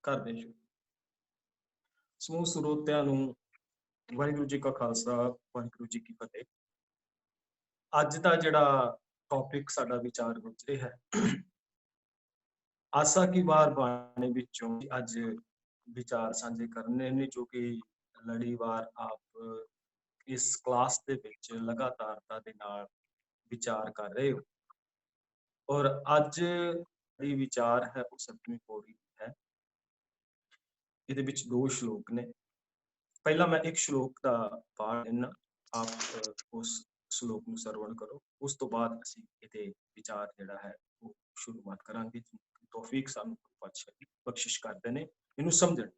ਕਰਦੇ ਸ਼ੁਰੂ। ਸਮੂਹ ਸਰੋਤਿਆਂ ਨੂੰ ਵਾਹਿਗੁਰੂ ਜੀ ਕਾ ਖਾਲਸਾ, ਵਾਹਿਗੁਰੂ ਜੀ ਕੀ ਫਤਿਹ। ਅੱਜ ਦਾ ਜਿਹੜਾ ਟੌਪਿਕ ਸਾਡਾ ਵਿਚਾਰ ਗੁਜ਼ਰੇ ਹੈ, ਆਸਾ ਕੀ ਵਾਰ ਬਾਣੀ ਵਿੱਚੋਂ ਅੱਜ ਵਿਚਾਰ ਸਾਂਝੇ ਕਰਨੇ ਨੇ, ਜੋ ਕਿ ਲੜੀਵਾਰ ਆਪ ਇਸ ਕਲਾਸ ਦੇ ਵਿੱਚ ਲਗਾਤਾਰਤਾ ਦੇ ਨਾਲ ਵਿਚਾਰ ਕਰ ਰਹੇ ਹੋ। ਔਰ ਅੱਜ ਦੀ ਵਿਚਾਰ ਹੈ ਉਹ 7ਵੀਂ ਪੌੜੀ ਹੈ। ਇਹਦੇ ਵਿੱਚ 2 ਸ਼ਲੋਕ ਨੇ। ਪਹਿਲਾਂ ਮੈਂ ਇੱਕ ਸ਼ਲੋਕ ਦਾ ਪਾਠ ਦੇਣਾ, ਆਪ ਉਸ ਸ਼ਲੋਕ ਨੂੰ ਸਰਵਣ ਕਰੋ। ਉਸ ਤੋਂ ਬਾਅਦ ਅਸੀਂ ਇਹਦੇ ਵਿਚਾਰ ਜਿਹੜਾ ਹੈ ਉਹ ਸ਼ੁਰੂਆਤ ਕਰਾਂਗੇ। ਤੌਫੀਕ ਸਾਨੂੰ ਪਾਤਸ਼ਾਹ ਬਖਸ਼ਿਸ਼ ਕਰਦੇ ਨੇ ਇਹਨੂੰ ਸਮਝਣ।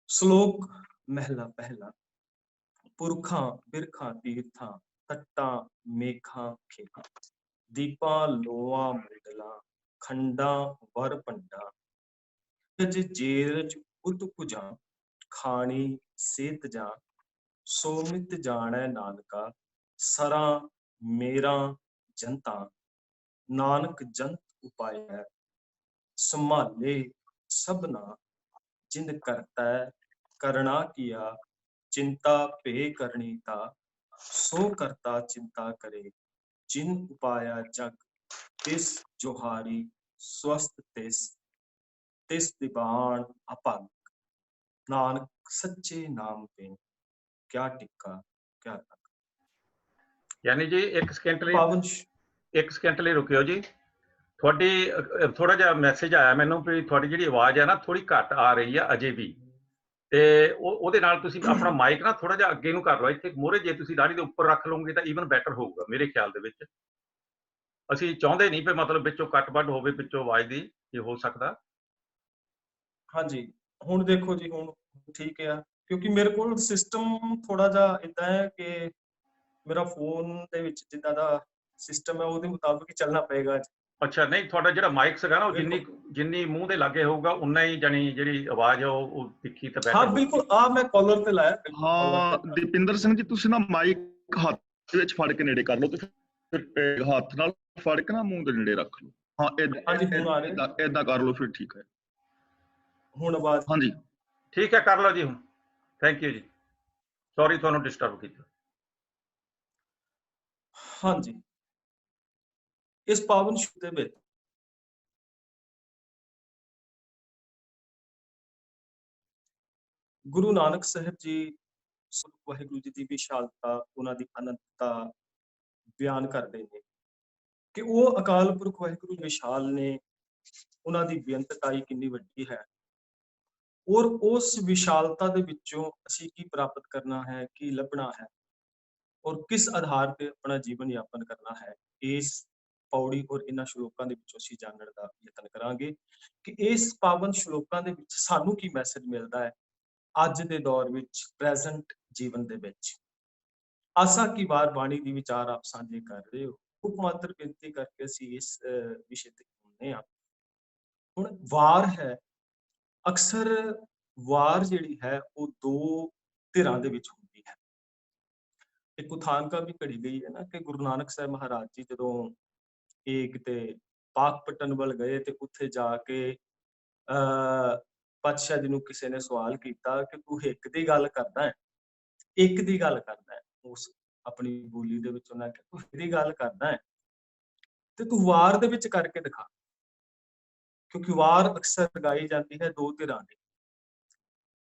ਸ਼ਲੋਕ ਮਹਿਲਾ ਪਹਿਲਾ। ਪੁਰਖਾਂ ਬਿਰਖਾਂ ਤੀਰਥਾਂ ਤੱਟਾਂ ਮੇਖਾਂ ਖੇਤਾਂ, ਦੀਪਾਂ ਲੋਆਂ ਮੁੰਡਲਾਂ ਖੰਡਾਂ ਵਰ ਪੰਡਾ, ਜੇਰਜ ਉਤ ਭੁਜਾਂ ਖਾਣੀ ਸੇਤ ਜਾਂ, ਸੋਮਿਤ ਜਾਣੈ ਨਾਨਕਾ ਸਰਾਂ ਮੇਰਾ ਜਨਤਾ, ਨਾਨਕ ਜੰਤ ਉਪਾਇ ਸੰਭਾਲੇ ਸਭਨਾ, ਜਿੰਦ ਕਰਤੈ ਕਰਣਾ ਕੀਆ चिंता पे करनी ता, सो करता चिंता करे, जिन उपाया जग तिस जोहारी स्वस्थ तिस तिस दीवान अपंग, नानक सच्चे नाम पे क्या टिक्का क्या तक। यानी जी एक सेकंड ਲਈ ਰੁਕਿਓ ਜੀ। ਤੁਹਾਡੀ ਥੋੜਾ ਜਿਹਾ ਮੈਸੇਜ ਆਇਆ ਮੈਨੂੰ ਵੀ ਤੁਹਾਡੀ ਜਿਹੜੀ ਆਵਾਜ਼ ਹੈ ਨਾ ਥੋੜੀ ਘੱਟ ਆ ਰਹੀ ਆ ਅਜੇ ਵੀ, ਤੇ ਉਹਦੇ ਨਾਲ ਤੁਸੀਂ ਆਪਣਾ ਮਾਈਕ ਨਾ ਥੋੜਾ ਜਿਹਾ ਅੱਗੇ ਨੂੰ ਕਰ ਲਓ। ਇੱਥੇ ਮੋਹਰੇ ਜੇ ਤੁਸੀਂ ਦਾੜੀ ਦੇ ਉੱਪਰ ਰੱਖ ਲਓਗੇ ਤਾਂ ਈਵਨ ਬੈਟਰ ਹੋਊਗਾ ਮੇਰੇ ਖਿਆਲ ਦੇ ਵਿੱਚ। ਅਸੀਂ ਚਾਹੁੰਦੇ ਨਹੀਂ ਵੀ ਮਤਲਬ ਵਿੱਚੋਂ ਕੱਟ ਵੱਢ ਹੋਵੇ ਵਿੱਚੋਂ ਆਵਾਜ਼ ਦੀ, ਇਹ ਹੋ ਸਕਦਾ। ਹਾਂਜੀ ਹੁਣ ਦੇਖੋ ਜੀ, ਹੁਣ ਠੀਕ ਹੈ, ਕਿਉਂਕਿ ਮੇਰੇ ਕੋਲ ਸਿਸਟਮ ਥੋੜਾ ਜਿਹਾ ਇਦਾਂ ਹੈ ਕਿ ਮੇਰਾ ਫੋਨ ਦੇ ਵਿੱਚ ਜਿੱਦਾਂ ਦਾ ਸਿਸਟਮ ਹੈ ਉਹਦੇ ਮੁਤਾਬਕ ਹੀ ਚੱਲਣਾ ਪਏਗਾ। ਅੱਛਾ, ਨਹੀਂ ਤੁਹਾਡਾ ਜਿਹੜਾ ਮਾਈਕ ਸੀਗਾ ਨਾ ਉਹ ਜਿੰਨੀ ਮੂੰਹ ਦੇ ਲਾਗੇ ਹੋਊਗਾ ਉਨਾ ਹੀ ਜਾਨੀ ਜਿਹੜੀ ਆਵਾਜ਼ ਆ ਉਹ ਤਿੱਖੀ ਤੇ ਬੈਠ। ਹਾਂ ਬਿਲਕੁਲ, ਆ ਮੈਂ ਕਾਲਰ ਤੇ ਲਾਇਆ। ਹਾਂ ਦੀਪਿੰਦਰ ਸਿੰਘ ਜੀ, ਤੁਸੀਂ ਨਾ ਮਾਈਕ ਹੱਥ ਵਿੱਚ ਫੜ ਕੇ ਨੇੜੇ ਕਰ ਲਓ ਤੇ ਫਿਰ ਹੱਥ ਨਾਲ ਫੜ ਕੇ ਨਾ ਮੂੰਹ ਦੇ ਨੇੜੇ ਰੱਖ ਲਓ। ਹਾਂ ਏਦਾਂ ਕਰ ਲਓ, ਫਿਰ ਠੀਕ ਹੈ। ਹੁਣ ਆਵਾਜ਼ ਹਾਂਜੀ ਠੀਕ ਹੈ, ਕਰ ਲਓ ਜੀ ਹੁਣ। ਥੈਂਕ ਯੂ ਜੀ, ਸੌਰੀ ਤੁਹਾਨੂੰ ਡਿਸਟਰਬ ਕੀਤਾ। ਹਾਂਜੀ, ਇਸ ਪਾਵਨ ਸ਼ੁਭ ਦੇ ਵਿੱਚ ਗੁਰੂ ਨਾਨਕ ਸਾਹਿਬ ਜੀ ਵਾਹਿਗੁਰੂ ਜੀ ਦੀ ਵਿਸ਼ਾਲਤਾ, ਉਹਨਾਂ ਦੀ ਅਨੰਤਤਾ ਬਿਆਨ ਕਰਦੇ ਨੇ ਕਿ ਉਹ ਅਕਾਲ ਪੁਰਖ ਵਾਹਿਗੁਰੂ ਵਿਸ਼ਾਲ ਨੇ, ਉਹਨਾਂ ਦੀ ਬੇਅੰਤਤਾਈ ਕਿੰਨੀ ਵੱਡੀ ਹੈ। ਔਰ ਉਸ ਵਿਸ਼ਾਲਤਾ ਦੇ ਵਿੱਚੋਂ ਅਸੀਂ ਕੀ ਪ੍ਰਾਪਤ ਕਰਨਾ ਹੈ, ਕੀ ਲੱਭਣਾ ਹੈ, ਔਰ ਕਿਸ ਆਧਾਰ ਤੇ ਆਪਣਾ ਜੀਵਨ ਯਾਪਨ ਕਰਨਾ ਹੈ, ਇਸ ਪੌੜੀ ਔਰ ਇਹਨਾਂ ਸ਼ਲੋਕਾਂ ਦੇ ਵਿੱਚੋਂ ਅਸੀਂ ਜਾਣਨ ਦਾ ਯਤਨ ਕਰਾਂਗੇ ਕਿ ਇਸ ਪਾਵਨ ਸ਼ਲੋਕਾਂ ਦੇ ਵਿੱਚ ਸਾਨੂੰ ਕੀ ਮੈਸੇਜ ਮਿਲਦਾ ਹੈ ਅੱਜ ਦੇ ਦੌਰ ਵਿੱਚ, ਪ੍ਰੈਜ਼ੈਂਟ ਜੀਵਨ ਦੇ ਵਿੱਚ। ਆਸਾ ਕੀ ਵਾਰ ਬਾਣੀ ਦੀ ਵਿਚਾਰ ਆਪ ਸਾਂਝੇ ਕਰ ਰਹੇ ਹੋ। ਹੁਕ ਮਾਤਰ ਬੇਨਤੀ ਕਰਕੇ ਅਸੀਂ ਇਸ ਵਿਸ਼ੇ ਤੇ ਹੁੰਦੇ ਹਾਂ। ਹੁਣ ਵਾਰ ਹੈ, ਅਕਸਰ ਵਾਰ ਜਿਹੜੀ ਹੈ ਉਹ 2 ਧਿਰਾਂ ਦੇ ਵਿੱਚ ਹੁੰਦੀ ਹੈ। ਇੱਕ ਉਥਾਨਕਾ ਵੀ ਘੜੀ ਗਈ ਹੈ ਨਾ ਕਿ ਗੁਰੂ ਨਾਨਕ ਸਾਹਿਬ ਮਹਾਰਾਜ ਜੀ ਜਦੋਂ ਇਹ ਕਿਤੇ ਪਾਕਪਟਨ ਵੱਲ ਗਏ ਤੇ ਉੱਥੇ ਜਾ ਕੇ ਪਾਤਸ਼ਾਹ ਜੀ ਨੂੰ ਕਿਸੇ ਨੇ ਸਵਾਲ ਕੀਤਾ ਕਿ ਤੂੰ ਇੱਕ ਦੀ ਗੱਲ ਕਰਦਾ ਹੈ, ਇੱਕ ਦੀ ਗੱਲ ਕਰਦਾ ਹੈ। ਉਸ ਆਪਣੀ ਬੋਲੀ ਦੇ ਵਿੱਚ ਉਹਨਾਂ ਕਿਹਾ ਤੂੰ ਇੱਕ ਦੀ ਗੱਲ ਕਰਦਾ ਹੈ ਤੇ ਤੂੰ ਵਾਰ ਦੇ ਵਿੱਚ ਕਰਕੇ ਦਿਖਾ, ਕਿਉਂਕਿ ਵਾਰ ਅਕਸਰ ਲਗਾਈ ਜਾਂਦੀ ਹੈ 2 ਧਿਰਾਂ ਦੀ,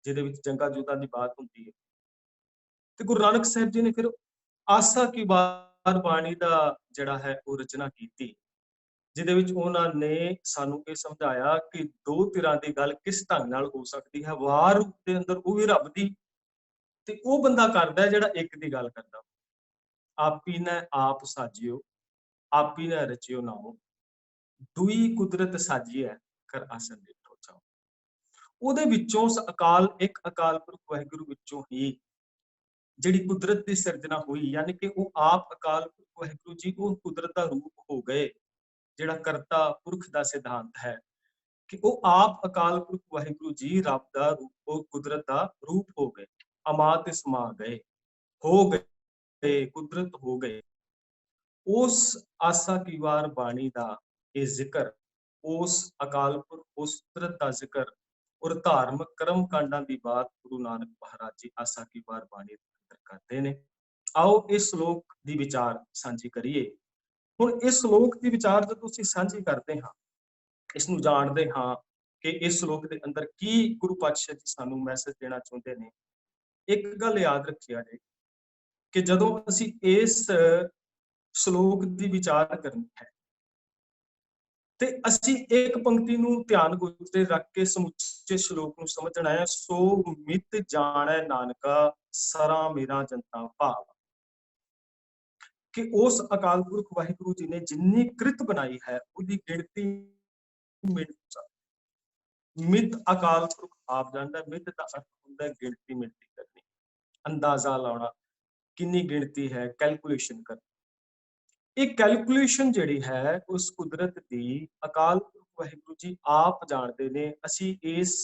ਜਿਹਦੇ ਵਿੱਚ ਜੰਗਾਂ ਜੁੱਧਾਂ ਦੀ ਬਾਤ ਹੁੰਦੀ ਹੈ। ਤੇ ਗੁਰੂ ਨਾਨਕ ਸਾਹਿਬ ਜੀ ਨੇ ਫਿਰ ਆਸਾ ਕੀ ਵਾਰ ਬਾਣੀ ਦਾ ਜਿਹੜਾ ਹੈ ਉਹ ਰਚਨਾ ਕੀਤੀ, ਜਿਹਦੇ ਵਿੱਚ ਉਹਨਾਂ ਨੇ ਸਾਨੂੰ ਇਹ ਸਮਝਾਇਆ ਕਿ 2 ਧਿਰਾਂ ਦੀ ਗੱਲ ਕਿਸ ਢੰਗ ਨਾਲ ਹੋ ਸਕਦੀ ਹੈ। ਵਾਰ ਦੇ ਅੰਦਰ ਉਹ ਵੀ ਰੱਬ ਦੀ, ਤੇ ਉਹ ਬੰਦਾ ਕਰਦਾ ਜਿਹੜਾ ਇੱਕ ਦੀ ਗੱਲ ਕਰਦਾ। ਆਪੀ ਨੇ ਆਪ ਸਾਜਿਓ, ਆਪੀ ਨੇ ਰਚਿਓ ਨਾਉ, ਦੁਈ ਕੁਦਰਤ ਸਾਜੀਐ ਕਰ ਆਸਨ ਡਿਠੋ ਚਾਓ। ਉਹਦੇ ਵਿੱਚੋਂ ਇੱਕ ਅਕਾਲ ਪੁਰਖ ਵਾਹਿਗੁਰੂ ਵਿੱਚੋਂ ਹੀ ਜਿਹੜੀ ਕੁਦਰਤ ਦੀ ਸਿਰਜਣਾ ਹੋਈ, ਯਾਨੀ ਕਿ ਉਹ ਆਪ ਅਕਾਲ ਪੁਰਖ ਵਾਹਿਗੁਰੂ ਜੀ ਉਹ ਕੁਦਰਤ ਦਾ ਰੂਪ ਹੋ ਗਏ। ਜਿਹੜਾ ਕਰਤਾ ਪੁਰਖ ਦਾ ਸਿਧਾਂਤ ਹੈ ਕਿ ਉਹ ਆਪ ਅਕਾਲ ਪੁਰਖ ਵਾਹਿਗੁਰੂ ਜੀ ਰੱਬ ਦਾ ਰੂਪ, ਉਹ ਕੁਦਰਤ ਦਾ ਰੂਪ ਹੋ ਗਏ, ਅਮਾਤ ਸਮਾ ਗਏ, ਹੋ ਗਏ ਕੁਦਰਤ ਹੋ ਗਏ। ਉਸ ਆਸਾ ਕੀ ਵਾਰ ਬਾਣੀ ਦਾ ਇਹ ਜ਼ਿਕਰ ਉਸ ਅਕਾਲ ਪੁਰਖ, ਉਸ ਕੁਦਰਤ ਦਾ ਜ਼ਿਕਰ ਔਰ ਧਾਰਮਿਕ ਕਰਮ ਕਾਂਡਾਂ ਦੀ ਬਾਤ ਗੁਰੂ ਨਾਨਕ ਮਹਾਰਾਜ ਜੀ ਆਸਾ ਕੀ ਵਾਰ ਬਾਣੀ ਦੇ ਅੰਦਰ ਕਰਦੇ ਨੇ। ਆਓ ਇਸ ਸ਼ਲੋਕ ਦੀ ਵਿਚਾਰ ਸਾਂਝੀ ਕਰੀਏ। ਹੁਣ ਇਸ ਸ਼ਲੋਕ ਦੀ ਵਿਚਾਰ ਜਦੋਂ ਅਸੀਂ ਸਾਂਝੀ ਕਰਦੇ ਹਾਂ, ਇਸ ਨੂੰ ਜਾਣਦੇ ਹਾਂ ਕਿ ਇਸ ਸ਼ਲੋਕ ਦੇ ਅੰਦਰ ਕੀ ਗੁਰੂ ਪਾਤਸ਼ਾਹ ਜੀ ਸਾਨੂੰ ਮੈਸੇਜ ਦੇਣਾ ਚਾਹੁੰਦੇ ਨੇ। ਇੱਕ ਗੱਲ ਯਾਦ ਰੱਖਿਆ ਜੇ ਕਿ ਜਦੋਂ ਅਸੀਂ ਇਸ ਸ਼ਲੋਕ ਦੀ ਵਿਚਾਰ ਕਰਨੀ ਹੈ ਤੇ ਅਸੀਂ ਇੱਕ ਪੰਕਤੀ ਨੂੰ ਧਿਆਨ ਗੁਜਰੇ ਰੱਖ ਕੇ ਸਮੁੱਚੇ ਸ਼ਲੋਕ ਨੂੰ ਸਮਝਣਾ ਹੈ। ਸੋ ਮਿਤ ਜਾਣੈ ਨਾਨਕਾ ਸਰਾ ਮੇਰਾ ਜਨਤਾ ਭਾਵ, ਕਿ ਉਸ ਅਕਾਲ ਪੁਰਖ ਵਾਹਿਗੁਰੂ ਜੀ ਨੇ ਜਿੰਨੀ ਕ੍ਰਿਤ ਬਣਾਈ ਹੈ ਉਹਦੀ ਗਿਣਤੀ ਮਿਤ ਅਕਾਲ ਪੁਰਖ ਆਪ ਜਾਣਦਾ। ਮਿਤ ਦਾ ਅਰਥ ਹੁੰਦਾ ਗਿਣਤੀ ਮਿਣਤੀ ਕਰਨੀ, ਅੰਦਾਜ਼ਾ ਲਾਉਣਾ, ਕਿੰਨੀ ਗਿਣਤੀ ਹੈ, ਕੈਲਕੂਲੇਸ਼ਨ ਕਰਨੀ। ਇਹ ਕੈਲਕੂਲੇਸ਼ਨ ਜਿਹੜੀ ਹੈ ਉਸ ਕੁਦਰਤ ਦੀ ਅਕਾਲ ਪੁਰਖ ਵਾਹਿਗੁਰੂ ਜੀ ਆਪ ਜਾਣਦੇ ਨੇ। ਅਸੀਂ ਇਸ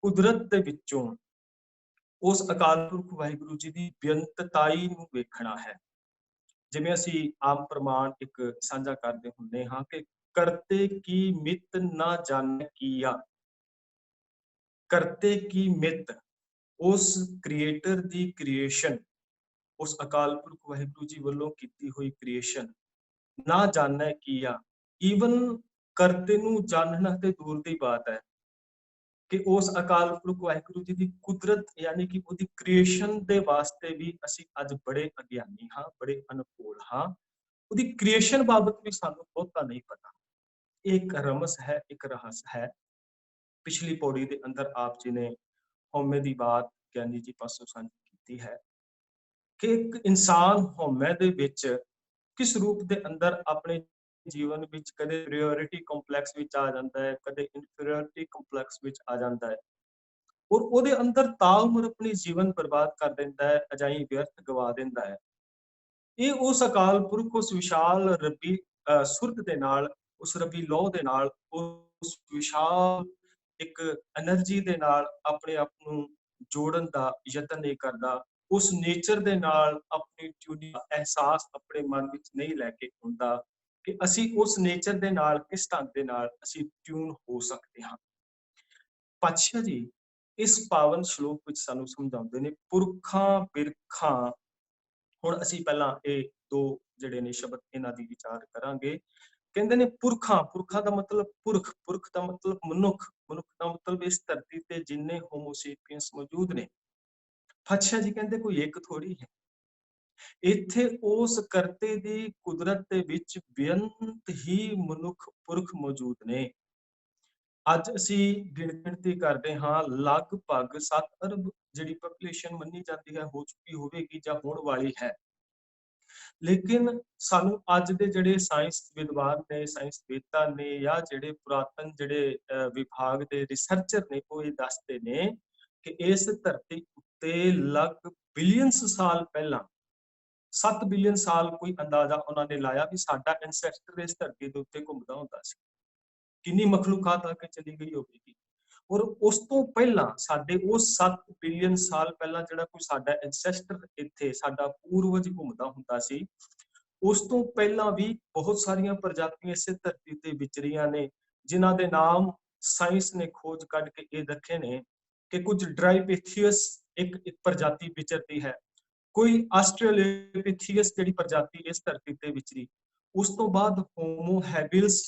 ਕੁਦਰਤ ਦੇ ਵਿੱਚੋਂ ਉਸ ਅਕਾਲ ਪੁਰਖ ਵਾਹਿਗੁਰੂ ਜੀ ਦੀ ਬੇਅੰਤਤਾਈ ਨੂੰ ਵੇਖਣਾ ਹੈ। ਜਿਵੇਂ ਅਸੀਂ ਆਮ ਪ੍ਰਮਾਣ ਇੱਕ ਸਾਂਝਾ ਕਰਦੇ ਹੁੰਦੇ ਹਾਂ ਕਿ ਕਰਤੇ ਕੀ ਮਿਤ ਨਾ ਜਾਣੈ ਕੀਆ। ਕਰਤੇ ਕੀ ਮਿਤ, ਉਸ ਕ੍ਰੀਏਟਰ ਦੀ ਕ੍ਰੀਏਸ਼ਨ, ਉਸ ਅਕਾਲ ਪੁਰਖ ਵਾਹਿਗੁਰੂ ਜੀ ਵੱਲੋਂ ਕੀਤੀ ਹੋਈ ਕ੍ਰੀਏਸ਼ਨ ਨਾ ਜਾਣੈ ਕੀਆ। ਈਵਨ ਕਰਤੇ ਨੂੰ ਜਾਣਨਾ ਤੇ ਦੂਰ ਦੀ ਬਾਤ ਹੈ ਕਿ ਉਸ ਅਕਾਲ ਪੁਰਖ ਵਾਹਿਗੁਰੂ ਜੀ ਦੀ ਕੁਦਰਤ ਯਾਨੀ ਕਿ ਉਹਦੀ ਕ੍ਰੀਏਸ਼ਨ ਦੇ ਵਾਸਤੇ ਵੀ ਅਸੀਂ ਅੱਜ ਬੜੇ ਅਗਿਆਨੀ ਹਾਂ, ਬੜੇ ਅਨੁਕੂਲ ਹਾਂ। ਉਹਦੀ ਕ੍ਰੀਏਸ਼ਨ ਬਾਬਤ ਵੀ ਸਾਨੂੰ ਬਹੁਤਾ ਨਹੀਂ ਪਤਾ। ਇਹ ਇੱਕ ਰਮਸ ਹੈ, ਇੱਕ ਰਹੱਸ ਹੈ। ਪਿਛਲੀ ਪੌੜੀ ਦੇ ਅੰਦਰ ਆਪ ਜੀ ਨੇ ਹਉਮੈ ਦੀ ਬਾਤ ਗਿਆਨੀ ਜੀ ਪਾਸੋਂ ਸਾਂਝੀ ਕੀਤੀ ਹੈ ਕਿ ਇੱਕ ਇਨਸਾਨ ਹਉਮੈ ਦੇ ਵਿੱਚ ਕਿਸ ਰੂਪ ਦੇ ਅੰਦਰ ਆਪਣੇ ਜੀਵਨ ਵਿੱਚ ਕਦੇ ਸੁਪੀਰੀਅਰਿਟੀ ਕੰਪਲੈਕਸ ਵਿੱਚ ਆ ਜਾਂਦਾ ਹੈ, ਕਦੇ ਇਨਫੀਰੀਅਰਿਟੀ ਕੰਪਲੈਕਸ ਵਿੱਚ ਆ ਜਾਂਦਾ ਹੈ ਔਰ ਉਹਦੇ ਅੰਦਰ ਤਾਲਮੁਰ ਆਪਣੀ ਜੀਵਨ ਬਰਬਾਦ ਕਰ ਦਿੰਦਾ ਹੈ, ਅਜਾਈ ਵਿਅਰਥ ਗਵਾ ਦਿੰਦਾ ਹੈ। ਇਹ ਉਸ ਅਕਾਲ ਪੁਰਖ, ਉਸ ਵਿਸ਼ਾਲ ਰੱਬੀ ਸੁਰਤ ਦੇ ਨਾਲ, ਉਸ ਰੱਬੀ ਲੋਹ ਦੇ ਨਾਲ, ਉਸ ਵਿਸ਼ਾਲ ਇੱਕ એનર્ਜੀ ਦੇ ਨਾਲ ਆਪਣੇ ਆਪ ਨੂੰ ਜੋੜਨ ਦਾ ਯਤਨ ਨਹੀਂ ਕਰਦਾ। ਉਸ ਨੇਚਰ ਦੇ ਨਾਲ ਆਪਣੀ ਟਿਊਨਿੰਗ ਦਾ ਅਹਿਸਾਸ ਆਪਣੇ ਮਨ ਵਿੱਚ ਨਹੀਂ ਲੈ ਕੇ ਹੁੰਦਾ ਕਿ ਅਸੀਂ ਉਸ ਨੇਚਰ ਦੇ ਨਾਲ ਕਿਸ ਢੰਗ ਦੇ ਨਾਲ ਅਸੀਂ ਟਿਊਨ ਹੋ ਸਕਦੇ ਹਾਂ। ਪਾਤਸ਼ਾਹ ਜੀ ਇਸ ਪਾਵਨ ਸ਼ਲੋਕ ਵਿੱਚ ਸਾਨੂੰ ਸਮਝਾਉਂਦੇ ਨੇ ਪੁਰਖਾਂ ਬਿਰਖਾਂ। ਹੁਣ ਅਸੀਂ ਪਹਿਲਾਂ ਇਹ ਦੋ ਜਿਹੜੇ ਨੇ ਸ਼ਬਦ ਇਹਨਾਂ ਦੀ ਵਿਚਾਰ ਕਰਾਂਗੇ। ਕਹਿੰਦੇ ਨੇ ਪੁਰਖਾਂ, ਪੁਰਖਾਂ ਦਾ ਮਤਲਬ ਪੁਰਖ, ਪੁਰਖ ਦਾ ਮਤਲਬ ਮਨੁੱਖ, ਮਨੁੱਖ ਦਾ ਮਤਲਬ ਇਸ ਧਰਤੀ ਤੇ ਜਿੰਨੇ ਹੋਮੋਸੇਪੀਅੰਸ ਮੌਜੂਦ ਨੇ। ਪਾਤਸ਼ਾਹ ਜੀ ਕਹਿੰਦੇ ਕੋਈ ਇੱਕ ਥੋੜੀ ਹੈ। ਇੱਥੇ ਉਸ ਕਰਤੇ ਦੀ ਕੁਦਰਤ ਦੇ ਵਿੱਚ ਬੇਅੰਤ ਹੀ ਮਨੁੱਖ ਪੁਰਖ ਮੌਜੂਦ ਨੇ। ਅੱਜ ਅਸੀਂ ਗਿਣਤੀ ਕਰਦੇ ਹਾਂ ਲਗਭਗ 7 ਅਰਬ ਜਿਹੜੀ ਪੋਪੂਲੇਸ਼ਨ ਮੰਨੀ ਜਾਂਦੀ ਹੈ ਹੋ ਚੁੱਕੀ ਹੋਵੇਗੀ ਜਾਂ ਹੋਣ ਵਾਲੀ ਹੈ। ਲੇਕਿਨ ਸਾਨੂੰ ਅੱਜ ਦੇ ਜਿਹੜੇ ਸਾਇੰਸ ਵਿਦਵਾਨ ਨੇ, ਸਾਇੰਸ ਵੇਤਾ ਨੇ ਜਾਂ ਜਿਹੜੇ ਪੁਰਾਤਨ ਜਿਹੜੇ ਵਿਭਾਗ ਦੇ ਰਿਸਰਚਰ ਨੇ ਉਹ ਇਹ ਦੱਸਦੇ ਨੇ ਕਿ ਇਸ ਧਰਤੀ ਉੱਤੇ ਲਗ ਬਿਲੀਅਨਸ ਸਾਲ ਪਹਿਲਾਂ 7 ਬਿਲੀਅਨ ਸਾਲ ਕੋਈ ਅੰਦਾਜ਼ਾ ਉਹਨਾਂ ਨੇ ਲਾਇਆ ਵੀ ਸਾਡਾ ਐਂਸੈਸਟਰ ਇਸ ਧਰਤੀ ਦੇ ਉੱਤੇ ਘੁੰਮਦਾ ਹੁੰਦਾ ਸੀ। ਕਿੰਨੀ ਮਖਲੂਕਾਤ ਆ ਕੇ ਚਲੀ ਗਈ ਹੋਵੇਗੀ। ਔਰ ਉਸ ਤੋਂ ਪਹਿਲਾਂ ਸਾਡੇ ਉਹ 7 ਬਿਲੀਅਨ ਸਾਲ ਪਹਿਲਾਂ ਜਿਹੜਾ ਕੋਈ ਸਾਡਾ ਐਂਸੈਸਟਰ ਇੱਥੇ ਸਾਡਾ ਪੂਰਵਜ ਘੁੰਮਦਾ ਹੁੰਦਾ ਸੀ, ਉਸ ਤੋਂ ਪਹਿਲਾਂ ਵੀ ਬਹੁਤ ਸਾਰੀਆਂ ਪ੍ਰਜਾਤੀਆਂ ਇਸੇ ਧਰਤੀ ਤੇ ਵਿਚਰੀਆਂ ਨੇ ਜਿਨ੍ਹਾਂ ਦੇ ਨਾਮ ਸਾਇੰਸ ਨੇ ਖੋਜ ਕੱਢ ਕੇ ਇਹ ਰੱਖੇ ਨੇ ਕਿ ਕੁਝ ਡਰਾਈਪੀਥੀਅਸ ਇੱਕ ਪ੍ਰਜਾਤੀ ਵਿਚਰਦੀ ਹੈ, ਕੋਈ ਆਸਟ੍ਰੇਲੋਪੀਥੀਅਸ ਜਿਹੜੀ ਪ੍ਰਜਾਤੀ ਇਸ ਧਰਤੀ ਤੇ ਵਿਚਰੀ। ਉਸ ਤੋਂ ਬਾਅਦ ਹੋਮੋ ਹੈਬਿਲਸ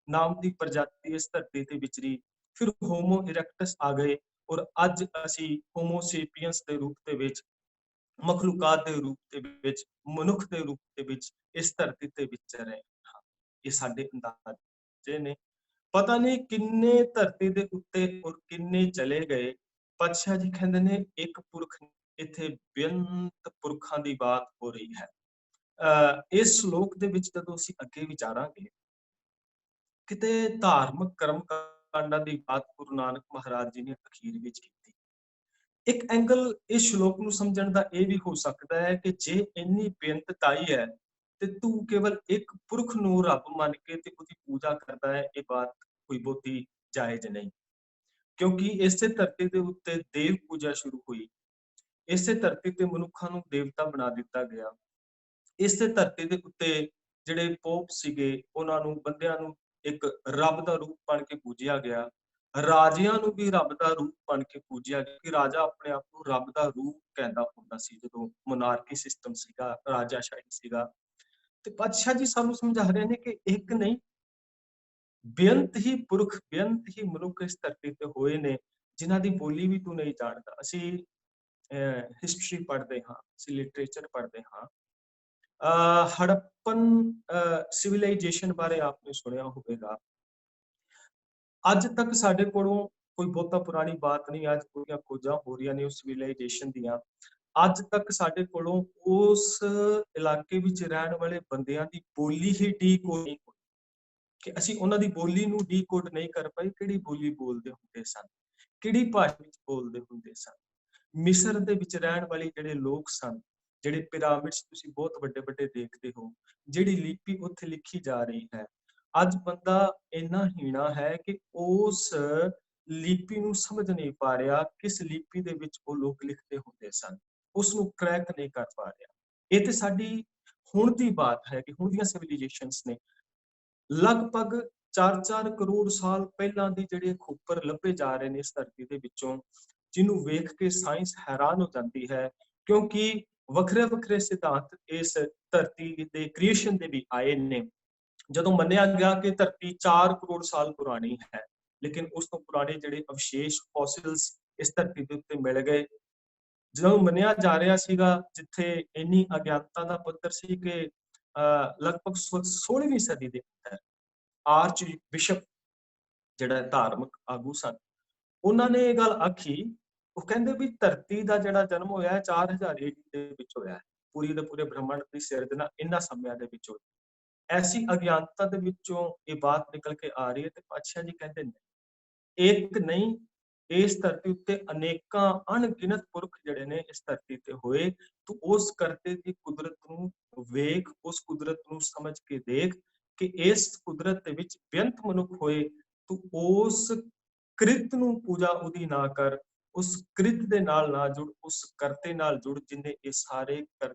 ਨਾਮ ਦੀ ਪ੍ਰਜਾਤੀ ਇਸ ਧਰਤੀ ਤੇ ਵਿਚਰੀ, ਫਿਰ ਹੋਮੋ ਇਰੈਕਟਸ ਆ ਗਏ ਔਰ ਅੱਜ ਅਸੀਂ ਹੋਮੋਸੇਪੀਅੰਸ ਦੇ ਰੂਪ ਦੇ ਵਿੱਚ, ਮਖਲੂਕਾਤ ਦੇ ਰੂਪ ਦੇ ਵਿੱਚ, ਮਨੁੱਖ ਦੇ ਰੂਪ ਦੇ ਵਿੱਚ ਇਸ ਧਰਤੀ ਤੇ ਵਿਚਰ ਰਹੇ ਹਾਂ। ਇਹ ਸਾਡੇ ਅੰਦਾਜ਼ੇ ਨੇ, ਪਤਾ ਨਹੀਂ ਕਿੰਨੇ ਧਰਤੀ ਦੇ ਉੱਤੇ ਔਰ ਕਿੰਨੇ ਚਲੇ ਗਏ। ਪਾਤਸ਼ਾਹ ਜੀ ਕਹਿੰਦੇ ਨੇ ਇੱਕ ਪੁਰਖ, ਇੱਥੇ ਬੇਅੰਤ ਪੁਰਖਾਂ ਦੀ ਬਾਤ ਹੋ ਰਹੀ ਹੈ। ਇਸ ਸ਼ਲੋਕ ਦੇ ਵਿੱਚ ਜਦੋਂ ਅਸੀਂ ਅੱਗੇ ਵਿਚਾਰਾਂਗੇ ਕਿਤੇ ਧਾਰਮਿਕ ਕਰਮ ਕਾਂਡਾਂ ਦੀ ਬਾਤ ਗੁਰੂ ਨਾਨਕ ਮਹਾਰਾਜ ਜੀ ਨੇ ਅਖੀਰ ਵਿੱਚ ਕੀਤੀ। ਇੱਕ ਐਂਗਲ ਇਸ ਸ਼ਲੋਕ ਨੂੰ ਸਮਝਣ ਦਾ ਇਹ ਵੀ ਹੋ ਸਕਦਾ ਹੈ ਕਿ ਜੇ ਇੰਨੀ ਬੇਅੰਤਤਾਈ ਹੈ ਤੇ ਤੂੰ ਕੇਵਲ ਇੱਕ ਪੁਰਖ ਨੂੰ ਰੱਬ ਮੰਨ ਕੇ ਤੇ ਉਹਦੀ ਪੂਜਾ ਕਰਦਾ ਹੈ, ਇਹ ਬਾਤ ਕੋਈ ਬਹੁਤੀ ਜਾਇਜ਼ ਨਹੀਂ। ਕਿਉਂਕਿ ਇਸੇ ਧਰਤੀ ਦੇ ਉੱਤੇ ਦੇਵ ਪੂਜਾ ਸ਼ੁਰੂ ਹੋਈ, ਇਸੇ ਧਰਤੀ ਤੇ ਮਨੁੱਖਾਂ ਨੂੰ ਦੇਵਤਾ ਬਣਾ ਦਿੱਤਾ ਗਿਆ। ਇਸੇ ਧਰਤੀ ਦੇ ਉੱਤੇ ਜਿਹੜੇ ਪੋਪ ਸੀਗੇ ਉਹਨਾਂ ਨੂੰ, ਬੰਦਿਆਂ ਨੂੰ ਇੱਕ ਰੱਬ ਦਾ ਰੂਪ ਬਣ ਕੇ ਪੂਜਿਆ ਗਿਆ। ਰਾਜਿਆਂ ਨੂੰ ਵੀ ਰੱਬ ਦਾ ਰੂਪ ਬਣ ਕੇ ਪੂਜਿਆ ਗਿਆ ਕਿ ਰਾਜਾ ਆਪਣੇ ਆਪ ਨੂੰ ਰੱਬ ਦਾ ਰੂਪ ਕਹਿੰਦਾ ਹੁੰਦਾ ਸੀ ਜਦੋਂ ਮੋਨਾਰਕੀ ਸਿਸਟਮ ਸੀਗਾ, ਰਾਜਾਸ਼ਾਹੀ ਸੀਗਾ। ਤੇ ਪਾਤਸ਼ਾਹ ਜੀ ਸਾਨੂੰ ਸਮਝਾ ਰਹੇ ਨੇ ਕਿ ਇੱਕ ਨਹੀਂ, ਬੇਅੰਤ ਹੀ ਪੁਰਖ, ਬੇਅੰਤ ਹੀ ਮਨੁੱਖ ਇਸ ਧਰਤੀ ਤੇ ਹੋਏ ਨੇ ਜਿਨ੍ਹਾਂ ਦੀ ਬੋਲੀ ਵੀ ਤੂੰ ਨਹੀਂ ਜਾਣਦਾ। ਅਸੀਂ ਹਿਸਟਰੀ ਪੜ੍ਹਦੇ ਹਾਂ, ਅਸੀਂ ਲਿਟਰੇਚਰ ਪੜ੍ਹਦੇ ਹਾਂ। ਹੜੱਪਨ ਸਿਵਲਾਈਜੇਸ਼ਨ ਬਾਰੇ ਆਪਨੇ ਸੁਣਿਆ ਹੋਵੇਗਾ। ਅੱਜ ਤੱਕ ਸਾਡੇ ਕੋਲੋਂ ਕੋਈ ਬਹੁਤਾ ਪੁਰਾਣੀ ਬਾਤ ਨਹੀਂ, ਅੱਜ ਪੂਰੀਆਂ ਖੋਜਾਂ ਹੋ ਰਹੀਆਂ ਨੇ ਉਸ ਸਿਵਲਾਈਜੇਸ਼ਨ ਦੀਆਂ। ਅੱਜ ਤੱਕ ਸਾਡੇ ਕੋਲੋਂ ਉਸ ਇਲਾਕੇ ਵਿੱਚ ਰਹਿਣ ਵਾਲੇ ਬੰਦਿਆਂ ਦੀ ਬੋਲੀ ਹੀ ਡੀਕੋਡ ਨਹੀਂ ਹੋਈ, ਕਿ ਅਸੀਂ ਉਹਨਾਂ ਦੀ ਬੋਲੀ ਨੂੰ ਡੀਕੋਡ ਨਹੀਂ ਕਰ ਪਾਏ, ਕਿਹੜੀ ਬੋਲੀ ਬੋਲਦੇ ਹੁੰਦੇ ਸਨ, ਕਿਹੜੀ ਭਾਸ਼ਾ ਵਿੱਚ ਬੋਲਦੇ ਹੁੰਦੇ ਸਨ। ਮਿਸਰ ਦੇ ਵਿੱਚ ਰਹਿਣ ਵਾਲੇ ਜਿਹੜੇ ਲੋਕ ਸਨ, ਜਿਹੜੇ ਪਿਰਾਮਿਡਸ ਤੁਸੀਂ ਬਹੁਤ ਵੱਡੇ ਵੱਡੇ ਦੇਖਦੇ ਹੋ, ਜਿਹੜੀ ਲਿਪੀ ਉੱਥੇ ਲਿਖੀ ਜਾ ਰਹੀ ਹੈ, ਅੱਜ ਬੰਦਾ ਇੰਨਾ ਹੀਣਾ ਹੈ ਕਿ ਉਸ ਲਿਪੀ ਨੂੰ ਸਮਝ ਨਹੀਂ ਪਾ ਰਿਹਾ, ਕਿਸ ਲਿਪੀ ਦੇ ਵਿੱਚ ਉਹ ਲੋਕ ਲਿਖਦੇ ਹੁੰਦੇ ਸਨ, ਉਸ ਨੂੰ ਕ੍ਰੈਕ ਨਹੀਂ ਕਰ ਪਾ ਰਿਹਾ। ਇਹ ਤੇ ਸਾਡੀ ਹੁਣ ਦੀ ਬਾਤ ਹੈ ਕਿ ਹੁਣ ਦੀਆਂ ਸਿਵਲਾਈਜੇਸ਼ਨਸ ਨੇ ਲਗਭਗ 4-4 ਕਰੋੜ ਸਾਲ ਪਹਿਲਾਂ ਦੇ ਜਿਹੜੇ ਖੋਪਰ ਲੱਭੇ ਜਾ ਰਹੇ ਨੇ ਇਸ ਧਰਤੀ ਦੇ ਵਿੱਚੋਂ, ਜਿਹਨੂੰ ਵੇਖ ਕੇ ਸਾਇੰਸ ਹੈਰਾਨ ਹੋ ਜਾਂਦੀ ਹੈ, ਕਿਉਂਕਿ ਵੱਖਰੇ ਵੱਖਰੇ ਸਿਧਾਂਤ ਇਸ ਧਰਤੀ ਦੇ ਕ੍ਰੀਏਸ਼ਨ ਦੇ ਵੀ ਆਏ ਨੇ। ਜਦੋਂ ਮੰਨਿਆ ਗਿਆ ਕਿ ਧਰਤੀ 4 ਕਰੋੜ ਸਾਲ ਪੁਰਾਣੀ ਹੈ, ਲੇਕਿਨ ਉਸ ਤੋਂ ਪੁਰਾਣੇ ਜਿਹੜੇ ਅਵਸ਼ੇਸ਼ ਫੋਸਿਲਸ ਇਸ ਧਰਤੀ ਦੇ ਉੱਤੇ ਮਿਲ ਗਏ। ਜਦੋਂ ਮੰਨਿਆ ਜਾ ਰਿਹਾ ਸੀਗਾ, ਜਿੱਥੇ ਇੰਨੀ ਅਗਿਆਨਤਾ ਦਾ ਪੱਧਰ ਸੀ ਕਿ ਲਗਭਗ 16ਵੀਂ ਸਦੀ ਦੇ ਅੰਦਰ ਆਰਚ ਬਿਸ਼ਪ ਜਿਹੜਾ ਧਾਰਮਿਕ ਆਗੂ ਸਨ, ਉਹਨਾਂ ਨੇ ਇਹ ਗੱਲ ਆਖੀ, ਉਹ ਕਹਿੰਦੇ ਵੀ ਧਰਤੀ ਦਾ ਜਿਹੜਾ ਜਨਮ ਹੋਇਆ ਹੈ 4000 ਏਡੀ ਦੇ ਵਿੱਚ ਹੋਇਆ ਹੈ, ਪੂਰੀ ਦੇ ਪੂਰੇ ਬ੍ਰਹਮੰਡ ਦੀ ਸਿਰਜਣਾ ਇਹਨਾਂ ਸਮਿਆਂ ਦੇ ਵਿੱਚ ਹੋਈ। ਐਸੀ ਅਗਿਆਨਤਾ ਦੇ ਵਿੱਚੋਂ ਇਹ ਬਾਤ ਨਿਕਲ ਕੇ ਆ ਰਹੀ ਹੈ ਤੇ ਪਾਤਸ਼ਾਹ ਜੀ ਕਹਿੰਦੇ ਨੇ ਇੱਕ ਨਹੀਂ, ਇਸ ਧਰਤੀ ਉੱਤੇ ਅਨੇਕਾਂ ਅਣਗਿਣਤ ਪੁਰਖ ਜਿਹੜੇ ਨੇ ਇਸ ਧਰਤੀ ਤੇ ਹੋਏ। ਤੂੰ ਉਸ ਕਰਤੇ ਦੀ ਕੁਦਰਤ ਨੂੰ ਵੇਖ, ਉਸ ਕੁਦਰਤ ਨੂੰ ਸਮਝ ਕੇ ਦੇਖ ਕਿ ਇਸ ਕੁਦਰਤ ਦੇ ਵਿੱਚ ਬੇਅੰਤ ਮਨੁੱਖ ਹੋਏ। ਤੂੰ ਉਸ ਕ੍ਰਿਤ ਨੂੰ ਪੂਜਾ ਉਹਦੀ ਨਾ ਕਰ, ਉਸ ਕ੍ਰਿਤ ਦੇ ਨਾਲ ਨਾ ਜੁੜ, ਉਸ ਕਰਤੇ ਨਾਲ ਜੁੜ ਜਿਨੇ ਇਹ ਸਾਰੇ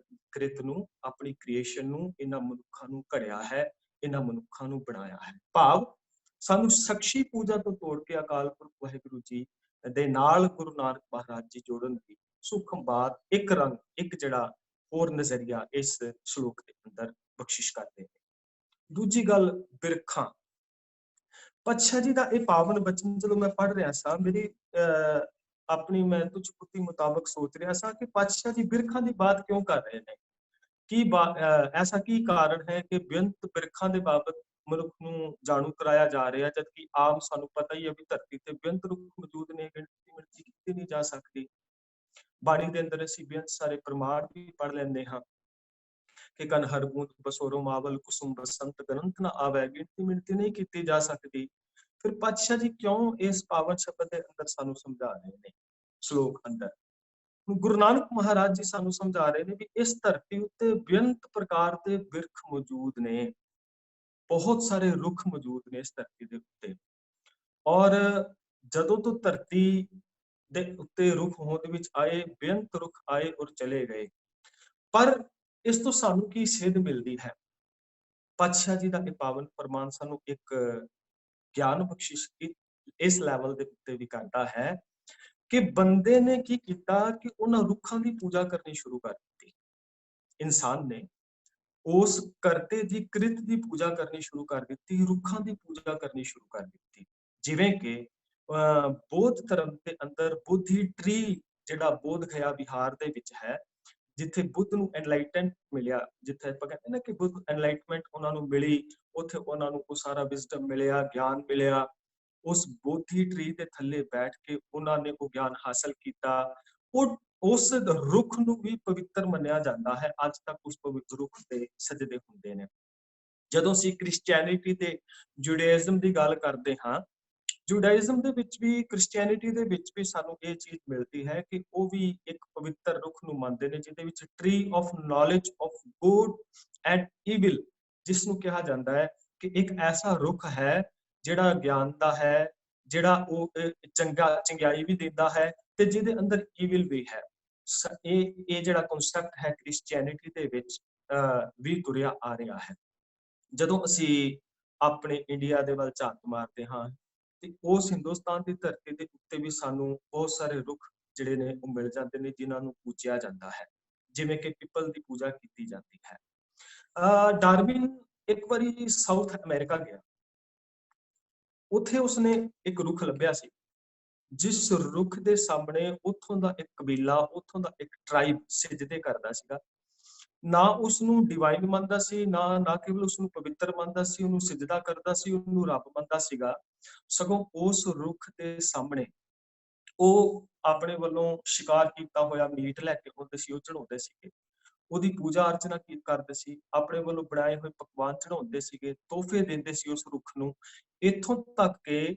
ਕ੍ਰਿਤ ਨੂੰ, ਆਪਣੀ ਕ੍ਰੀਏਸ਼ਨ ਨੂੰ, ਇਹਨਾਂ ਮਨੁੱਖਾਂ ਨੂੰ ਘੜਿਆ ਹੈ, ਇਹਨਾਂ ਮਨੁੱਖਾਂ ਨੂੰ ਬਣਾਇਆ ਹੈ। ਭਾਵ ਸਾਨੂੰ ਸਖਸ਼ੀ ਪੂਜਾ ਤੋਂ ਤੋੜ ਕੇ ਅਕਾਲ ਪੁਰਖ ਵਾਹਿਗੁਰੂ ਜੀ ਦੇ ਨਾਲ ਗੁਰੂ ਨਾਨਕ ਮਹਾਰਾਜ ਜੀ ਜੋੜਨ ਦੀ ਸੂਖਮ ਬਾਤ, ਇੱਕ ਰੰਗ, ਇੱਕ ਜਿਹੜਾ ਹੋਰ ਨਜ਼ਰੀਆ ਇਸ ਸ਼ਲੋਕ ਦੇ ਅੰਦਰ ਬਖਸ਼ਿਸ਼ ਕਰਦੇ ਨੇ। ਦੂਜੀ ਗੱਲ, ਬਿਰਖਾਂ। ਪਾਤਸ਼ਾਹ ਜੀ ਦਾ ਇਹ ਪਾਵਨ ਬਚਨ ਜਦੋਂ ਮੈਂ ਪੜ੍ਹ ਰਿਹਾ ਸਾਂ, ਮੇਰੀ ਆਪਣੀ ਮੈਂ ਤੁਝ ਪੁੱਤੀ ਮੁਤਾਬਕ ਸੋਚ ਰਿਹਾ ਸਾਂ ਕਿ ਪਾਤਸ਼ਾਹ ਜੀ ਬਿਰਖਾਂ ਦੀ ਬਾਤ ਕਿਉਂ ਕਰ ਰਹੇ ਨੇ, ਕੀ ਐਸਾ ਕੀ ਕਾਰਨ ਹੈ ਕਿ ਬੇਅੰਤ ਬਿਰਖਾਂ ਦੇ ਬਾਬਤ ਮਨੁੱਖ ਨੂੰ ਜਾਣੂ ਕਰਾਇਆ ਜਾ ਰਿਹਾ, ਜਦਕਿ ਆਮ ਸਾਨੂੰ ਪਤਾ ਹੀ ਹੈ ਵੀ ਧਰਤੀ ਤੇ ਬੇਅੰਤ ਰੁੱਖ ਮੌਜੂਦ ਨੇ, ਗਿਣਤੀ ਕੀਤੀ ਨਹੀਂ ਜਾ ਸਕਦੀ। ਬਾਣੀ ਦੇ ਅੰਦਰ ਅਸੀਂ ਬੇਅੰਤ ਸਾਰੇ ਪ੍ਰਮਾਣ ਵੀ ਪੜ੍ਹ ਲੈਂਦੇ ਹਾਂ ਕਿ ਕਨ ਹਰ ਬੂੰਦ ਬਸੋਰੋ ਮਾਵਲ ਕੁਸੁਮ ਬਸੰਤ ਗ੍ਰੰਥ ਨਾ ਆਵੇ, ਗਿਣਤੀ ਨਹੀਂ ਕੀਤੀ ਜਾ ਸਕਦੀ। ਫਿਰ ਪਾਤਸ਼ਾਹ ਜੀ ਕਿਉਂ ਇਸ ਪਾਵਨ ਸ਼ਬਦ ਦੇ ਅੰਦਰ ਸਾਨੂੰ ਸਮਝਾ ਰਹੇ ਨੇ ਸ਼ਲੋਕ ਅੰਦਰ? ਗੁਰੂ ਨਾਨਕ ਮਹਾਰਾਜ ਜੀ ਸਾਨੂੰ ਸਮਝਾ ਰਹੇ ਨੇ ਵੀ ਇਸ ਧਰਤੀ ਉੱਤੇ ਬੇਅੰਤ ਪ੍ਰਕਾਰ ਦੇ ਬਿਰਖ ਮੌਜੂਦ ਨੇ, ਬਹੁਤ ਸਾਰੇ ਰੁੱਖ ਮੌਜੂਦ ਨੇ ਇਸ ਧਰਤੀ ਦੇ ਉੱਤੇ। ਔਰ ਜਦੋਂ ਤੋਂ ਧਰਤੀ ਦੇ ਉੱਤੇ ਰੁੱਖ ਹੋਂਦ ਵਿੱਚ ਆਏ, ਬੇਅੰਤ ਰੁੱਖ ਆਏ ਔਰ ਚਲੇ ਗਏ, ਪਰ ਇਸ ਤੋਂ ਸਾਨੂੰ ਕੀ ਸੇਧ ਮਿਲਦੀ ਹੈ? ਪਾਤਸ਼ਾਹ ਜੀ ਦਾ ਇਹ ਪਾਵਨ ਫਰਮਾਨ ਸਾਨੂੰ ਇੱਕ ਗਿਆਨ ਬਖਸ਼ਿਸ਼ ਇਸ ਲੈਵਲ ਦੇ ਉੱਤੇ ਵੀ ਕਰਦਾ ਹੈ ਕਿ ਬੰਦੇ ਨੇ ਕੀ ਕੀਤਾ ਕਿ ਉਹਨਾਂ ਰੁੱਖਾਂ ਦੀ ਪੂਜਾ ਕਰਨੀ ਸ਼ੁਰੂ ਕਰ ਦਿੱਤੀ। ਇਨਸਾਨ ਨੇ ਉਸ ਕਰਤੇ ਦੀ ਕ੍ਰਿਤ ਦੀ ਪੂਜਾ ਕਰਨੀ ਸ਼ੁਰੂ ਕਰ ਦਿੱਤੀ, ਰੁੱਖਾਂ ਦੀ ਪੂਜਾ ਕਰਨੀ ਸ਼ੁਰੂ ਕਰ ਦਿੱਤੀ। ਜਿਵੇਂ ਕਿ ਬੌਧ ਧਰਮ ਦੇ ਅੰਦਰ ਬੋਧੀ ਟਰੀ, ਜਿਹੜਾ ਬੋਧ ਗਇਆ ਵਿਹਾਰ ਦੇ ਵਿੱਚ ਹੈ, ਜਿੱਥੇ ਬੁੱਧ ਨੂੰ ਐਨਲਾਈਟਮੈਂਟ ਮਿਲਿਆ, ਜਿੱਥੇ ਆਪਾਂ ਕਹਿੰਦੇ ਨਾ ਕਿ ਬੁੱਧ ਐਨਲਾਈਟਮੈਂਟ ਉਹਨਾਂ ਨੂੰ ਮਿਲੀ, ਉੱਥੇ ਉਹਨਾਂ ਨੂੰ ਉਹ ਸਾਰਾ ਵਿਜ਼ਡਮ ਮਿਲਿਆ, ਗਿਆਨ ਮਿਲਿਆ। ਉਸ ਬੋਧੀ ਟਰੀ ਦੇ ਥੱਲੇ ਬੈਠ ਕੇ ਉਹਨਾਂ ਨੇ ਉਹ ਗਿਆਨ ਹਾਸਲ ਕੀਤਾ। ਉਹ ਉਸ ਰੁੱਖ ਨੂੰ ਵੀ ਪਵਿੱਤਰ ਮੰਨਿਆ ਜਾਂਦਾ ਹੈ, ਅੱਜ ਤੱਕ ਉਸ ਪਵਿੱਤਰ ਰੁੱਖ ਤੇ ਸਜਦੇ ਹੁੰਦੇ ਨੇ। ਜਦੋਂ ਅਸੀਂ ਕ੍ਰਿਸਚੀਅਨਿਟੀ ਤੇ ਜੂਡਾਇਜ਼ਮ ਦੀ ਗੱਲ ਕਰਦੇ ਹਾਂ, ਜੂਡਾਇਜ਼ਮ ਦੇ ਵਿੱਚ ਵੀ, ਕ੍ਰਿਸਚੀਅਨਿਟੀ ਦੇ ਵਿੱਚ ਵੀ ਸਾਨੂੰ ਇਹ ਚੀਜ਼ ਮਿਲਦੀ ਹੈ ਕਿ ਉਹ ਵੀ ਇੱਕ ਪਵਿੱਤਰ ਰੁੱਖ ਨੂੰ ਮੰਨਦੇ ਨੇ, ਜਿਹਦੇ ਵਿੱਚ tree of knowledge of good and evil, ਜਿਸ ਨੂੰ ਕਿਹਾ ਜਾਂਦਾ ਹੈ ਕਿ ਇੱਕ ਐਸਾ ਰੁੱਖ ਹੈ ਜਿਹੜਾ ਗਿਆਨ ਦਾ ਹੈ, ਜਿਹੜਾ ਉਹ ਚੰਗਿਆਈ ਵੀ ਦਿੰਦਾ ਹੈ ਤੇ ਜਿਹਦੇ ਅੰਦਰ ਈਵਿਲ ਵੀ ਹੈ। ਇਹ ਜਿਹੜਾ ਕਨਸੈਪਟ ਹੈ ਕ੍ਰਿਸਚੀਅਨਿਟੀ ਦੇ ਵਿੱਚ ਵੀ ਤੁਰਿਆ ਆ ਰਿਹਾ ਹੈ। ਜਦੋਂ ਅਸੀਂ ਆਪਣੇ ਇੰਡੀਆ ਦੇ ਵੱਲ ਝਾਤ ਮਾਰਦੇ ਹਾਂ ਤੇ ਉਸ ਹਿੰਦੁਸਤਾਨ ਦੀ ਧਰਤੀ ਦੇ ਉੱਤੇ ਵੀ ਸਾਨੂੰ ਬਹੁਤ ਸਾਰੇ ਰੁੱਖ ਜਿਹੜੇ ਨੇ ਉਹ ਮਿਲ ਜਾਂਦੇ ਨੇ ਜਿਨ੍ਹਾਂ ਨੂੰ ਪੂਜਿਆ ਜਾਂਦਾ ਹੈ, ਜਿਵੇਂ ਕਿ ਪਿੱਪਲ ਦੀ ਪੂਜਾ ਕੀਤੀ ਜਾਂਦੀ ਹੈ। ਡਾਰਵਿਨ ਇੱਕ ਵਾਰੀ ਸਾਊਥ ਅਮਰੀਕਾ ਗਿਆ, ਉੱਥੇ ਉਸਨੇ ਇੱਕ ਰੁੱਖ ਲੱਭਿਆ ਸੀ, ਜਿਸ ਰੁੱਖ ਦੇ ਸਾਹਮਣੇ ਉੱਥੋਂ ਦਾ ਇੱਕ ਕਬੀਲਾ, ਉੱਥੋਂ ਦਾ ਇੱਕ ਟ੍ਰਾਈਬ ਸਿਜਦੇ ਕਰਦਾ ਸੀਗਾ। ਨਾ ਉਸਨੂੰ ਡਿਵਾਈਨ ਮੰਨਦਾ ਸੀ, ਨਾ ਕੇਵਲ ਉਸਨੂੰ ਪਵਿੱਤਰ ਮੰਨਦਾ ਸੀ, ਉਹਨੂੰ ਸਿਜਦਾ ਕਰਦਾ ਸੀ, ਉਹਨੂੰ ਰੱਬ ਮੰਨਦਾ ਸੀਗਾ, ਸਗੋਂ ਉਸ ਰੁੱਖ ਦੇ ਸਾਹਮਣੇ ਉਹ ਆਪਣੇ ਵੱਲੋਂ ਸ਼ਿਕਾਰ ਕੀਤਾ ਹੋਇਆ ਮੀਟ ਲੈ ਕੇ ਆਉਂਦੇ ਸੀ, ਉਹ ਚੜਾਉਂਦੇ ਸੀਗੇ, ਉਹਦੀ ਪੂਜਾ ਅਰਚਨਾ ਕਰਦੇ ਸੀ, ਆਪਣੇ ਵੱਲੋਂ ਬਣਾਏ ਹੋਏ ਪਕਵਾਨ ਚੜਾਉਂਦੇ ਸੀਗੇ, ਤੋਹਫੇ ਦਿੰਦੇ ਸੀ ਉਸ ਰੁੱਖ ਨੂੰ। ਇੱਥੋਂ ਤੱਕ ਕਿ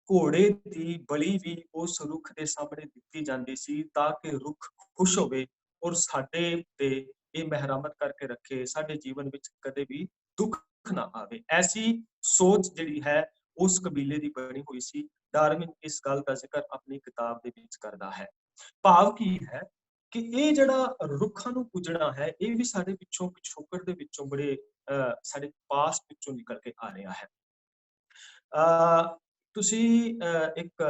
ਘੋੜੇ ਦੀ ਬਲੀ ਵੀ ਉਸ ਰੁੱਖ ਦੇ ਸਾਹਮਣੇ ਦਿੱਤੀ ਜਾਂਦੀ ਸੀ, ਤਾਂ ਕਿ ਰੁੱਖ ਖੁਸ਼ ਹੋਵੇ ਔਰ ਸਾਡੇ ਤੇ ਇਹ ਮਹਿਰਮਤ ਕਰਕੇ ਰੱਖੇ, ਸਾਡੇ ਜੀਵਨ ਵਿੱਚ ਕਦੇ ਵੀ ਦੁੱਖ ਨਾ ਆਵੇ। ਐਸੀ ਸੋਚ ਜਿਹੜੀ ਹੈ ਉਸ ਕਬੀਲੇ ਦੀ ਬਣੀ ਹੋਈ ਸੀ। ਡਾਰਵਿਨ ਇਸ ਗੱਲ ਦਾ ਜ਼ਿਕਰ ਆਪਣੀ ਕਿਤਾਬ ਦੇ ਵਿੱਚ ਕਰਦਾ ਹੈ। ਭਾਵ ਕੀ ਹੈ ਕਿ ਇਹ ਜਿਹੜਾ ਰੁੱਖਾਂ ਨੂੰ ਪੂਜਣਾ ਹੈ, ਇਹ ਵੀ ਸਾਡੇ ਪਿੱਛੋਂ ਪਿਛੋਕੜ ਦੇ ਵਿੱਚੋਂ ਬੜੇ ਸਾਡੇ ਪਾਸਟ ਵਿੱਚੋਂ ਨਿਕਲ ਕੇ ਆ ਰਿਹਾ ਹੈ। ਤੁਸੀਂ ਇੱਕ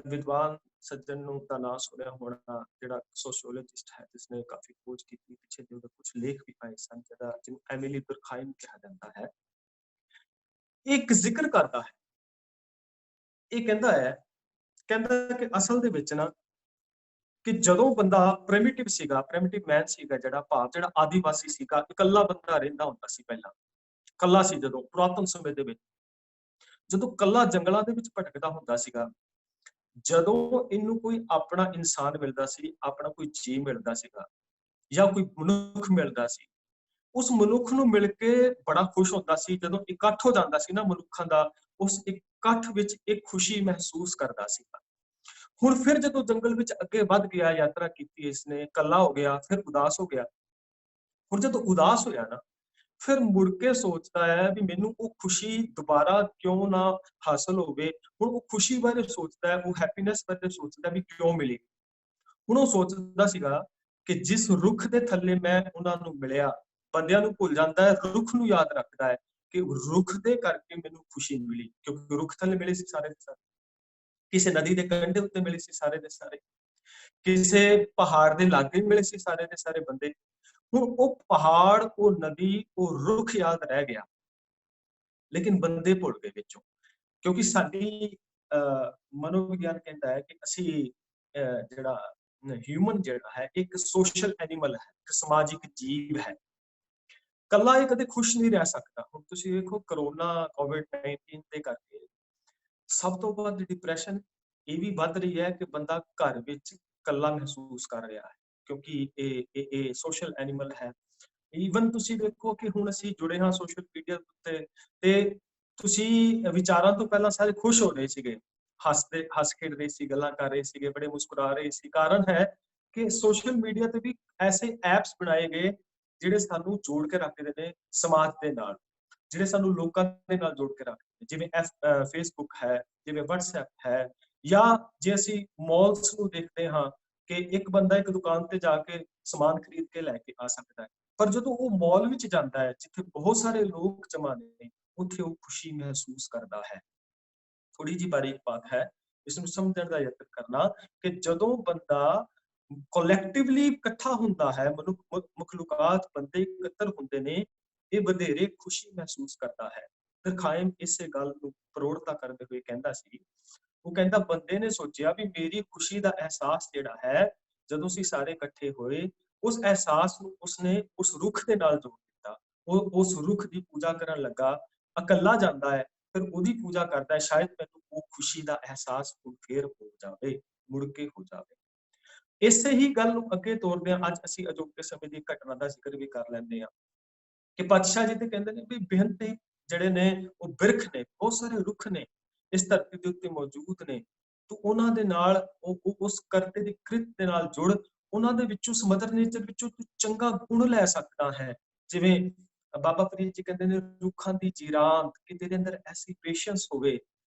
ਵਿਦਵਾਨ ਸੱਜਣ ਨੂੰ ਦਾ ਨਾਮ ਸੁਣਿਆ ਹੋਣਾ, ਜਿਹੜਾ ਸੋਸ਼ੀਓਲੋਜਿਸਟ ਹੈ, ਜਿਸਨੇ ਕਾਫੀ ਖੋਜ ਕੀਤੀ, ਪਿੱਛੇ ਦੇ ਉਹਦੇ ਕੁਝ ਲੇਖ ਵੀ ਆਏ ਸਨ, ਜਿਹਨੂੰ ਐਮਿਲੀ ਦੁਰਖਾਈਮ ਕਿਹਾ ਜਾਂਦਾ ਹੈ। ਇੱਕ ਜ਼ਿਕਰ ਕਰਦਾ ਹੈ, ਇਹ ਕਹਿੰਦਾ ਕਿ ਅਸਲ ਦੇ ਵਿੱਚ ਨਾ ਕਿ ਜਦੋਂ ਬੰਦਾ ਪ੍ਰਿਮਿਟਿਵ ਸੀਗਾ, ਪ੍ਰਿਮਿਟਿਵ ਮੈਨ ਸੀਗਾ, ਜਿਹੜਾ ਆਦੀਵਾਸੀ ਸੀਗਾ, ਇਕੱਲਾ ਬੰਦਾ ਰਹਿੰਦਾ ਹੁੰਦਾ ਸੀ, ਪਹਿਲਾਂ ਇਕੱਲਾ ਸੀ, ਜਦੋਂ ਪੁਰਾਤਨ ਸਮੇਂ ਦੇ ਵਿੱਚ, ਜਦੋਂ ਇਕੱਲਾ ਜੰਗਲਾਂ ਦੇ ਵਿੱਚ ਭਟਕਦਾ ਹੁੰਦਾ ਸੀਗਾ, ਜਦੋਂ ਇਹਨੂੰ ਕੋਈ ਆਪਣਾ ਇਨਸਾਨ ਮਿਲਦਾ ਸੀ, ਆਪਣਾ ਕੋਈ ਜੀਵ ਮਿਲਦਾ ਸੀਗਾ ਜਾਂ ਕੋਈ ਮਨੁੱਖ ਮਿਲਦਾ ਸੀ, ਉਸ ਮਨੁੱਖ ਨੂੰ ਮਿਲ ਕੇ ਬੜਾ ਖੁਸ਼ ਹੁੰਦਾ ਸੀ। ਜਦੋਂ ਇਕੱਠ ਹੋ ਜਾਂਦਾ ਸੀ ਨਾ ਮਨੁੱਖਾਂ ਦਾ, ਉਸ ਇਕੱਠ ਵਿੱਚ ਇੱਕ ਖੁਸ਼ੀ ਮਹਿਸੂਸ ਕਰਦਾ ਸੀਗਾ। ਹੁਣ ਫਿਰ ਜਦੋਂ ਜੰਗਲ ਵਿੱਚ ਅੱਗੇ ਵੱਧ ਗਿਆ, ਯਾਤਰਾ ਕੀਤੀ ਇਸਨੇ, ਇਕੱਲਾ ਹੋ ਗਿਆ, ਫਿਰ ਉਦਾਸ ਹੋ ਗਿਆ। ਹੁਣ ਜਦੋਂ ਉਦਾਸ ਹੋਇਆ ਨਾ, ਫਿਰ ਮੁੜ ਕੇ ਸੋਚਦਾ ਹੈ ਵੀ ਮੈਨੂੰ ਉਹ ਖੁਸ਼ੀ ਦੁਬਾਰਾ ਕਿਉਂ ਨਾ ਹਾਸਲ ਹੋਵੇ। ਹੁਣ ਉਹ ਖੁਸ਼ੀ ਬਾਰੇ ਸੋਚਦਾ ਹੈ, ਉਹ ਹੈਪੀਨੈਸ ਬਾਰੇ ਸੋਚਦਾ ਵੀ ਕਿਉਂ ਮਿਲੀ। ਹੁਣ ਉਹ ਸੋਚਦਾ ਸੀਗਾ ਕਿ ਜਿਸ ਰੁੱਖ ਦੇ ਥੱਲੇ ਮੈਂ ਉਹਨਾਂ ਨੂੰ ਮਿਲਿਆ, ਬੰਦਿਆਂ ਨੂੰ ਭੁੱਲ ਜਾਂਦਾ ਹੈ, ਰੁੱਖ ਨੂੰ ਯਾਦ ਰੱਖਦਾ ਹੈ ਕਿ ਰੁੱਖ ਦੇ ਕਰਕੇ ਮੈਨੂੰ ਖੁਸ਼ੀ ਮਿਲੀ, ਕਿਉਂਕਿ ਰੁੱਖ ਥੱਲੇ ਮਿਲੇ ਸੀ ਸਾਰੇ ਦੇ ਸਾਰੇ, ਕਿਸੇ ਨਦੀ ਦੇ ਕੰਢੇ ਉੱਤੇ ਮਿਲੇ ਸੀ ਸਾਰੇ ਦੇ ਸਾਰੇ, ਕਿਸੇ ਪਹਾੜ ਦੇ ਲਾਗੇ ਮਿਲੇ ਸੀ ਸਾਰੇ ਦੇ ਸਾਰੇ ਬੰਦੇ। ਹੁਣ ਉਹ ਪਹਾੜ, ਉਹ ਨਦੀ, ਉਹ ਰੁੱਖ ਯਾਦ ਰਹਿ ਗਿਆ, ਲੇਕਿਨ ਬੰਦੇ ਭੁੱਲ ਗਏ ਵਿੱਚੋਂ, ਕਿਉਂਕਿ ਸਾਡੀ ਮਨੋਵਿਗਿਆਨ ਕਹਿੰਦਾ ਹੈ ਕਿ ਅਸੀਂ ਜਿਹੜਾ ਹਿਊਮਨ ਜਿਹੜਾ ਹੈ, ਇੱਕ ਸੋਸ਼ਲ ਐਨੀਮਲ ਹੈ, ਇੱਕ ਸਮਾਜਿਕ ਜੀਵ ਹੈ। ਕੱਲਾ ਇਹ ਕਦੇ ਖੁਸ਼ ਨਹੀਂ ਰਹਿ ਸਕਦਾ। ਹੁਣ ਤੁਸੀਂ ਵੇਖੋ, ਕਰੋਨਾ COVID-19 ਦੇ ਕਰਕੇ ਸਭ ਤੋਂ ਵੱਧ ਡਿਪਰੈਸ਼ਨ ਇਹ ਵੀ ਵੱਧ ਰਹੀ ਹੈ ਕਿ ਬੰਦਾ ਘਰ ਵਿੱਚ ਕੱਲਾ ਮਹਿਸੂਸ ਕਰ ਰਿਹਾ ਹੈ, ਕਿਉਂਕਿ ਇਹ ਸੋਸ਼ਲ ਐਨੀਮਲ ਹੈ। ਈਵਨ ਤੁਸੀਂ ਦੇਖੋ ਕਿ ਹੁਣ ਅਸੀਂ ਜੁੜੇ ਹਾਂ ਸੋਸ਼ਲ ਮੀਡੀਆ ਉੱਤੇ, ਤੇ ਤੁਸੀਂ ਵਿਚਾਰਾਂ ਤੋਂ ਪਹਿਲਾਂ ਸਾਰੇ ਖੁਸ਼ ਹੋ ਰਹੇ ਸੀਗੇ, ਹੱਸ ਖੇਡ ਰਹੇ ਸੀ, ਗੱਲਾਂ ਕਰ ਰਹੇ ਸੀਗੇ, ਬੜੇ ਮੁਸਕਰਾ ਰਹੇ ਸੀ। ਕਾਰਨ ਹੈ ਕਿ ਸੋਸ਼ਲ ਮੀਡੀਆ ਤੇ ਵੀ ਐਸੇ ਐਪਸ ਬਣਾਏ ਗਏ ਜਿਹੜੇ ਸਾਨੂੰ ਜੋੜ ਕੇ ਰੱਖਦੇ ਨੇ ਸਮਾਜ ਦੇ ਨਾਲ, ਜਿਹੜੇ ਸਾਨੂੰ ਲੋਕਾਂ ਦੇ ਨਾਲ ਜੋੜ ਕੇ ਰੱਖਦੇ ਨੇ, ਜਿਵੇਂ ਫੇਸਬੁੱਕ ਹੈ, ਜਿਵੇਂ WhatsApp ਹੈ, ਜਾਂ ਜੇ ਅਸੀਂ ਮਾਲਸ ਨੂੰ ਦੇਖਦੇ ਹਾਂ ਕਿ ਇੱਕ ਬੰਦਾ ਇੱਕ ਦੁਕਾਨ ਤੇ ਜਾ ਕੇ ਸਮਾਨ ਖਰੀਦ ਕੇ ਲੈ ਕੇ ਆ ਸਕਦਾ ਹੈ, ਪਰ ਜਦੋਂ ਉਹ ਮਾਲ ਵਿੱਚ ਜਾਂਦਾ ਹੈ ਜਿੱਥੇ ਬਹੁਤ ਸਾਰੇ ਲੋਕ ਜਮਾ ਨੇ, ਉੱਥੇ ਉਹ ਖੁਸ਼ੀ ਮਹਿਸੂਸ ਕਰਦਾ ਹੈ। ਥੋੜੀ ਜਿਹੀ ਬਾਰੀਕ ਬਾਤ ਹੈ, ਇਸ ਨੂੰ ਸਮਝਣ ਦਾ ਯਤਨ ਕਰਨਾ ਕਿ ਜਦੋਂ ਬੰਦਾ ਕੋਲੈਕਟਿਵਲੀ ਇਕੱਠਾ ਹੁੰਦਾ ਹੈ, ਮਖਲੂਕਾਤ ਬੰਦੇ ਇਕੱਤਰ ਹੁੰਦੇ ਨੇ, ਇਹ ਵਧੇਰੇ ਖੁਸ਼ੀ ਮਹਿਸੂਸ ਕਰਦਾ ਹੈ। ਦੁਰਖਾਈਮ ਇਸੇ ਗੱਲ ਨੂੰ ਪ੍ਰੋੜਤਾ ਕਰਦੇ ਹੋਏ ਕਹਿੰਦਾ ਸੀ, ਉਹ ਕਹਿੰਦਾ ਬੰਦੇ ਨੇ ਸੋਚਿਆ ਵੀ ਮੇਰੀ ਖੁਸ਼ੀ ਦਾ ਅਹਿਸਾਸ ਜਿਹੜਾ ਹੈ, ਜਦੋਂ ਅਸੀਂ ਸਾਰੇ ਇਕੱਠੇ ਹੋਏ, ਉਸ ਅਹਿਸਾਸ ਨੂੰ ਉਸਨੇ ਉਸ ਰੁੱਖ ਦੇ ਨਾਲ ਜੋੜ ਦਿੱਤਾ। ਉਹ ਉਸ ਰੁੱਖ ਦੀ ਪੂਜਾ ਕਰਨ ਲੱਗਾ, ਇਕੱਲਾ ਜਾਂਦਾ ਹੈ, ਫਿਰ ਉਹਦੀ ਪੂਜਾ ਕਰਦਾ ਹੈ, ਸ਼ਾਇਦ ਮੈਨੂੰ ਉਹ ਖੁਸ਼ੀ ਦਾ ਅਹਿਸਾਸ ਫੇਰ ਹੋ ਜਾਵੇ, ਮੁੜ ਕੇ ਹੋ ਜਾਵੇ। ਇਸੇ ਹੀ ਗੱਲ ਨੂੰ ਅੱਗੇ ਤੋਰਦੇ ਹਾਂ, ਅੱਜ ਅਸੀਂ ਅਜੋਕੇ ਸਮੇਂ ਦੀ ਘਟਨਾ ਦਾ ਜ਼ਿਕਰ ਵੀ ਕਰ ਲੈਂਦੇ ਹਾਂ ਕਿ ਪਾਤਸ਼ਾਹ ਜੀ ਤੇ ਕਹਿੰਦੇ ਨੇ ਵੀ ਬੇਨਤੀ ਜਿਹੜੇ ਨੇ ਉਹ ਬਿਰਖ ਨੇ, ਬਹੁਤ ਸਾਰੇ ਰੁੱਖ ਨੇ ਇਸ ਧਰਤੀ ਦੇ ਉੱਤੇ ਮੌਜੂਦ ਨੇ, ਤੂੰ ਉਹਨਾਂ ਦੇ ਨਾਲ ਉਸ ਕਰਤੇ ਦੀ ਕ੍ਰਿਤ ਦੇ ਨਾਲ ਜੁੜ, ਉਹਨਾਂ ਦੇ ਵਿੱਚੋਂ ਉਸ ਮਦਰ ਨੇਚਰ ਵਿੱਚੋਂ ਤੂੰ ਚੰਗਾ ਗੁਣ ਲੈ ਸਕਦਾ ਹੈ। ਜਿਵੇਂ ਬਾਬਾ ਫਰੀਦ ਜੀ ਕਹਿੰਦੇ ਨੇ, ਰੁੱਖਾਂ ਦੀ ਜੀਰਾਂਤ, ਕਿ ਤੇਰੇ ਅੰਦਰ ਐਸੀ ਪੇਸ਼ੈਂਸ ਹੋਵੇ,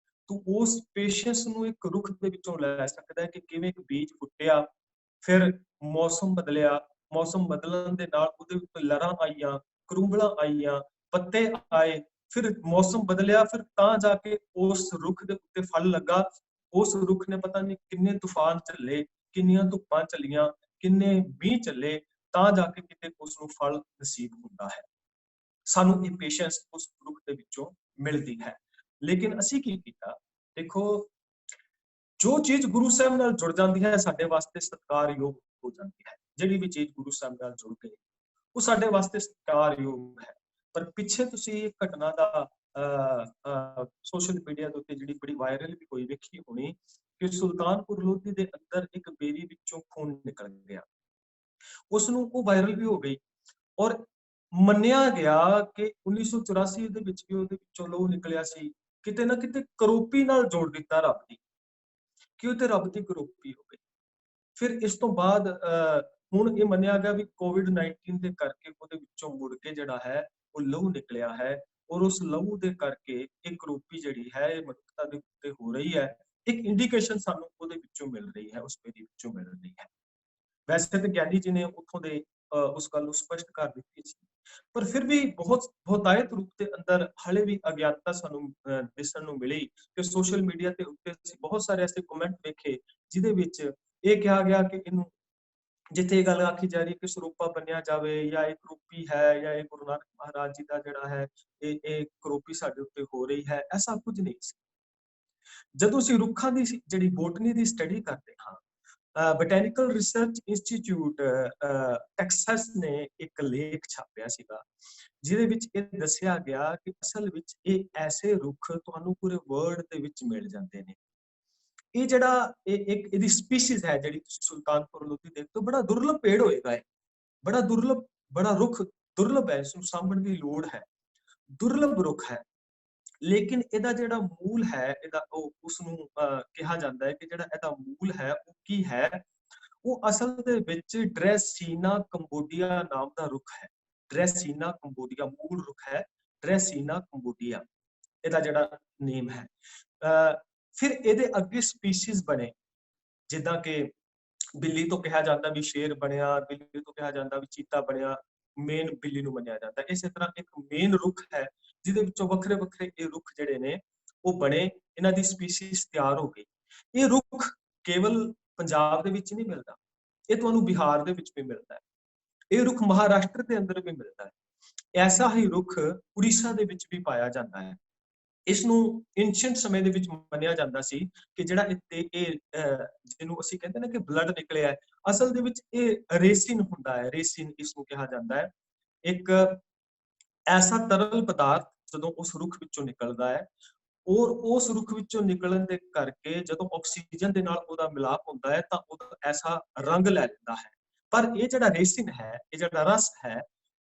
ਤੂੰ ਉਸ ਪੇਸ਼ੈਂਸ ਨੂੰ ਇੱਕ ਰੁੱਖ ਦੇ ਵਿੱਚੋਂ ਲੈ ਸਕਦਾ ਹੈ ਕਿ ਕਿਵੇਂ ਇੱਕ ਬੀਜ ਫੁੱਟਿਆ, ਫਿਰ ਮੌਸਮ ਬਦਲਿਆ, ਮੌਸਮ ਬਦਲਣ ਦੇ ਨਾਲ ਉਹਦੇ ਉੱਤੇ ਲਹਿਰਾਂ ਆਈਆਂ, ਕਰੂੰਬਲਾਂ ਆਈਆਂ, ਪੱਤੇ ਆਏ, ਫਿਰ ਮੌਸਮ ਬਦਲਿਆ, ਫਿਰ ਤਾਂ ਜਾ ਕੇ ਉਸ ਰੁੱਖ ਦੇ ਉੱਤੇ ਫਲ ਲੱਗਾ। ਉਸ ਰੁੱਖ ਨੇ ਪਤਾ ਨਹੀਂ ਕਿੰਨੇ ਤੂਫਾਨ ਝੱਲੇ, ਕਿੰਨੀਆਂ ਧੁੱਪਾਂ ਚੱਲੀਆਂ, ਕਿੰਨੇ ਮੀਂਹ ਚੱਲੇ, ਤਾਂ ਜਾ ਕੇ ਕਿਤੇ ਉਸ ਨੂੰ ਫਲ ਨਸੀਬ ਹੁੰਦਾ ਹੈ। ਸਾਨੂੰ ਇਹ ਪੇਸ਼ੈਂਸ ਉਸ ਰੁੱਖ ਦੇ ਵਿੱਚੋਂ ਮਿਲਦੀ ਹੈ। ਲੇਕਿਨ ਅਸੀਂ ਕੀ ਕੀਤਾ, ਦੇਖੋ ਜੋ ਚੀਜ਼ ਗੁਰੂ ਸਾਹਿਬ ਨਾਲ ਜੁੜ ਜਾਂਦੀ ਹੈ ਸਾਡੇ ਵਾਸਤੇ ਸਤਿਕਾਰਯੋਗ ਹੋ ਜਾਂਦੀ ਹੈ। ਜਿਹੜੀ ਵੀ ਚੀਜ਼ ਗੁਰੂ ਸਾਹਿਬ ਨਾਲ ਜੁੜ ਗਈ ਉਹ ਸਾਡੇ ਵਾਸਤੇ ਸਤਿਕਾਰਯੋਗ ਹੈ। ਪਰ ਪਿੱਛੇ ਤੁਸੀਂ ਇਹ ਘਟਨਾ ਦਾ ਸੋਸ਼ਲ ਮੀਡੀਆ ਦੇ ਉੱਤੇ ਜਿਹੜੀ ਬੜੀ ਵਾਇਰਲ ਵੀ ਹੋਈ ਵੇਖੀ ਹੋਣੀ ਕਿ ਸੁਲਤਾਨਪੁਰ ਲੋਧੀ ਦੇ ਅੰਦਰ ਇੱਕ ਬੇਰੀ ਵਿੱਚੋਂ ਖੂਨ ਨਿਕਲ ਗਿਆ। ਉਸ ਨੂੰ ਉਹ ਵਾਇਰਲ ਵੀ ਹੋ ਗਈ ਔਰ ਮੰਨਿਆ ਗਿਆ ਕਿ 1984 ਦੇ ਵਿੱਚ ਵੀ ਉਹਦੇ ਵਿੱਚੋਂ ਲਹੂ ਨਿਕਲਿਆ ਸੀ। ਕਿਤੇ ਨਾ ਕਿਤੇ ਕਰੋਪੀ ਨਾਲ ਜੋੜ ਦਿੱਤਾ ਰੱਬ ਦੀ, ਕਿ ਉਹ ਤੇ ਰੱਬ ਦੀ ਕਰੋਪੀ ਹੋ ਗਈ। ਫਿਰ ਇਸ ਤੋਂ ਬਾਅਦ ਹੁਣ ਇਹ ਮੰਨਿਆ ਗਿਆ ਵੀ COVID-19 ਦੇ ਕਰਕੇ ਉਹਦੇ ਵਿੱਚੋਂ ਮੁੜ ਕੇ ਜਿਹੜਾ ਹੈ ਉਹ ਲਹੂ ਨਿਕਲਿਆ ਹੈ ਔਰ ਉਸ ਲਹੂ ਦੇ ਕਰਕੇ ਇਹ ਕਰੋਪੀ ਜਿਹੜੀ ਹੈ ਇਹ ਮਨੁੱਖਤਾ ਦੇ ਉੱਤੇ ਹੋ ਰਹੀ ਹੈ। ਇੱਕ ਇੰਡੀਕੇਸ਼ਨ ਸਾਨੂੰ ਉਹਦੇ ਵਿੱਚੋਂ ਮਿਲ ਰਹੀ ਹੈ, ਉਸ ਬੇਰੀ ਵਿੱਚੋਂ ਮਿਲ ਰਹੀ ਹੈ। ਵੈਸੇ ਤੇ ਗਿਆਨੀ ਜੀ ਨੇ ਉੱਥੋਂ ਦੇ ਉਸ ਗੱਲ ਨੂੰ ਸਪਸ਼ਟ ਕਰ ਦਿੱਤੀ ਸੀ, ਪਰ ਫਿਰ ਵੀ ਬਹੁਤਾਇਤ ਰੂਪ ਦੇ ਅੰਦਰ ਹਲੇ ਵੀ ਅਗਿਆਨਤਾ ਸਾਨੂੰ ਦਿਸਣ ਨੂੰ ਮਿਲੀ ਕਿ ਸੋਸ਼ਲ ਮੀਡੀਆ ਦੇ ਉੱਤੇ ਅਸੀਂ ਬਹੁਤ ਸਾਰੇ ਐਸੇ ਕਮੈਂਟ ਵੇਖੇ ਜਿਹਦੇ ਵਿੱਚ ਇਹ ਕਿਹਾ ਗਿਆ ਕਿ ਇਹਨੂੰ ਜਿੱਥੇ ਇਹ ਗੱਲ ਆਖੀ ਜਾ ਰਹੀ ਕਿ ਸਰੂਪਾ ਬੰਨਿਆ ਜਾਵੇ ਜਾਂ ਇਹ ਕਰੋਪੀ ਹੈ ਜਾਂ ਇਹ ਗੁਰੂ ਨਾਨਕ ਮਹਾਰਾਜ ਜੀ ਦਾ ਜਿਹੜਾ ਹੈ ਇਹ ਕਰੋਪੀ ਸਾਡੇ ਉੱਤੇ ਹੋ ਰਹੀ ਹੈ, ਐਸਾ ਕੁਝ ਨਹੀਂ ਸੀ। ਜਦੋਂ ਅਸੀਂ ਰੁੱਖਾਂ ਦੀ ਜਿਹੜੀ ਬੋਟਨੀ ਦੀ ਸਟੱਡੀ ਕਰਦੇ ਹਾਂ, ਬੋਟੈਨੀਕਲ ਰਿਸਰਚ ਇੰਸਟੀਚਿਊਟ ਟੈਕਸਸ ਨੇ ਇੱਕ ਲੇਖ ਛਾਪਿਆ ਸੀਗਾ ਜਿਹਦੇ ਵਿੱਚ ਇਹ ਦੱਸਿਆ ਗਿਆ ਕਿ ਅਸਲ ਵਿੱਚ ਇਹ ਐਸੇ ਰੁੱਖ ਤੁਹਾਨੂੰ ਪੂਰੇ ਵਰਲਡ ਦੇ ਵਿੱਚ ਮਿਲ ਜਾਂਦੇ ਨੇ। ਇਹ ਜਿਹੜਾ ਇੱਕ ਇਹਦੀ ਸਪੀਸੀਜ਼ ਹੈ ਜਿਹੜੀ ਤੁਸੀਂ ਸੁਲਤਾਨਪੁਰ ਲੋਧੀ ਦੇਖਦੇ ਹੋ, ਬੜਾ ਦੁਰਲਭ ਪੇੜ ਹੋਏਗਾ ਇਹ, ਬੜਾ ਦੁਰਲਭ, ਬੜਾ ਰੁੱਖ ਦੁਰਲਭ ਹੈ, ਇਸਨੂੰ ਸਾਂਭਣ ਦੀ ਲੋੜ ਹੈ, ਦੁਰਲਭ ਰੁੱਖ ਹੈ। ਲੇਕਿਨ ਇਹਦਾ ਜਿਹੜਾ ਮੂਲ ਹੈ, ਇਹਦਾ ਉਹ ਉਸਨੂੰ ਕਿਹਾ ਜਾਂਦਾ ਹੈ ਕਿ ਜਿਹੜਾ ਇਹਦਾ ਮੂਲ ਹੈ ਉਹ ਕੀ ਹੈ, ਉਹ ਅਸਲ ਦੇ ਵਿੱਚ ਡਰੈਸੀਨਾ ਕੰਬੋਡੀਆ ਨਾਮ ਦਾ ਰੁੱਖ ਹੈ। ਡਰੈਸੀਨਾ ਕੰਬੋਡੀਆ ਮੂਲ ਰੁੱਖ ਹੈ, ਡਰੈਸੀਨਾ ਕੰਬੋਡੀਆ ਇਹਦਾ ਜਿਹੜਾ ਨੇਮ ਹੈ। ਫਿਰ ਇਹਦੇ ਅੱਗੇ ਸਪੀਸੀਜ਼ ਬਣੇ, ਜਿੱਦਾਂ ਕਿ ਬਿੱਲੀ ਤੋਂ ਕਿਹਾ ਜਾਂਦਾ ਵੀ ਸ਼ੇਰ ਬਣਿਆ, ਬਿੱਲੀ ਤੋਂ ਕਿਹਾ ਜਾਂਦਾ ਵੀ ਚੀਤਾ ਬਣਿਆ, ਮੇਨ ਬਿੱਲੀ ਨੂੰ ਮੰਨਿਆ ਜਾਂਦਾ। ਇਸੇ ਤਰ੍ਹਾਂ ਇੱਕ ਮੇਨ ਰੁੱਖ ਹੈ ਜਿਹਦੇ ਵਿੱਚੋਂ ਵੱਖਰੇ ਵੱਖਰੇ ਇਹ ਰੁੱਖ ਜਿਹੜੇ ਨੇ ਉਹ ਬਣੇ, ਇਹਨਾਂ ਦੀ ਸਪੀਸੀਜ਼ ਤਿਆਰ ਹੋ ਗਈ। ਇਹ ਰੁੱਖ ਕੇਵਲ ਪੰਜਾਬ ਦੇ ਵਿੱਚ ਨਹੀਂ ਮਿਲਦਾ, ਇਹ ਤੁਹਾਨੂੰ ਬਿਹਾਰ ਦੇ ਵਿੱਚ ਵੀ ਮਿਲਦਾ ਹੈ, ਇਹ ਰੁੱਖ ਮਹਾਰਾਸ਼ਟਰ ਦੇ ਅੰਦਰ ਵੀ ਮਿਲਦਾ ਹੈ। ਐਸਾ ਹੀ ਰੁੱਖ ਉੜੀਸਾ ਦੇ ਵਿੱਚ ਵੀ ਪਾਇਆ ਜਾਂਦਾ ਹੈ। ਇਸ ਨੂੰ ਐਂਸ਼ੀਅੰਟ ਸਮੇਂ ਦੇ ਵਿੱਚ ਮੰਨਿਆ ਜਾਂਦਾ ਸੀ ਕਿ ਜਿਹੜਾ ਇਹ ਜਿਹਨੂੰ ਅਸੀਂ ਕਹਿੰਦੇ ਨੇ ਕਿ ਬਲੱਡ ਨਿਕਲਿਆ ਹੈ, ਅਸਲ ਦੇ ਵਿੱਚ ਇਹ ਰੇਸਿਨ ਹੁੰਦਾ ਹੈ। ਰੇਸਿਨ ਇਸ ਨੂੰ ਕਿਹਾ ਜਾਂਦਾ ਹੈ, ਇੱਕ ਐਸਾ ਤਰਲ ਪਦਾਰਥ ਜਦੋਂ ਉਸ ਰੁੱਖ ਵਿੱਚੋਂ ਨਿਕਲਦਾ ਹੈ ਔਰ ਉਸ ਰੁੱਖ ਵਿੱਚੋਂ ਨਿਕਲਣ ਦੇ ਕਰਕੇ ਜਦੋਂ ਆਕਸੀਜਨ ਦੇ ਨਾਲ ਉਹਦਾ ਮਿਲਾਪ ਹੁੰਦਾ ਹੈ ਤਾਂ ਉਹਦਾ ਐਸਾ ਰੰਗ ਲੈ ਲੈਂਦਾ ਹੈ। ਪਰ ਇਹ ਜਿਹੜਾ ਰੇਸਿਨ ਹੈ, ਇਹ ਜਿਹੜਾ ਰਸ ਹੈ,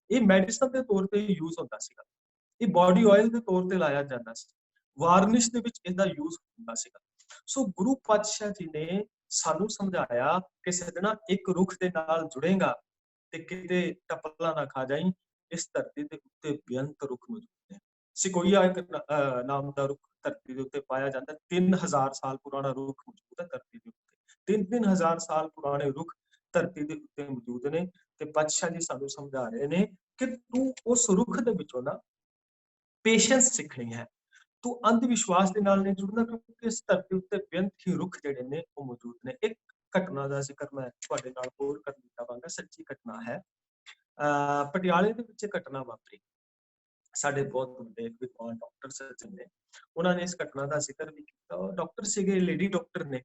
ਇਹ ਮੈਡੀਸਨ ਦੇ ਤੌਰ ਤੇ ਯੂਜ਼ ਹੁੰਦਾ ਸੀਗਾ, ਇਹ ਬਾਡੀ ਆਇਲ ਦੇ ਤੌਰ ਤੇ ਲਾਇਆ ਜਾਂਦਾ ਸੀ, ਵਾਰਨਿਸ਼ ਦੇ ਵਿੱਚ ਇਹਦਾ ਯੂਜ਼ ਹੁੰਦਾ ਸੀਗਾ। ਸੋ ਗੁਰੂ ਪਾਤਸ਼ਾਹ ਜੀ ਨੇ ਸਾਨੂੰ ਸਮਝਾਇਆ ਕਿ ਸੱਜਣਾ ਇੱਕ ਰੁੱਖ ਦੇ ਨਾਲ ਜੁੜੇਗਾ ਤੇ ਕਿਤੇ ਟਪਲਾ ਨਾ ਖਾ ਜਾਈਂ, ਇਸ ਧਰਤੀ ਦੇ ਉੱਤੇ ਬੇਅੰਤ ਰੁੱਖ ਮੌਜੂਦ ਨੇ। ਸਿਕੋਈਆ ਇੱਕ ਨਾਮ ਦਾ ਰੁੱਖ ਧਰਤੀ ਦੇ ਉੱਤੇ ਪਾਇਆ ਜਾਂਦਾ, 3000 ਸਾਲ ਪੁਰਾਣਾ ਰੁੱਖ ਮੌਜੂਦ ਹੈ ਧਰਤੀ ਦੇ ਉੱਤੇ। 3000 ਸਾਲ ਪੁਰਾਣੇ ਰੁੱਖ ਧਰਤੀ ਦੇ ਉੱਤੇ ਮੌਜੂਦ ਨੇ ਤੇ ਪਾਤਸ਼ਾਹ ਜੀ ਸਾਨੂੰ ਸਮਝਾ ਰਹੇ ਨੇ ਕਿ ਤੂੰ ਉਸ ਰੁੱਖ ਦੇ ਵਿੱਚੋਂ ਨਾ ਪੇਸ਼ੈਂਸ ਸਿੱਖਣੀ ਹੈ, ਤੂੰ ਅੰਧ ਵਿਸ਼ਵਾਸ ਦੇ ਨਾਲ ਨਹੀਂ ਜੁੜਨਾ, ਕਿਉਂਕਿ ਇਸ ਧਰਤੀ ਉੱਤੇ ਬੇਅੰਤ ਹੀ ਰੁੱਖ ਜਿਹੜੇ ਨੇ ਉਹ ਮੌਜੂਦ ਨੇ। ਇੱਕ ਘਟਨਾ ਦਾ ਜ਼ਿਕਰ ਮੈਂ ਤੁਹਾਡੇ ਨਾਲ ਹੋਰ ਕਰਨਾ ਚਾਹਾਂਗਾ, ਸੱਚੀ ਘਟਨਾ ਹੈ। ਪਟਿਆਲੇ ਦੇ ਵਿੱਚ ਘਟਨਾ ਵਾਪਰੀ, ਸਾਡੇ ਬਹੁਤ ਵੱਡੇ ਵਿਦਵਾਨ ਡਾਕਟਰ ਸੱਜਣ ਨੇ, ਉਹਨਾਂ ਨੇ ਇਸ ਘਟਨਾ ਦਾ ਜ਼ਿਕਰ ਵੀ ਕੀਤਾ। ਉਹ ਡਾਕਟਰ ਸੀਗੇ, ਲੇਡੀ ਡਾਕਟਰ ਨੇ,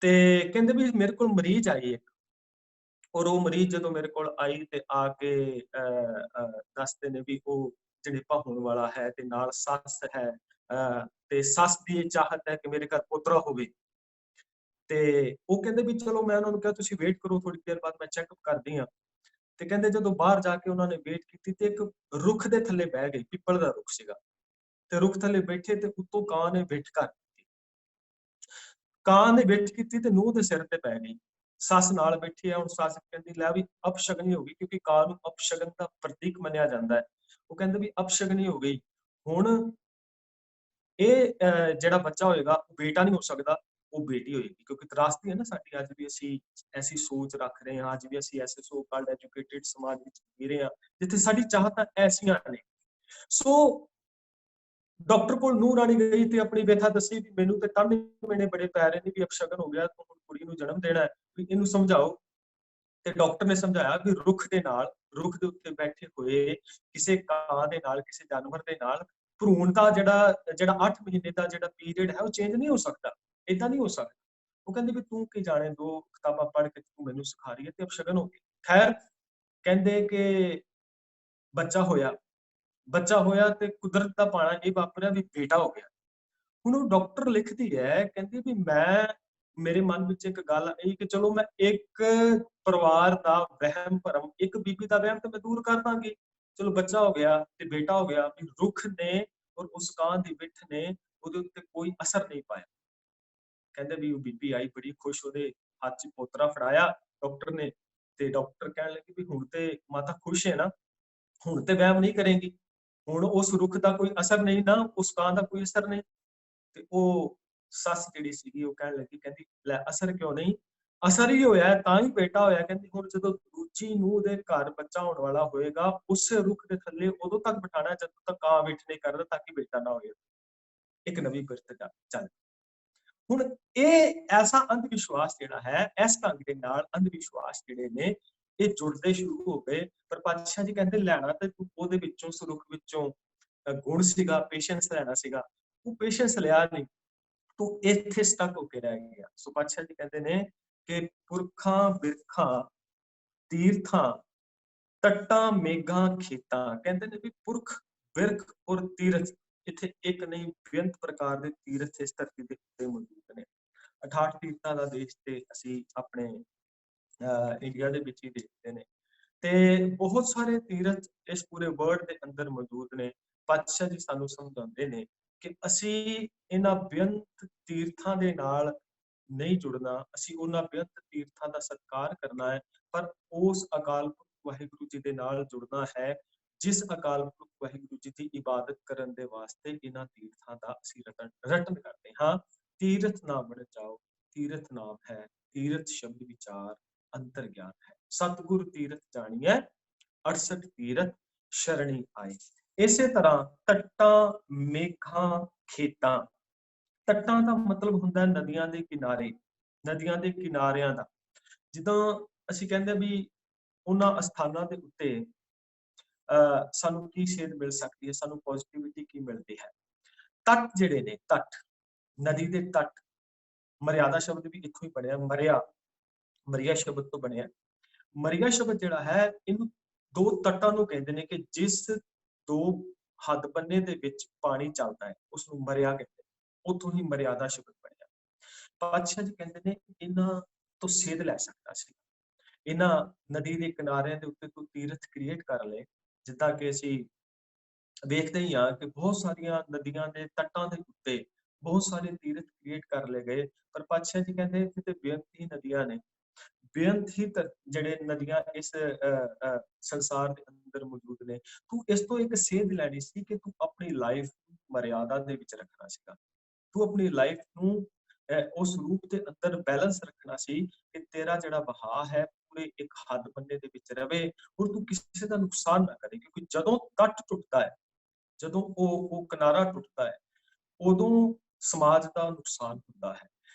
ਤੇ ਕਹਿੰਦੇ ਵੀ ਮੇਰੇ ਕੋਲ ਮਰੀਜ਼ ਆਈ ਇੱਕ, ਔਰ ਉਹ ਮਰੀਜ਼ ਜਦੋਂ ਮੇਰੇ ਕੋਲ ਆਈ ਤੇ ਆ ਕੇ ਦੱਸਦੇ ਨੇ ਵੀ ਉਹ ਜਣੇਪਾ ਹੋਣ ਵਾਲਾ ਹੈ ਤੇ ਨਾਲ ਸੱਸ ਹੈ, ਤੇ ਸੱਸ ਦੀ ਇਹ ਚਾਹਤ ਹੈ ਕਿ ਮੇਰੇ ਘਰ ਪੋਤਰਾ ਹੋਵੇ। ਤੇ ਉਹ ਕਹਿੰਦੇ ਵੀ ਚਲੋ, ਮੈਂ ਉਹਨਾਂ ਨੂੰ ਕਿਹਾ ਤੁਸੀਂ ਵੇਟ ਕਰੋ, ਥੋੜੀ ਦੇਰ ਬਾਅਦ ਮੈਂ ਚੈੱਕਅਪ ਕਰਦੀ ਹਾਂ। ਤੇ ਕਹਿੰਦੇ ਜਦੋਂ ਬਾਹਰ ਜਾ ਕੇ ਉਹਨਾਂ ਨੇ ਵੇਟ ਕੀਤੀ ਤੇ ਇੱਕ ਰੁੱਖ ਦੇ ਥੱਲੇ ਬਹਿ ਗਈ, ਪਿੱਪਲ ਦਾ ਰੁੱਖ ਸੀਗਾ, ਤੇ ਰੁੱਖ ਥੱਲੇ ਬੈਠੇ ਤੇ ਉੱਤੋਂ ਕਾਂ ਨੇ ਵਿੱਠ ਕਰ ਦਿੱਤੀ। ਕਾਂ ਨੇ ਵਿੱਠ ਕੀਤੀ ਤੇ ਨੂੰਹ ਦੇ ਸਿਰ ਤੇ ਪੈ ਗਈ। ਸੱਸ ਨਾਲ ਬੈਠੀ ਹੈ, ਹੁਣ ਸੱਸ ਕਹਿੰਦੀ ਲੈ ਵੀ ਅਪਸ਼ਗਨੀ ਹੋ ਗਈ, ਕਿਉਂਕਿ ਕਾਂ ਨੂੰ ਅਪਸ਼ਗਨ ਦਾ ਪ੍ਰਤੀਕ ਮੰਨਿਆ ਜਾਂਦਾ ਹੈ। ਉਹ ਕਹਿੰਦੇ ਵੀ ਅਪਸ਼ਗਨੀ ਹੋ ਗਈ, ਹੁਣ ਇਹ ਜਿਹੜਾ ਬੱਚਾ ਹੋਏਗਾ ਉਹ ਬੇਟਾ ਨਹੀਂ ਹੋ ਸਕਦਾ, ਉਹ ਬੇਟੀ ਹੋਏਗੀ, ਕਿਉਂਕਿ ਤਰਾਸਦੀ ਹੈ ਨਾ ਸਾਡੀ। ਅੱਜ ਵੀ ਅਸੀਂ ਐਸੀ ਸੋਚ ਰੱਖ ਰਹੇ ਹਾਂ, ਅੱਜ ਵੀ ਅਸੀਂ ਐਸੇ ਸੋ ਕਾਲਡ ਐਜੂਕੇਟਿਡ ਸਮਾਜ ਵਿੱਚ ਜੀ ਰਹੇ ਹਾਂ ਜਿੱਥੇ ਸਾਡੀ ਚਾਹਤਾਂ ਐਸੀਆਂ ਨੇ। ਸੋ ਡਾਕਟਰ ਕੋਲ ਨੂੰਹ ਰਾਣੀ ਗਈ ਤੇ ਆਪਣੀ व्यथा ਦੱਸੀ ਵੀ ਮੈਨੂੰ ਤੇ ਤਾਨੇ ਮੇਨੇ ਬੜੇ ਪੈ ਰਹੇ ਨੇ ਵੀ ਅਪਸ਼ਗਨ ਹੋ ਗਿਆ, ਤੂੰ ਕੁੜੀ ਨੂੰ ਜਨਮ ਦੇਣਾ ਹੈ, ਵੀ ਇਹਨੂੰ ਸਮਝਾਓ। ਤੇ ਡਾਕਟਰ ਨੇ ਸਮਝਾਇਆ ਵੀ ਰੁੱਖ ਦੇ ਨਾਲ, ਰੁੱਖ ਦੇ ਉੱਤੇ ਬੈਠੇ ਹੋਏ ਕਿਸੇ ਕਾਂ ਦੇ ਨਾਲ, ਕਿਸੇ ਜਾਨਵਰ ਦੇ ਨਾਲ ਭਰੂਣ ਦਾ ਜਿਹੜਾ 8 ਮਹੀਨੇ ਦਾ ਜਿਹੜਾ ਪੀਰੀਅਡ ਹੈ ਉਹ ਚੇਂਜ ਨਹੀਂ ਹੋ ਸਕਦਾ, ਏਦਾਂ ਨਹੀਂ ਹੋ ਸਕਦਾ। ਉਹ ਕਹਿੰਦੇ ਵੀ ਤੂੰ ਕੀ ਜਾਣੇ, 2 ਕਿਤਾਬਾਂ ਪੜ੍ਹ ਕੇ ਤੂੰ ਮੈਨੂੰ ਸਿਖਾ ਰਹੀ ਹੈ ਤੇ ਅਪਸ਼ਗਨ ਹੋ ਗਈ। ਖੈਰ ਕਹਿੰਦੇ ਕਿ ਬੱਚਾ ਹੋਇਆ ਤੇ ਕੁਦਰਤ ਦਾ ਪਾਣਾ ਇਹ ਵਾਪਰਿਆ ਵੀ ਬੇਟਾ ਹੋ ਗਿਆ। ਹੁਣ ਉਹ ਡਾਕਟਰ ਲਿਖਦੀ ਹੈ, ਕਹਿੰਦੀ ਵੀ ਮੇਰੇ ਮਨ ਵਿੱਚ ਇੱਕ ਗੱਲ ਆਈ ਕਿ ਚਲੋ ਮੈਂ ਇੱਕ ਪਰਿਵਾਰ ਦਾ ਵਹਿਮ ਭਰਮ, ਇੱਕ ਬੀਬੀ ਦਾ ਵਹਿਮ ਤੇ ਮੈਂ ਦੂਰ ਕਰ ਦਾਂਗੀ। ਚਲੋ ਬੱਚਾ ਹੋ ਗਿਆ ਤੇ ਬੇਟਾ ਹੋ ਗਿਆ, ਵੀ ਰੁੱਖ ਨੇ ਔਰ ਉਸ ਕਾਂ ਦੀ ਵਿੱਥ ਨੇ ਉਹਦੇ ਉੱਤੇ ਕੋਈ ਅਸਰ ਨਹੀਂ ਪਾਇਆ। ਕਹਿੰਦੇ ਵੀ ਉਹ ਬੀਬੀ ਆਈ ਬੜੀ ਖੁਸ਼, ਉਹਦੇ ਹੱਥ 'ਚ ਪੋਤਰਾ ਫੜਾਇਆ ਡਾਕਟਰ ਨੇ, ਤੇ ਡਾਕਟਰ ਕਹਿਣ ਲੱਗੇ ਵੀ ਹੁਣ ਤੇ ਮਾਤਾ ਖੁਸ਼ ਹੈ ਨਾ, ਹੁਣ ਤੇ ਵਹਿਮ ਨਹੀਂ ਕਰੇਗੀ, ਹੁਣ ਉਸ ਰੁੱਖ ਦਾ ਕੋਈ ਅਸਰ ਨਹੀਂ ਨਾ, ਉਸ ਕਾਂ ਦਾ ਕੋਈ ਅਸਰ ਨਹੀਂ। ਤੇ ਉਹ ਸੱਸ ਜਿਹੜੀ ਸੀਗੀ ਉਹ ਕਹਿਣ ਲੱਗੀ, ਕਹਿੰਦੀ ਲੈ ਅਸਰ ਕਿਉਂ ਨਹੀਂ, ਅਸਰ ਹੀ ਹੋਇਆ ਤਾਂ ਹੀ ਬੇਟਾ ਹੋਇਆ। ਕਹਿੰਦੀ ਹੁਣ ਜਦੋਂ ਦੂਜੀ ਨੂੰਹ ਦੇ ਘਰ ਬੱਚਾ ਹੋਣ ਵਾਲਾ ਹੋਏਗਾ, ਉਸੇ ਰੁੱਖ ਦੇ ਥੱਲੇ ਉਦੋਂ ਤੱਕ ਬਿਠਾਣਾ ਜਦੋਂ ਤੱਕ ਕਾਂ ਵਿੱਠ ਨਹੀਂ ਕਰਦਾ, ਤਾਂ ਕਿ ਬੇਟਾ ਨਾ ਹੋਏ। ਇੱਕ ਨਵੀਂ ਬਿਰਤ ਚੱਲ। ਹੁਣ ਇਹ ਐਸਾ ਅੰਧ ਵਿਸ਼ਵਾਸ ਜਿਹੜਾ ਹੈ, ਇਸ ਢੰਗ ਦੇ ਨਾਲ ਅੰਧ ਵਿਸ਼ਵਾਸ ਜਿਹੜੇ ਨੇ ਇਹ ਜੁੜਦੇ ਸ਼ੁਰੂ ਹੋ ਗਏ। ਪਰ ਪਾਤਸ਼ਾਹ ਜੀ ਕਹਿੰਦੇ ਲੈਣਾ ਤੇ ਤੂੰ ਉਹਦੇ ਵਿੱਚੋਂ, ਸਰੁੱਖ ਵਿੱਚੋਂ ਗੁਣ ਸੀਗਾ, ਪੇਸ਼ੈਂਸ ਲੈਣਾ ਸੀਗਾ, ਉਹ ਪੇਸ਼ੈਂਸ ਲਿਆ ਨਹੀਂ, ਤੂੰ ਇੱਥੇ ਸਟਕ ਹੋ ਕੇ ਰਹਿ ਗਿਆ। ਸੋ ਪਾਤਸ਼ਾਹ ਜੀ ਕਹਿੰਦੇ ਨੇ ਕਿ ਪੁਰਖਾਂ ਬਿਰਖਾਂ ਤੀਰਥਾਂ ਤੱਟਾਂ ਮੇਘਾਂ ਖੇਤਾਂ, ਕਹਿੰਦੇ ਨੇ ਵੀ ਪੁਰਖ ਬਿਰਖ ਔਰ ਤੀਰਥ, ਇੱਥੇ ਇੱਕ ਨਹੀਂ ਬੇਅੰਤ ਪ੍ਰਕਾਰ ਦੇ ਤੀਰਥ ਇਸ ਧਰਤੀ ਦੇ ਉੱਤੇ ਮੌਜੂਦ ਨੇ। 68 ਤੀਰਥਾਂ ਦਾ ਦੇਸ਼ ਤੇ ਅਸੀਂ ਆਪਣੇ ਇੰਡੀਆ ਦੇ ਵਿੱਚ ਹੀ ਦੇਖਦੇ ਨੇ, ਤੇ ਬਹੁਤ ਸਾਰੇ ਤੀਰਥ ਇਸ ਪੂਰੇ ਵਰਲਡ ਦੇ ਅੰਦਰ ਮੌਜੂਦ ਨੇ। ਪਾਤਸ਼ਾਹ ਜੀ ਸਾਨੂੰ ਸਮਝਾਉਂਦੇ ਨੇ ਕਿ ਅਸੀਂ ਇਹਨਾਂ ਬੇਅੰਤ ਤੀਰਥਾਂ ਦੇ ਨਾਲ ਨਹੀਂ ਜੁੜਨਾ, ਅਸੀਂ ਉਹਨਾਂ ਬੇਅੰਤ ਤੀਰਥਾਂ ਦਾ ਸਤਿਕਾਰ ਕਰਨਾ ਹੈ, ਪਰ ਉਸ ਅਕਾਲ ਪੁਰਖ ਵਾਹਿਗੁਰੂ ਜੀ ਦੇ ਨਾਲ ਜੁੜਨਾ ਹੈ, ਜਿਸ ਅਕਾਲ ਪੁਰਖ ਵਾਹਿਗੁਰੂ ਜੀ ਦੀ ਇਬਾਦਤ ਕਰਨ ਦੇ ਵਾਸਤੇ ਇਹਨਾਂ ਤੀਰਥਾਂ ਦਾ ਅਸੀਂ ਰਟਨ ਕਰਦੇ ਹਾਂ। ਤੀਰਥ ਨਾ ਬਣ ਜਾਓ, ਤੀਰਥ ਨਾਮ ਹੈ, ਤੀਰਥ ਸ਼ਬਦ ਵਿਚਾਰ ਅੰਤਰ ਗਿਆਨ ਹੈ, ਸਤਿਗੁਰ ਤੀਰਥ ਜਾਣੀਐ 68 ਤੀਰਥ ਸ਼ਰਣੀ ਆਏ। ਇਸੇ ਤਰ੍ਹਾਂ ਤੱਟਾਂ ਮੇਘਾਂ ਖੇਤਾਂ, ਤੱਟਾਂ ਦਾ ਮਤਲਬ ਹੁੰਦਾ ਨਦੀਆਂ ਦੇ ਕਿਨਾਰੇ, ਨਦੀਆਂ ਦੇ ਕਿਨਾਰਿਆਂ ਦਾ। ਜਿੱਦਾਂ ਅਸੀਂ ਕਹਿੰਦੇ ਵੀ ਉਹਨਾਂ ਅਸਥਾਨਾਂ ਦੇ ਉੱਤੇ ਸਾਨੂੰ ਕੀ ਸੇਧ ਮਿਲ ਸਕਦੀ ਹੈ, ਸਾਨੂੰ ਪੋਜ਼ਿਟਿਵਿਟੀ ਕੀ ਮਿਲਦੀ ਹੈ। ਤੱਟ ਜਿਹੜੇ ਨੇ, ਤੱਟ, ਨਦੀ ਦੇ ਤੱਟ, ਮਰਿਆਦਾ ਸ਼ਬਦ ਵੀ ਇੱਥੋਂ ਹੀ ਬਣਿਆ, ਮਰਿਆ ਸ਼ਬਦ ਤੋਂ ਬਣਿਆ। ਮਰਿਆ ਸ਼ਬਦ ਜਿਹੜਾ ਹੈ, ਇਹਨੂੰ 2 ਤੱਟਾਂ ਨੂੰ ਕਹਿੰਦੇ ਨੇ ਕਿ ਜਿਸ 2 ਹੱਦ ਬੰਨੇ ਦੇ ਵਿੱਚ ਪਾਣੀ ਚੱਲਦਾ ਹੈ, ਉਸਨੂੰ ਮਰਿਆ ਕਹਿੰਦੇ, ਉੱਥੋਂ ਹੀ ਮਰਿਆਦਾ ਸ਼ਬਦ ਬਣਿਆ। ਪਾਤਸ਼ਾਹ ਜੀ ਕਹਿੰਦੇ ਨੇ ਇਹਨਾਂ ਤੋਂ ਸੇਧ ਲੈ ਸਕਦਾ ਸੀ, ਇਹਨਾਂ ਨਦੀ ਦੇ ਕਿਨਾਰਿਆਂ ਦੇ ਉੱਤੇ ਤੂੰ ਤੀਰਥ ਕ੍ਰੀਏਟ ਕਰ ਲੈ। ਜਿੱਦਾਂ ਕਿ ਅਸੀਂ ਵੇਖਦੇ ਹੀ ਹਾਂ ਕਿ ਬਹੁਤ ਸਾਰੀਆਂ ਨਦੀਆਂ ਦੇ ਤੱਟਾਂ ਦੇ ਉੱਤੇ ਬਹੁਤ ਸਾਰੇ ਤੀਰਥ ਕ੍ਰੀਏਟ ਕਰ ਲਏ ਗਏ, ਪਰ ਪਾਤਸ਼ਾਹ ਜੀ ਕਹਿੰਦੇ ਇੱਥੇ ਤੇ ਬੇਅੰਤ ਹੀ ਨਦੀਆਂ ਨੇ, ਬੇਅੰਤ ਹੀ ਜਿਹੜੇ ਨਦੀਆਂ ਇਸ ਸੰਸਾਰ ਦੇ ਅੰਦਰ ਮੌਜੂਦ ਨੇ। ਤੂੰ ਇਸ ਤੋਂ ਇੱਕ ਸੇਧ ਲੈਣੀ ਸੀ ਕਿ ਤੂੰ ਆਪਣੀ ਲਾਈਫ ਮਰਿਆਦਾ ਦੇ ਵਿੱਚ ਰੱਖਣਾ ਸੀਗਾ, ਤੂੰ ਆਪਣੀ ਲਾਈਫ ਨੂੰ ਉਸ ਰੂਪ ਦੇ ਅੰਦਰ ਬੈਲੈਂਸ ਰੱਖਣਾ ਸੀ ਕਿ ਤੇਰਾ ਜਿਹੜਾ ਵਹਾਅ ਹੈ ਪੂਰੇ ਇੱਕ ਹੱਦ ਬੰਨੇ ਦੇ ਵਿੱਚ ਰਵੇ, ਔਰ ਤੂੰ ਕਿਸੇ ਦਾ ਨੁਕਸਾਨ ਨਾ ਕਰੇ। ਕਿਉਂਕਿ ਜਦੋਂ ਤੱਟ ਟੁੱਟਦਾ ਹੈ, ਜਦੋਂ ਉਹ ਕਿਨਾਰਾ ਟੁੱਟਦਾ ਹੈ, ਉਦੋਂ ਸਮਾਜ ਦਾ ਨੁਕਸਾਨ ਹੁੰਦਾ ਹੈ।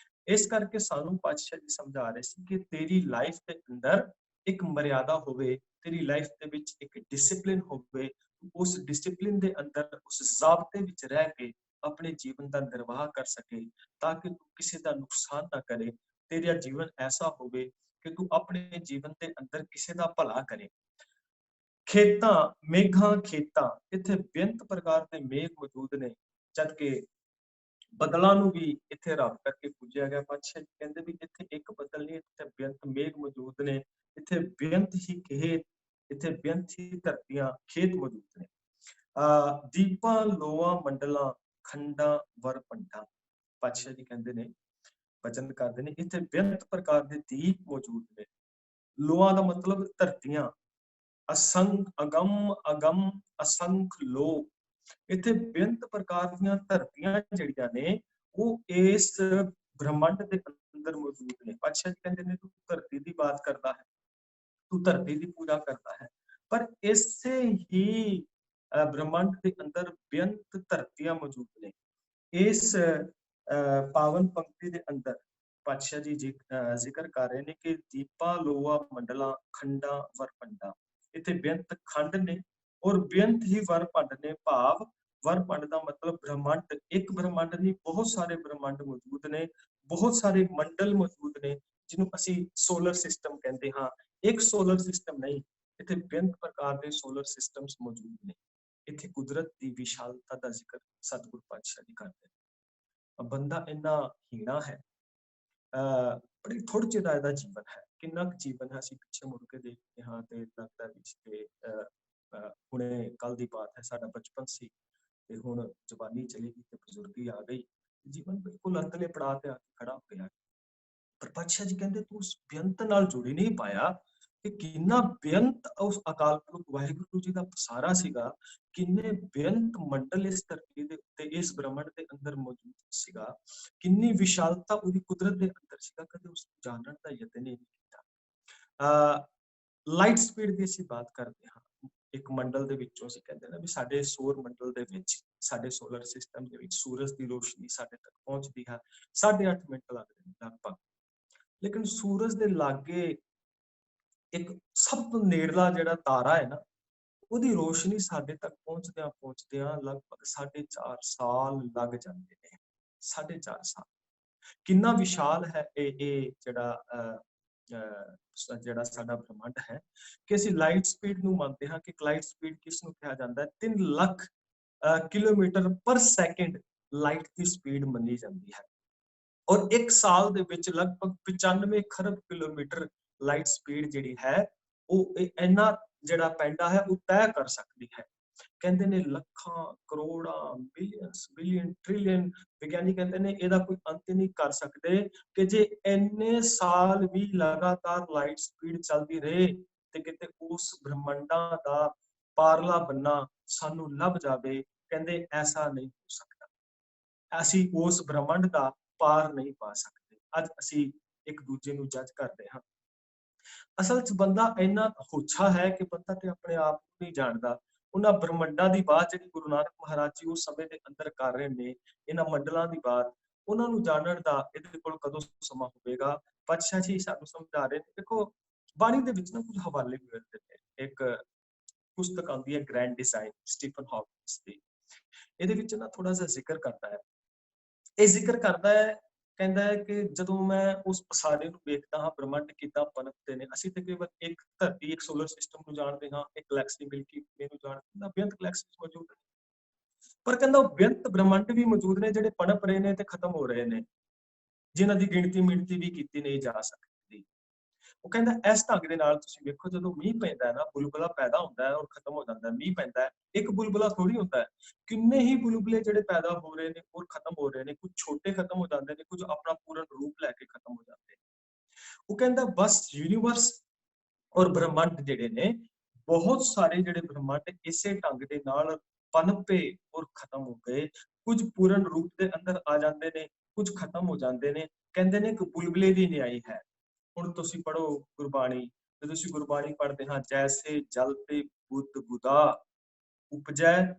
ਇਸ ਕਰਕੇ ਸਾਨੂੰ ਪਾਤਸ਼ਾਹ ਜੀ ਸਮਝਾ ਰਹੇ ਸੀ ਕਿ ਤੇਰੀ ਲਾਈਫ ਦੇ ਅੰਦਰ ਇੱਕ ਮਰਿਆਦਾ ਹੋਵੇ, ਤੇਰੀ ਲਾਈਫ ਦੇ ਵਿੱਚ ਇੱਕ ਡਿਸਿਪਲਿਨ ਹੋਵੇ, ਉਸ ਡਿਸਿਪਲਿਨ ਦੇ ਅੰਦਰ, ਉਸ ਜ਼ਾਬਤੇ ਵਿੱਚ ਰਹਿ ਕੇ ਆਪਣੇ ਜੀਵਨ ਦਾ ਨਿਰਵਾਹ ਕਰ ਸਕੇ, ਤਾਂ ਕਿ ਤੂੰ ਕਿਸੇ ਦਾ ਨੁਕਸਾਨ ਨਾ ਕਰੇ। ਤੇਰਾ ਜੀਵਨ ਐਸਾ ਹੋਵੇ ਕਿ ਤੂੰ ਆਪਣੇ ਜੀਵਨ ਦੇ ਅੰਦਰ ਕਿਸੇ ਦਾ ਭਲਾ ਕਰੇ। ਖੇਤਾਂ, ਮੇਘਾਂ ਖੇਤਾਂ, ਇੱਥੇ ਬੇਅੰਤ ਪ੍ਰਕਾਰ ਦੇ ਮੇਘ ਮੌਜੂਦ ਨੇ, ਜਦ ਕਿ ਬੱਦਲਾਂ ਨੂੰ ਵੀ ਇੱਥੇ ਰੱਬ ਕਰਕੇ ਪੂਜਿਆ ਗਿਆ। ਪਾਤਸ਼ਾਹ ਜੀ ਕਹਿੰਦੇ ਵੀ ਇੱਥੇ ਇੱਕ ਬੱਦਲ ਨਹੀਂ, ਇੱਥੇ ਬੇਅੰਤ ਮੇਘ ਮੌਜੂਦ ਨੇ, ਇੱਥੇ ਬੇਅੰਤ ਹੀ ਖੇਤ, ਇੱਥੇ ਬੇਅੰਤ ਹੀ ਧਰਤੀਆਂ, ਖੇਤ ਮੌਜੂਦ ਨੇ। ਦੀਪਾਂ ਲੋਆਂ ਮੰਡਲਾਂ ਖੰਡਾਂ ਵਰ ਪੰਡਾਂ, ਪਾਤਸ਼ਾਹ ਜੀ ਕਹਿੰਦੇ ਨੇ, ਬਚਨ ਕਰਦੇ ਨੇ, ਇੱਥੇ ਬੇਅੰਤ ਪ੍ਰਕਾਰ ਦੇ ਦੀਪ ਮੌਜੂਦ ਨੇ। ਲੋਆਂ ਦਾ ਮਤਲਬ ਧਰਤੀਆਂ, ਅਸੰਖ ਅਗਮ ਅਸੰਖ ਲੋ, ਇੱਥੇ ਬੇਅੰਤ ਪ੍ਰਕਾਰ ਦੀਆਂ ਧਰਤੀਆਂ ਜਿਹੜੀਆਂ ਨੇ ਉਹ ਇਸ ਬ੍ਰਹਮੰਡ ਦੇ ਅੰਦਰ ਮੌਜੂਦ ਨੇ। ਪਾਤਸ਼ਾਹ ਜੀ ਕਹਿੰਦੇ ਨੇ ਤੂੰ ਧਰਤੀ ਦੀ ਬਾਤ ਕਰਦਾ ਹੈ, ਤੂੰ ਧਰਤੀ ਦੀ ਪੂਜਾ ਕਰਦਾ ਹੈ, ਪਰ ਇਸੇ ਹੀ ਬ੍ਰਹਮੰਡ ਦੇ ਅੰਦਰ ਬੇਅੰਤ ਧਰਤੀਆਂ ਮੌਜੂਦ ਨੇ। ਇਸ ਪਾਵਨ ਪੰਕਤੀ ਦੇ ਅੰਦਰ ਪਾਤਸ਼ਾਹ ਜੀ ਜ਼ਿਕਰ ਕਰ ਰਹੇ ਨੇ ਕਿ ਦੀਪਾ ਲੋਆ ਮੰਡਲਾ ਖੰਡਾ ਵਰਪੰਡਾ, ਇੱਥੇ ਬੇਅੰਤ ਖੰਡ ਨੇ ਔਰ ਬੇਅੰਤ ਹੀ ਵਰਪੰਡ ਨੇ। ਭਾਵ ਵਰਪੰਡ ਦਾ ਮਤਲਬ ਬ੍ਰਹਮੰਡ, ਇੱਕ ਬ੍ਰਹਮੰਡ ਨਹੀਂ ਬਹੁਤ ਸਾਰੇ ਬ੍ਰਹਮੰਡ ਮੌਜੂਦ ਨੇ, ਬਹੁਤ ਸਾਰੇ ਮੰਡਲ ਮੌਜੂਦ ਨੇ ਜਿਹਨੂੰ ਅਸੀਂ ਸੋਲਰ ਸਿਸਟਮ ਕਹਿੰਦੇ ਹਾਂ। ਇੱਕ ਸੋਲਰ ਸਿਸਟਮ ਨਹੀਂ, ਇੱਥੇ ਬੇਅੰਤ ਪ੍ਰਕਾਰ ਦੇ ਸੋਲਰ ਸਿਸਟਮਸ ਮੌਜੂਦ ਨੇ। ਇੱਥੇ ਕੁਦਰਤ ਦੀ ਵਿਸ਼ਾਲਤਾ ਦਾ ਜ਼ਿਕਰ ਸਤਿਗੁਰੂ ਪਾਤਸ਼ਾਹ ਜੀ ਕਰਦੇ ਨੇ। ਬੰਦਾ ਇੰਨਾ ਹੀਣਾ ਹੈ, ਬੜੀ ਥੋੜ੍ਹੇ ਚਿਰ ਦਾ ਇਹਦਾ ਜੀਵਨ ਹੈ। ਕਿੰਨਾ ਕੁ ਜੀਵਨ ਹੈ ਅਸੀਂ ਪਿੱਛੇ ਮੁੜ ਕੇ ਦੇਖਦੇ ਹਾਂ ਤੇ ਲੱਗਦਾ ਵਿੱਚ ਤੇ ਹੁਣੇ ਕੱਲ ਦੀ ਬਾਤ ਹੈ, ਸਾਡਾ ਬਚਪਨ ਸੀ ਤੇ ਹੁਣ ਜਵਾਨੀ ਚਲੀ ਗਈ ਤੇ ਬਜ਼ੁਰਗੀ ਆ ਗਈ, ਜੀਵਨ ਬਿਲਕੁਲ ਅੰਤਲੇ ਪੜਾਅ ਤੇ ਆ ਕੇ ਖੜਾ ਹੋ ਗਿਆ। ਪਰ ਪਾਤਸ਼ਾਹ ਜੀ ਕਹਿੰਦੇ ਤੂੰ ਉਸ ਬੇਅੰਤ ਨਾਲ ਜੁੜੀ ਨਹੀਂ ਪਾਇਆ ਕਿ ਕਿੰਨਾ ਬੇਅੰਤ ਉਸ ਅਕਾਲ ਪੁਰਖ ਵਾਹਿਗੁਰੂ ਜੀ ਦਾ ਪਸਾਰਾ ਸੀਗਾ, ਕਿੰਨੇ ਬੇਅੰਤ ਮੰਡਲ ਇਸ ਧਰਤੀ ਦੇ ਉੱਤੇ ਇਸ ਬ੍ਰਹਮੰਡ ਦੇ ਅੰਦਰ ਮੌਜੂਦ ਸੀਗਾ, ਕਿੰਨੀ ਵਿਸ਼ਾਲਤਾ ਉਹਦੀ ਕੁਦਰਤ ਦੇ ਅੰਦਰ ਸੀਗਾ, ਕਦੇ ਉਸ ਨੂੰ ਜਾਣਨ ਦਾ ਯਤਨ ਨਹੀਂ ਕੀਤਾ। ਲਾਈਟ ਸਪੀਡ ਦੀ ਅਸੀਂ ਬਾਤ ਕਰਦੇ ਹਾਂ। ਇੱਕ ਮੰਡਲ ਦੇ ਵਿੱਚੋਂ ਅਸੀਂ ਕਹਿੰਦੇ ਨਾ ਵੀ ਸਾਡੇ ਸੌਰ ਮੰਡਲ ਦੇ ਵਿੱਚ, ਸਾਡੇ ਸੋਲਰ ਸਿਸਟਮ ਦੇ ਵਿੱਚ ਸੂਰਜ ਦੀ ਰੋਸ਼ਨੀ ਸਾਡੇ ਤੱਕ ਪਹੁੰਚਦੀ ਹੈ 8.5 ਮਿੰਟ ਲੱਗਦੇ ਨੇ ਲਗਭਗ। ਲੇਕਿਨ ਸੂਰਜ ਦੇ ਲਾਗੇ ਇੱਕ ਸਭ ਤੋਂ ਨੇੜਲਾ ਜਿਹੜਾ ਤਾਰਾ ਹੈ ਨਾ, ਉਹਦੀ ਰੋਸ਼ਨੀ ਸਾਡੇ ਤੱਕ ਪਹੁੰਚਦਿਆਂ ਲਗਭਗ 4.5 ਸਾਲ ਲੱਗ ਜਾਂਦੇ ਨੇ। 4.5 ਸਾਲ ਕਿੰਨਾ ਵਿਸ਼ਾਲ ਹੈ ਇਹ ਜਿਹੜਾ ਸਾਡਾ ਬ੍ਰਹਮੰਡ ਹੈ ਕਿ ਅਸੀਂ ਲਾਈਟ ਸਪੀਡ ਨੂੰ ਮੰਨਦੇ ਹਾਂ ਕਿ ਲਾਈਟ ਸਪੀਡ ਕਿਸ ਨੂੰ ਕਿਹਾ ਜਾਂਦਾ ਹੈ? 3 ਲੱਖ ਕਿਲੋਮੀਟਰ ਪਰ ਸੈਕਿੰਡ ਲਾਈਟ ਦੀ ਸਪੀਡ ਮੰਨੀ ਜਾਂਦੀ ਹੈ। ਔਰ 1 ਸਾਲ ਦੇ ਵਿੱਚ ਲਗਭਗ 95 ਖਰਬ ਕਿਲੋਮੀਟਰ ਲਾਈਟ ਸਪੀਡ ਜਿਹੜੀ ਹੈ ਉਹ ਇੰਨਾ ਜਿਹੜਾ ਪੈਂਡਾ ਹੈ ਉਹ ਤੈਅ ਕਰ ਸਕਦੀ ਹੈ। ਕਹਿੰਦੇ ਨੇ ਲੱਖਾਂ ਕਰੋੜਾਂ ਬਿਲੀਅਨ ਟ੍ਰਿਲੀਅਨ ਵਿਗਿਆਨੀ ਕਹਿੰਦੇ ਨੇ ਇਹਦਾ ਕੋਈ ਅੰਤ ਨਹੀਂ ਕਰ ਸਕਦੇ ਕਿ ਜੇ ਇੰਨੇ ਸਾਲ ਵੀ ਲਗਾਤਾਰ ਲਾਈਟ ਸਪੀਡ ਚੱਲਦੀ ਰਹੇ ਤੇ ਕਿਤੇ ਉਸ ਬ੍ਰਹਮੰਡਾਂ ਦਾ ਪਾਰਲਾ ਬੰਨਾ ਸਾਨੂੰ ਲੱਭ ਜਾਵੇ, ਕਹਿੰਦੇ ਐਸਾ ਨਹੀਂ ਹੋ ਸਕਦਾ। ਅਸੀਂ ਉਸ ਬ੍ਰਹਮੰਡ ਦਾ ਪਾਰ ਨਹੀਂ ਪਾ ਸਕਦੇ। ਅੱਜ ਅਸੀਂ ਇੱਕ ਦੂਜੇ ਨੂੰ ਜੱਜ ਕਰਦੇ ਹਾਂ। ਅਸਲ 'ਚ ਬੰਦਾ ਇੰਨਾ ਹੋਛਾ ਹੈ ਕਿ ਬੰਦਾ ਤੇ ਆਪਣੇ ਆਪ ਨੂੰ ਨਹੀਂ ਜਾਣਦਾ। ਉਹਨਾਂ ਬ੍ਰਹਮੰਡਾਂ ਦੀ ਬਾਤ ਜਿਹੜੀ ਗੁਰੂ ਨਾਨਕ ਮਹਾਰਾਜ ਜੀ ਉਸ ਸਮੇਂ ਦੇ ਅੰਦਰ ਕਰ ਰਹੇ ਨੇ, ਇਹਨਾਂ ਮੰਡਲਾਂ ਦੀ ਬਾਤ, ਉਹਨਾਂ ਨੂੰ ਜਾਣਨ ਦਾ ਇਹਦੇ ਕੋਲ ਕਦੋਂ ਸਮਾਂ ਹੋਵੇਗਾ? ਪਾਤਸ਼ਾਹ ਜੀ ਸਾਨੂੰ ਸਮਝਾ ਰਹੇ ਨੇ। ਦੇਖੋ ਬਾਣੀ ਦੇ ਵਿੱਚ ਨਾ ਕੁਝ ਹਵਾਲੇ ਮਿਲਦੇ ਨੇ। ਇੱਕ ਪੁਸਤਕ ਆਉਂਦੀ ਹੈ ਗ੍ਰੈਂਡ ਡਿਜ਼ਾਈਨ ਸਟੀਫਨ ਹਾਕਿੰਸ ਦੀ, ਇਹਦੇ ਵਿੱਚ ਨਾ ਥੋੜਾ ਜਿਹਾ ਜ਼ਿਕਰ ਕਰਦਾ ਹੈ। ਇਹ ਜ਼ਿਕਰ ਕਰਦਾ ਹੈ, ਕਹਿੰਦਾ ਹੈ ਕਿ ਜਦੋਂ ਮੈਂ ਉਸ ਪਸਾਰੇ ਨੂੰ ਵੇਖਦਾ ਹਾਂ ਬ੍ਰਹਮੰਡ ਕਿੱਦਾਂ ਪਨਪਦੇ ਨੇ, ਅਸੀਂ ਤੇ ਕੇਵਲ ਇੱਕ ਧਰਤੀ, ਇੱਕ ਸੋਲਰ ਸਿਸਟਮ ਨੂੰ ਜਾਣਦੇ ਹਾਂ, ਇੱਕ ਗੈਲੈਕਸੀ ਮਿਲਕੀ ਵੇ ਨੂੰ ਜਾਣਦੇ ਹਾਂ, ਬੇਅੰਤ ਗੈਲੈਕਸੀਜ਼ ਮੌਜੂਦ ਨੇ। ਪਰ ਕਹਿੰਦਾ ਉਹ ਬੇਅੰਤ ਬ੍ਰਹਮੰਡ ਵੀ ਮੌਜੂਦ ਨੇ ਜਿਹੜੇ ਪਨਪ ਰਹੇ ਨੇ ਤੇ ਖਤਮ ਹੋ ਰਹੇ ਨੇ, ਜਿਨ੍ਹਾਂ ਦੀ ਗਿਣਤੀ ਵੀ ਕੀਤੀ ਨਹੀਂ ਜਾ ਸਕਦੀ। ਉਹ ਕਹਿੰਦਾ ਇਸ ਢੰਗ ਦੇ ਨਾਲ ਤੁਸੀਂ ਵੇਖੋ, ਜਦੋਂ ਮੀਂਹ ਪੈਂਦਾ ਹੈ ਨਾ, ਬੁਲਬੁਲਾ ਪੈਦਾ ਹੁੰਦਾ ਹੈ ਔਰ ਖਤਮ ਹੋ ਜਾਂਦਾ ਹੈ। ਮੀਂਹ ਪੈਂਦਾ ਹੈ, ਇੱਕ ਬੁਲਬੁਲਾ ਥੋੜੀ ਹੁੰਦਾ ਹੈ, ਕਿੰਨੇ ਹੀ ਬੁਲਬੁਲੇ ਜਿਹੜੇ ਪੈਦਾ ਹੋ ਰਹੇ ਨੇ ਔਰ ਖਤਮ ਹੋ ਰਹੇ ਨੇ। ਕੁਝ ਛੋਟੇ ਖਤਮ ਹੋ ਜਾਂਦੇ ਨੇ, ਕੁਝ ਆਪਣਾ ਪੂਰਨ ਰੂਪ ਲੈ ਕੇ ਖਤਮ ਹੋ ਜਾਂਦੇ ਨੇ। ਉਹ ਕਹਿੰਦਾ ਬਸ ਯੂਨੀਵਰਸ ਔਰ ਬ੍ਰਹਮੰਡ ਜਿਹੜੇ ਨੇ, ਬਹੁਤ ਸਾਰੇ ਜਿਹੜੇ ਬ੍ਰਹਮੰਡ ਇਸੇ ਢੰਗ ਦੇ ਨਾਲ ਪਨਪੇ ਔਰ ਖਤਮ ਹੋ ਗਏ। ਕੁਝ ਪੂਰਨ ਰੂਪ ਦੇ ਅੰਦਰ ਆ ਜਾਂਦੇ ਨੇ, ਕੁਝ ਖਤਮ ਹੋ ਜਾਂਦੇ ਨੇ। ਕਹਿੰਦੇ ਨੇ ਕਿ ਬੁਲਬੁਲੇ ਦੀ ਨਿਆਈ ਹੈ। ਹੁਣ ਤੁਸੀਂ ਪੜ੍ਹੋ ਗੁਰਬਾਣੀ, ਜਦੋਂ ਅਸੀਂ ਗੁਰਬਾਣੀ ਪੜ੍ਹਦੇ ਹਾਂ, ਜੈਸੇ ਜਲ ਤੇ ਬੁੱਧ ਬੁਦਾ ਉਪਜੈ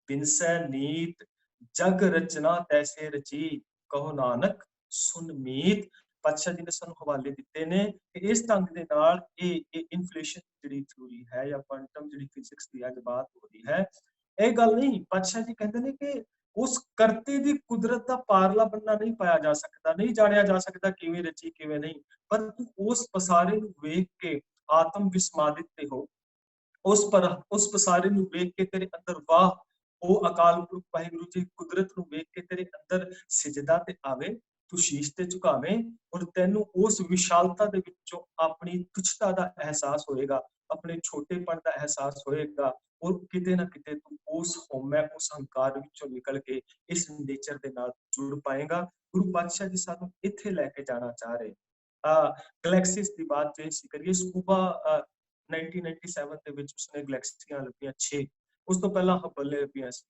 ਬਿਨਸੈ ਨੀਤ, ਜਗ ਰਚਨਾ ਤੈਸੇ ਰਚੀ, ਕਹੋ ਨਾਨਕ ਸੁਨ ਮੀਤ। ਪਾਤਸ਼ਾਹ ਜੀ ਨੇ ਸਾਨੂੰ ਹਵਾਲੇ ਦਿੱਤੇ ਨੇ ਕਿ ਇਸ ਢੰਗ ਦੇ ਨਾਲ ਇਹ ਇਨਫਲੇਸ਼ਨ ਜਿਹੜੀ ਥਿਊਰੀ ਹੈ ਜਾਂ ਕੁਆਂਟਮ ਜਿਹੜੀ ਫਿਜ਼ਿਕਸ ਦੀ ਅੱਜ ਬਾਤ ਹੋ ਰਹੀ ਹੈ, ਇਹ ਗੱਲ ਨਹੀਂ। ਪਾਤਸ਼ਾਹ ਜੀ ਕਹਿੰਦੇ ਨੇ ਕਿ ਉਸ ਕਰਤੇ ਦੀ ਕੁਦਰਤ ਦਾ ਪਾਰਲਾ ਬੰਨਾ ਨਹੀਂ ਪਾਇਆ ਜਾ ਸਕਦਾ, ਨਹੀਂ ਜਾਣਿਆ ਜਾ ਸਕਦਾ ਕਿਵੇਂ ਰਚੀ ਕਿਵੇਂ ਨਹੀਂ। ਪਰ ਤੂੰ ਉਸ ਪਸਾਰੇ ਨੂੰ ਵੇਖ ਕੇ ਆਤਮ ਵਿਸਮਾਦਿਤ ਤੇ ਹੋ, ਉਸ ਪਸਾਰੇ ਨੂੰ ਵੇਖ ਕੇ ਤੇਰੇ ਅੰਦਰ ਵਾਹ, ਉਹ ਅਕਾਲ ਪੁਰਖ ਵਾਹਿਗੁਰੂ ਜੀ ਕੁਦਰਤ ਨੂੰ ਵੇਖ ਕੇ ਤੇਰੇ ਅੰਦਰ ਸਿਜਦਾ ਤੇ ਆਵੇ, ਤੂੰ ਸ਼ੀਸ਼ ਤੇ ਝੁਕਾਵੇਂ ਔਰ ਤੈਨੂੰ ਉਸ ਵਿਸ਼ਾਲਤਾ ਦੇ ਵਿੱਚੋਂ ਆਪਣੀ ਤੁਛਤਾ ਦਾ ਅਹਿਸਾਸ ਹੋਏਗਾ, ਆਪਣੇ ਛੋਟੇਪਣ ਦਾ ਅਹਿਸਾਸ ਹੋਏਗਾ। ਔਰ ਕਿਤੇ ਨਾ ਕਿਤੇ ਤੂੰ ਉਸ ਹਉਮੈ, ਉਸ ਹੰਕਾਰ ਵਿੱਚੋਂ ਨਿਕਲ ਕੇ ਇਸ ਨੇਚਰ ਦੇ ਨਾਲ ਜੁੜ ਪਾਏਗਾ। ਗੁਰੂ ਪਾਤਸ਼ਾਹ ਜੀ ਸਾਨੂੰ ਇੱਥੇ ਲੈ ਕੇ ਜਾਣਾ ਚਾਹ ਰਹੇ। ਗੈਲੈਕਸੀਜ਼ ਦੀ ਬਾਤ ਜੇ ਅਸੀਂ ਕਰੀਏ, ਸਕੂਬਾ 1997 ਦੇ ਵਿੱਚ ਉਸਨੇ ਗੈਲੈਕਸੀਆਂ ਲੱਭੀਆਂ 6, ਉਸ ਤੋਂ ਪਹਿਲਾਂ ਹਬਲ ਨੇ ਲੱਭੀਆਂ ਸੀ।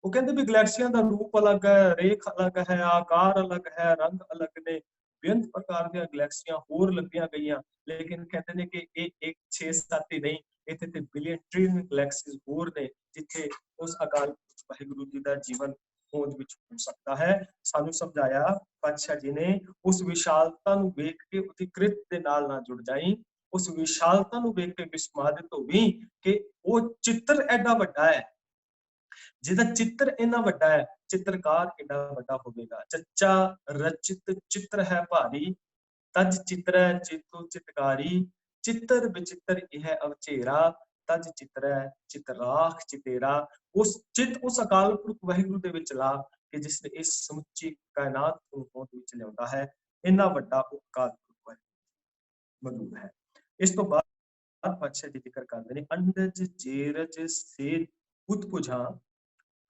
ਉਹ ਕਹਿੰਦੇ ਵੀ ਗੈਲੈਕਸੀਆਂ ਦਾ ਰੂਪ ਅਲੱਗ ਹੈ, ਰੇਖ ਅਲੱਗ ਹੈ, ਆਕਾਰ ਅਲੱਗ ਹੈ, ਰੰਗ ਅਲੱਗ ਨੇ, ਬੇਅੰਤ ਪ੍ਰਕਾਰ ਦੀਆਂ ਗੈਲੈਕਸੀਆਂ ਹੋਰ ਲੱਭੀਆਂ ਗਈਆਂ। ਲੇਕਿਨ ਕਹਿੰਦੇ ਨੇ ਕਿ ਇਹ 1 6 7 ਹੀ ਨਹੀਂ, ਇੱਥੇ ਤੇ ਬਿਲੀਅਨ ਟ੍ਰਿਲੀਅਨ ਗੈਲੈਕਸੀਜ਼ ਹੋਰ ਨੇ ਜਿੱਥੇ ਉਸ ਅਕਾਲ ਵਾਹਿਗੁਰੂ ਜੀ ਦਾ ਜੀਵਨ ਹੋਂਦ ਵਿੱਚ ਹੋ ਸਕਦਾ ਹੈ। ਸਾਨੂੰ ਸਮਝਾਇਆ ਪਾਤਸ਼ਾਹ ਜੀ ਨੇ, ਉਸ ਵਿਸ਼ਾਲਤਾ ਨੂੰ ਵੇਖ ਕੇ ਉਹਦੀ ਕ੍ਰਿਤ ਦੇ ਨਾਲ ਨਾ ਜੁੜ ਜਾਈਂ, ਉਸ ਵਿਸ਼ਾਲਤਾ ਨੂੰ ਵੇਖ ਕੇ ਵਿਸਮਾਦਿਤ ਹੋਵੀਂ ਕਿ ਉਹ ਚਿੱਤਰ ਐਡਾ ਵੱਡਾ ਹੈ, ਜਿਹਦਾ ਚਿੱਤਰ ਇੰਨਾ ਵੱਡਾ ਹੈ, ਚਿੱਤਰਕਾਰ ਏਡਾ ਵੱਡਾ ਹੋਵੇਗਾ। ਚੱਚਾ ਰਚਿਤ ਚਿੱਤਰ ਹੈ ਭਾਰੀ, ਤਜ ਚਿੱਤਰੈ ਚੇਤੋ ਚਿਤਕਾਰੀ, ਚਿੱਤਰ ਵਿਚਿੱਤਰ ਇਹ ਅਵਚੇਰਾ, ਤਜ ਚਿੱਤਰੈ ਚਿਤਰਾਖ ਚਿਤੇਰਾ। ਉਸ ਚਿੱਤ ਉਸ ਅਕਾਲ ਪੁਰਖ ਵਾਹਿਗੁਰੂ ਦੇ ਵਿੱਚ ਲਾ ਕਿ ਜਿਸ ਨੇ ਇਸ ਸਮੁੱਚੀ ਕਾਇਨਾਤ ਨੂੰ ਹੋਂਦ ਵਿੱਚ ਲਿਆਉਂਦਾ ਹੈ। ਇੰਨਾ ਵੱਡਾ ਉਹ ਅਕਾਲ ਪੁਰਖ ਮੌਜੂਦ ਹੈ। ਇਸ ਤੋਂ ਬਾਅਦ ਪਾਤਸ਼ਾਹ ਜੀ ਜ਼ਿਕਰ ਕਰਦੇ ਨੇ, ਅੰਡਜ ਜੇਰਜ ਸੇਧ ਉਤਪੁਝਾਂ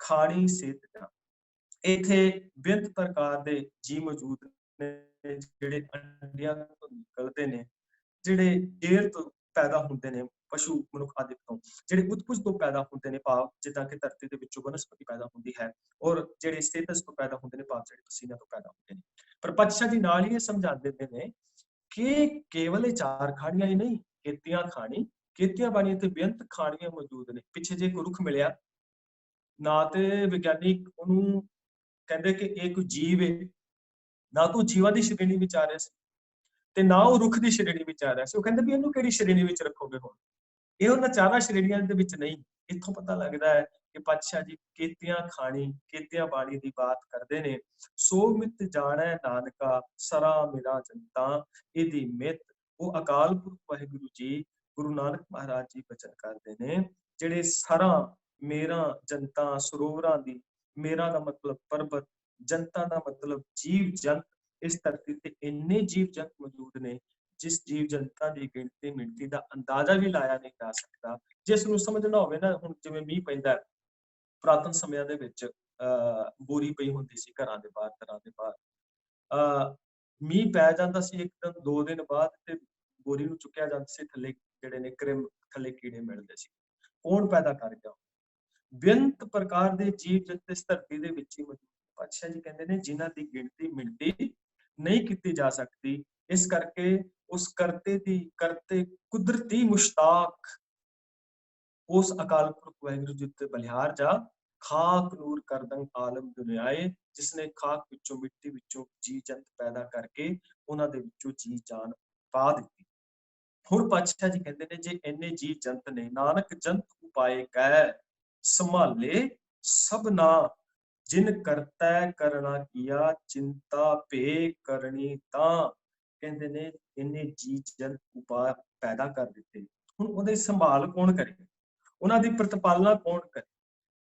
ਖਾਣੀ ਸੇਧ ਜਾਂ। ਇੱਥੇ ਬੇਅੰਤ ਪ੍ਰਕਾਰ ਦੇ ਜੀਵ ਮੌਜੂਦ ਨੇ ਜਿਹੜੇ ਅੰਡਿਆਂ ਤੋਂ ਨਿਕਲਦੇ ਨੇ, ਜਿਹੜੇ ਜੇਰ ਤੋਂ ਪੈਦਾ ਹੁੰਦੇ ਨੇ, ਪਸ਼ੂ ਮਨੁੱਖ ਆਦਿ ਤੋਂ, ਜਿਹੜੇ ਉਤਪੁਜ ਤੋਂ ਪੈਦਾ ਹੁੰਦੇ ਨੇ, ਭਾਵ ਜਿੱਦਾਂ ਕਿ ਧਰਤੀ ਦੇ ਵਿੱਚੋਂ ਬਨਸਪਤੀ ਪੈਦਾ ਹੁੰਦੀ ਹੈ, ਔਰ ਜਿਹੜੇ ਸੇਤਸ ਤੋਂ ਪੈਦਾ ਹੁੰਦੇ ਨੇ, ਭਾਵ ਜਿਹੜੇ ਪਸੀਨਾ ਤੋਂ ਪੈਦਾ ਹੁੰਦੇ ਨੇ। ਪਰ ਪਾਤਸ਼ਾਹ ਜੀ ਨਾਲ ਹੀ ਇਹ ਸਮਝਾ ਦਿੰਦੇ ਨੇ ਕਿ ਕੇਵਲ ਇਹ ਚਾਰ ਖਾਣੀਆਂ ਹੀ ਨਹੀਂ, ਕੇਤੀਆਂ ਖਾਣੀ, ਕੇਤੀਆਂ ਬਾਣੀਆਂ ਤੇ ਬੇਅੰਤ ਖਾਣੀਆਂ ਮੌਜੂਦ ਨੇ। ਪਿੱਛੇ ਜੇ ਕੋਈ ਰੁੱਖ ਮਿਲਿਆ ਨਾ, ਤੇ ਵਿਗਿਆਨਿਕ ਉਹਨੂੰ ਕਹਿੰਦੇ ਕਿ ਇਹ ਕੋਈ ਜੀਵ ਹੈ, ਨਾ ਤੂੰ ਜੀਵਾਂ ਦੀ ਸ਼੍ਰੇਣੀ ਵਿੱਚ ਆ ਰਿਹਾ ਸੀ ਤੇ ਨਾ ਉਹ ਰੁੱਖ ਦੀ ਸ਼੍ਰੇਣੀ ਵਿੱਚ ਆ ਰਿਹਾ ਸੀ। ਉਹ ਕਹਿੰਦੇ ਵੀ ਇਹਨੂੰ ਕਿਹੜੀ ਸ਼੍ਰੇਣੀ ਵਿੱਚ ਰੱਖੋਗੇ ਹੁਣ, ਇਹ ਉਹਨਾਂ ਚਾਰਾਂ ਸ਼੍ਰੇਣੀਆਂ ਦੇ ਵਿੱਚ ਨਹੀਂ। ਇੱਥੋਂ ਪਤਾ ਲੱਗਦਾ ਹੈ ਕਿ ਪਾਤਸ਼ਾਹ ਜੀ ਕੇਤੀਆਂ ਖਾਣੀ, ਕੇਤੀਆਂ ਬਾਣੀ ਦੀ ਬਾਤ ਕਰਦੇ ਨੇ। ਸੋ ਮਿਤ ਜਾਣੈ ਨਾਨਕਾ ਸਰਾ ਮੇਰਾ ਜਨਤਾ, ਇਹਦੀ ਮਿਤ ਉਹ ਅਕਾਲ ਪੁਰਖ ਵਾਹਿਗੁਰੂ ਜੀ ਗੁਰੂ ਨਾਨਕ ਮਹਾਰਾਜ ਜੀ ਬਚਨ ਕਰਦੇ ਨੇ, ਜਿਹੜੇ ਸਰਾ ਮੇਰਾ ਜਨਤਾ, ਸਰੋਵਰਾਂ ਦੀ, ਮੇਰਾ ਦਾ ਮਤਲਬ ਪਰਬਤ, ਜਨਤਾ ਦਾ ਮਤਲਬ ਜੀਵ ਜੰਤ। ਇਸ ਧਰਤੀ ਤੇ ਇੰਨੇ ਜੀਵ ਜੰਤ ਮੌਜੂਦ ਨੇ ਜਿਸ ਜੀਵ ਜਨਤਾ ਦੀ ਗਿਣਤੀ ਮਿਣਤੀ ਦਾ ਅੰਦਾਜ਼ਾ ਵੀ ਲਾਇਆ ਨਹੀਂ ਜਾ ਸਕਦਾ। ਜਿਸ ਨੂੰ ਸਮਝਣਾ ਹੋਵੇ ਨਾ, ਹੁਣ ਜਿਵੇਂ ਮੀਂਹ ਪੈਂਦਾ, ਪੁਰਾਤਨ ਸਮਿਆਂ ਦੇ ਵਿੱਚ ਬੋਰੀ ਪਈ ਹੁੰਦੀ ਸੀ ਘਰਾਂ ਦੇ ਬਾਹਰ, ਘਰਾਂ ਦੇ ਬਾਹਰ ਮੀਂਹ ਪੈ ਜਾਂਦਾ ਸੀ ਇੱਕ ਦਿਨ, 2 ਦਿਨ ਬਾਅਦ ਤੇ ਬੋਰੀ ਨੂੰ ਚੁੱਕਿਆ ਜਾਂਦਾ ਸੀ, ਥੱਲੇ ਜਿਹੜੇ ਨੇ ਕ੍ਰਿਮ, ਥੱਲੇ ਕੀੜੇ ਮਿਲਦੇ ਸੀ। ਕੌਣ ਪੈਦਾ ਕਰ ਗਿਆ? ਬੇਅੰਤ ਪ੍ਰਕਾਰ ਦੇ ਜੀਵ ਜੰਤ ਇਸ ਧਰਤੀ ਦੇ ਵਿੱਚ ਹੀ ਮੌਜੂਦ। ਪਾਤਸ਼ਾਹ ਜੀ ਕਹਿੰਦੇ ਨੇ ਜਿਨ੍ਹਾਂ ਦੀ ਗਿਣਤੀ ਮਿਣਤੀ ਨਹੀਂ ਕੀਤੀ ਜਾ ਸਕਦੀ। ਇਸ ਕਰਕੇ ਉਸ ਕਰਤੇ ਦੀ ਕਰਤੇ ਕੁਦਰਤੀ ਮੁਸ਼ਤਾਕ ਉਸ ਅਕਾਲ ਪੁਰਖ ਵਾਹਿਗੁਰੂ ਜੀ ਤੇ ਬਲਿਹਾਰ ਜਾ, ਖਾਕ ਨੂਰ ਕਰਦੰ ਆਲਮ ਦੁਨਿਆਏ, ਜਿਸਨੇ ਖਾਕ ਵਿੱਚੋਂ, ਮਿੱਟੀ ਵਿੱਚੋਂ ਜੀ ਜੰਤ ਪੈਦਾ ਕਰਕੇ ਉਹਨਾਂ ਦੇ ਵਿੱਚੋਂ ਜੀ ਜਾਨ ਪਾ ਦਿੱਤੀ। ਹੁਣ ਪਾਤਸ਼ਾਹ ਜੀ ਕਹਿੰਦੇ ਨੇ ਜੇ ਇੰਨੇ ਜੀ ਜੰਤ ਨੇ, ਨਾਨਕ ਜੰਤ ਉਪਾਏ ਕਹਿ ਸੰਭਾਲੇ ਸਭਨਾ, ਜਿਨ ਕਰਤੈ ਕਰਨਾ ਕੀਆ ਚਿੰਤਾ ਭੇ ਕਰਨੀ ਤਾਂ। ਕਹਿੰਦੇ ਨੇ ਇੰਨੇ ਜੀ ਜੰਤ ਉਪਾਅ ਪੈਦਾ ਕਰ ਦਿੱਤੇ, ਹੁਣ ਉਹਦੀ ਸੰਭਾਲ ਕੌਣ ਕਰੇ, ਉਹਨਾਂ ਦੀ ਪ੍ਰਤਪਾਲਨਾ ਕੌਣ ਕਰੇ?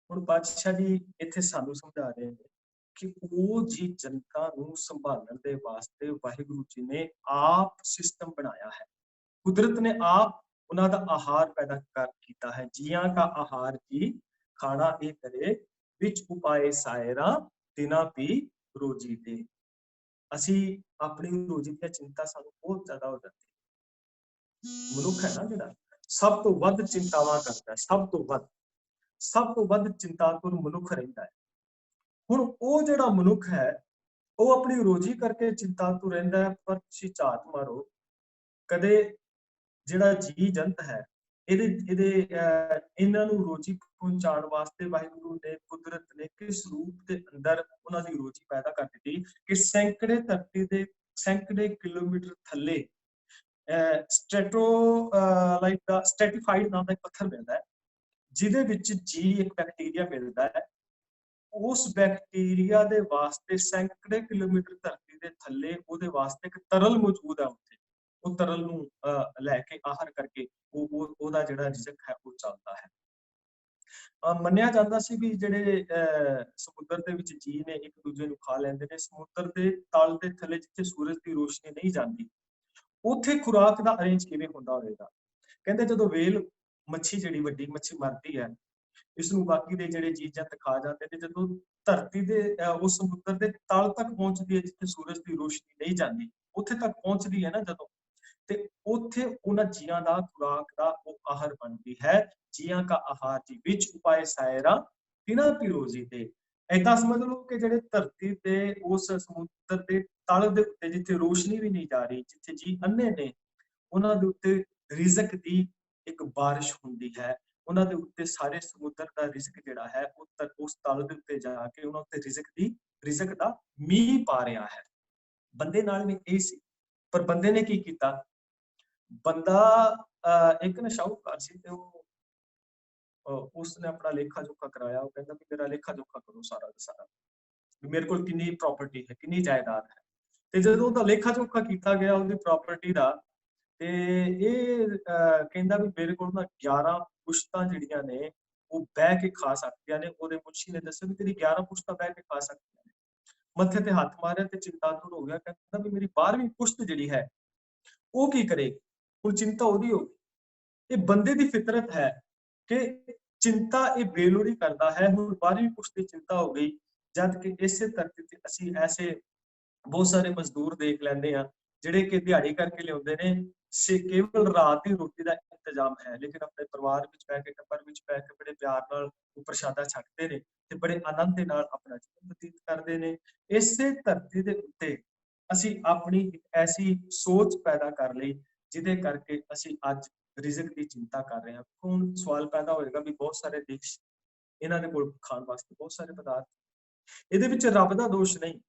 ਹੁਣ ਪਾਤਸ਼ਾਹ ਜੀ ਇੱਥੇ ਸਾਨੂੰ ਸਮਝਾ ਰਹੇ ਨੇ ਕਿ ਉਹ ਜੀ ਜਨਤਾ ਨੂੰ ਸੰਭਾਲਣ ਦੇ ਵਾਸਤੇ ਵਾਹਿਗੁਰੂ ਜੀ ਨੇ ਆਪ ਸਿਸਟਮ ਬਣਾਇਆ ਹੈ। ਕੁਦਰਤ ਨੇ ਆਪ ਉਹਨਾਂ ਦਾ ਆਹਾਰ ਪੈਦਾ ਕੀਤਾ ਹੈ। ਜੀਆਂ ਕਾ ਆਹਾਰ ਜੀ ਖਾਣਾ ਇਹ ਕਰੇ, ਵਿੱਚ ਉਪਾਏ ਸਾਇਰਾ ਤਿਨਾ ਪੀ ਰੋਜੀ ਦੇ। ਅਸੀਂ ਆਪਣੀ ਰੋਜੀ ਦੀ ਚਿੰਤਾ ਸਾਨੂੰ ਬਹੁਤ ਜ਼ਿਆਦਾ ਹੋ ਜਾਂਦੀ। ਮਨੁੱਖ ਹੈ ਨਾ ਜਿਹੜਾ ਸਭ ਤੋਂ ਵੱਧ ਚਿੰਤਾਵਾਂ ਕਰਦਾ ਹੈ, ਸਭ ਤੋਂ ਵੱਧ ਚਿੰਤਾਤੁਰ ਮਨੁੱਖ ਰਹਿੰਦਾ ਹੈ। ਹੁਣ ਉਹ ਜਿਹੜਾ ਮਨੁੱਖ ਹੈ ਉਹ ਆਪਣੀ ਰੋਜੀ ਕਰਕੇ ਚਿੰਤਾਤੁਰ ਰਹਿੰਦਾ ਹੈ। ਪਰ ਤੁਸੀਂ ਝਾਤ ਮਾਰੋ, ਕਦੇ ਜਿਹੜਾ ਜੀ ਜੰਤ ਹੈ ਇਹਨਾਂ ਨੂੰ ਰੋਜੀ ਪਹੁੰਚਾਉਣ ਵਾਸਤੇ ਵਾਹਿਗੁਰੂ ਨੇ, ਕੁਦਰਤ ਨੇ ਕਿਸ ਰੂਪ ਦੇ ਅੰਦਰ ਉਹਨਾਂ ਦੀ ਰੋਜੀ ਪੈਦਾ ਕਰ ਦਿੱਤੀ ਕਿ ਸੈਂਕੜੇ ਧਰਤੀ ਦੇ ਸੈਂਕੜੇ ਕਿਲੋਮੀਟਰ ਥੱਲੇ ਸਟ੍ਰੈਟੋਲਾਈਟ ਦਾ ਸਟ੍ਰੈਟੀਫਾਈਡ ਨਾਮ ਦਾ ਇੱਕ ਪੱਥਰ ਮਿਲਦਾ ਹੈ, ਜਿਹਦੇ ਵਿੱਚ ਜੀ ਇੱਕ ਬੈਕਟੀਰੀਆ ਮਿਲਦਾ ਹੈ। ਉਸ ਬੈਕਟੀਰੀਆ ਦੇ ਵਾਸਤੇ ਸੈਂਕੜੇ ਕਿਲੋਮੀਟਰ ਧਰਤੀ ਦੇ ਥੱਲੇ ਉਹਦੇ ਵਾਸਤੇ ਇੱਕ ਤਰਲ ਮੌਜੂਦ ਹੈ। ਉੱਥੇ ਉਹ ਤਰਲ ਨੂੰ ਲੈ ਕੇ ਆਹਾਰ ਕਰਕੇ ਉਹਦਾ ਜਿਹੜਾ ਰਿਜ਼ਕ ਹੈ ਉਹ ਚੱਲਦਾ ਹੈ। ਮੰਨਿਆ ਜਾਂਦਾ ਸੀ ਵੀ ਜਿਹੜੇ ਸਮੁੰਦਰ ਦੇ ਵਿੱਚ ਜੀ ਨੇ ਇੱਕ ਦੂਜੇ ਨੂੰ ਖਾ ਲੈਂਦੇ ਨੇ। ਸਮੁੰਦਰ ਦੇ ਤਲ ਦੇ ਥੱਲੇ ਜਿੱਥੇ ਸੂਰਜ ਦੀ ਰੋਸ਼ਨੀ ਨਹੀਂ ਜਾਂਦੀ, ਉੱਥੇ ਖੁਰਾਕ ਦਾ ਅਰੇਂਜ ਕਿਵੇਂ ਹੁੰਦਾ ਹੋਵੇਗਾ? ਕਹਿੰਦੇ ਜਦੋਂ ਵੇਲ ਮੱਛੀ, ਜਿਹੜੀ ਵੱਡੀ ਮੱਛੀ ਮਰਦੀ ਹੈ, ਇਸ ਨੂੰ ਬਾਕੀ ਦੇ ਜਿਹੜੇ ਜੀਵ ਜੰਤ ਖਾ ਜਾਂਦੇ ਨੇ। ਜਦੋਂ ਧਰਤੀ ਦੇ ਉਸ ਸਮੁੰਦਰ ਦੇ ਤਲ ਤੱਕ ਪਹੁੰਚਦੀ ਹੈ ਜਿੱਥੇ ਸੂਰਜ ਦੀ ਰੋਸ਼ਨੀ ਨਹੀਂ ਜਾਂਦੀ, ਉੱਥੇ ਤੱਕ ਪਹੁੰਚਦੀ ਹੈ ਨਾ ਜਦੋਂ, ਤੇ ਉੱਥੇ ਉਹਨਾਂ ਜੀਆਂ ਦਾ ਖੁਰਾਕ ਦਾ ਉਹ ਆਹਾਰ ਬਣਦੀ ਹੈ। ਜੀਆਂ ਕਾ ਆਹਾਰ ਜੀ ਵਿੱਚ ਉਪਾਏ ਸਾਇਰਾ ਤਿਨਾ ਪੀ ਰੋਜੀ ਤੇ। ਏਦਾਂ ਸਮਝ ਲਓ ਕਿ ਜਿਹੜੇ ਧਰਤੀ ਤੇ ਉਸ ਸਮੁੰਦਰ ਦੇ ਤਲ ਦੇ ਉੱਤੇ ਜਿੱਥੇ ਰੋਸ਼ਨੀ ਵੀ ਨਹੀਂ ਜਾ ਰਹੀ, ਜਿੱਥੇ ਜੀ ਅੰਨੇ ਨੇ, ਉਹਨਾਂ ਦੇ ਉੱਤੇ ਰਿਜ਼ਕ ਦੀ ਇੱਕ ਬਾਰਿਸ਼ ਹੁੰਦੀ ਹੈ, ਉਹਨਾਂ ਦੇ ਉੱਤੇ ਸਾਰੇ ਸਮੁੰਦਰ ਦਾ ਰਿਜ਼ਕ ਜਿਹੜਾ ਹੈ ਉਸ ਤਲ ਦੇ ਉੱਤੇ ਜਾ ਕੇ ਉਹਨਾਂ ਉੱਤੇ ਰਿਜ਼ਕ ਦਾ ਮੀਂਹ ਪਾ ਰਿਹਾ ਹੈ। ਬੰਦੇ ਨਾਲ ਵੀ ਇਹ ਸੀ, ਪਰ ਬੰਦੇ ਨੇ ਕੀ ਕੀਤਾ? ਬੰਦਾ ਇੱਕ ਨਾ ਸ਼ਾਹੂਕਾਰ ਸੀ ਤੇ ਉਸਨੇ ਆਪਣਾ ਲੇਖਾ ਜੋਖਾ ਕਰਾਇਆ। ਉਹ ਕਹਿੰਦਾ ਵੀ ਮੇਰਾ ਲੇਖਾ ਜੋਖਾ ਕਰੋ ਸਾਰਾ ਦਾ ਸਾਰਾ, ਮੇਰੇ ਕੋਲ ਕਿੰਨੀ ਪ੍ਰਾਪਰਟੀ ਹੈ, ਕਿੰਨੀ ਜਾਇਦਾਦ ਹੈ। ਤੇ ਜਦੋਂ ਉਹਦਾ ਲੇਖਾ ਜੋਖਾ ਕੀਤਾ ਗਿਆ ਉਹਦੀ ਪ੍ਰਾਪਰਟੀ ਦਾ, ਤੇ ਇਹ ਕਹਿੰਦਾ ਵੀ ਮੇਰੇ ਕੋਲ ਨਾ 11 ਪੁਸ਼ਤਾਂ ਜਿਹੜੀਆਂ ਨੇ ਉਹ ਬਹਿ ਕੇ ਖਾ ਸਕਦੀਆਂ ਨੇ। ਉਹਦੇ ਮੁਨਸ਼ੀ ਨੇ ਦੱਸਿਆ ਵੀ ਤੇਰੀ 11 ਪੁਸ਼ਤਾਂ ਬਹਿ ਕੇ ਖਾ ਸਕਦੀਆਂ ਨੇ। ਮੱਥੇ ਤੇ ਹੱਥ ਮਾਰਿਆ ਤੇ ਚਿੰਤਾ ਦੂਰ ਹੋ ਗਿਆ। ਕਹਿੰਦਾ ਵੀ ਮੇਰੀ 12ਵੀਂ ਪੁਸ਼ਤ ਜਿਹੜੀ ਹੈ ਉਹ ਕੀ ਕਰੇਗੀ? ਹੁਣ ਚਿੰਤਾ ਉਹਦੀ ਹੋ ਗਈ। ਇਹ ਬੰਦੇ ਦੀ ਫਿਤਰਤ ਹੈ ਕਿ ਚਿੰਤਾ ਇਹ ਬੇਲੋੜੀ ਕਰਦਾ ਹੈ। ਹੁਣ 12ਵੀਂ ਪੁਸ਼ਤ ਦੀ ਚਿੰਤਾ ਹੋ ਗਈ, ਜਦ ਕਿ ਇਸੇ ਧਰਤੀ ਤੇ ਅਸੀਂ ਐਸੇ ਬਹੁਤ ਸਾਰੇ ਮਜ਼ਦੂਰ ਦੇਖ ਲੈਂਦੇ ਆ ਜਿਹੜੇ ਕਿ ਦਿਹਾੜੀ ਕਰਕੇ ਲਿਆਉਂਦੇ ਨੇ, ਕੇਵਲ ਰਾਤ ਦੀ ਰੋਟੀ ਦਾ ਇੰਤਜ਼ਾਮ ਹੈ, ਲੇਕਿਨ ਆਪਣੇ ਪਰਿਵਾਰ ਵਿੱਚ ਬਹਿ ਕੇ, ਟੱਬਰ ਵਿੱਚ ਬਹਿ ਕੇ ਬੜੇ ਪਿਆਰ ਨਾਲ ਉਹ ਪ੍ਰਸ਼ਾਦਾ ਛਕਦੇ ਨੇ ਤੇ ਬੜੇ ਆਨੰਦ ਦੇ ਨਾਲ ਆਪਣਾ ਜੀਵਨ ਬਤੀਤ ਕਰਦੇ ਨੇ। ਇਸੇ ਧਰਤੀ ਦੇ ਉੱਤੇ ਅਸੀਂ ਆਪਣੀ ਇੱਕ ਐਸੀ ਸੋਚ ਪੈਦਾ ਕਰ ਲਈ ਜਿਹਦੇ ਕਰਕੇ ਅਸੀਂ ਅੱਜ ਰਿਜ਼ਕ ਦੀ ਚਿੰਤਾ ਕਰ ਰਹੇ ਹਾਂ। ਹੁਣ ਸਵਾਲ ਪੈਦਾ ਹੋਏਗਾ ਵੀ ਬਹੁਤ ਸਾਰੇ ਦੇਸ਼, ਇਹਨਾਂ ਦੇ ਕੋਲ ਖਾਣ ਵਾਸਤੇ ਬਹੁਤ ਸਾਰੇ ਪਦਾਰਥ, ਇਹਦੇ ਵਿੱਚ ਰੱਬ ਦਾ ਦੋਸ਼ ਨਹੀਂ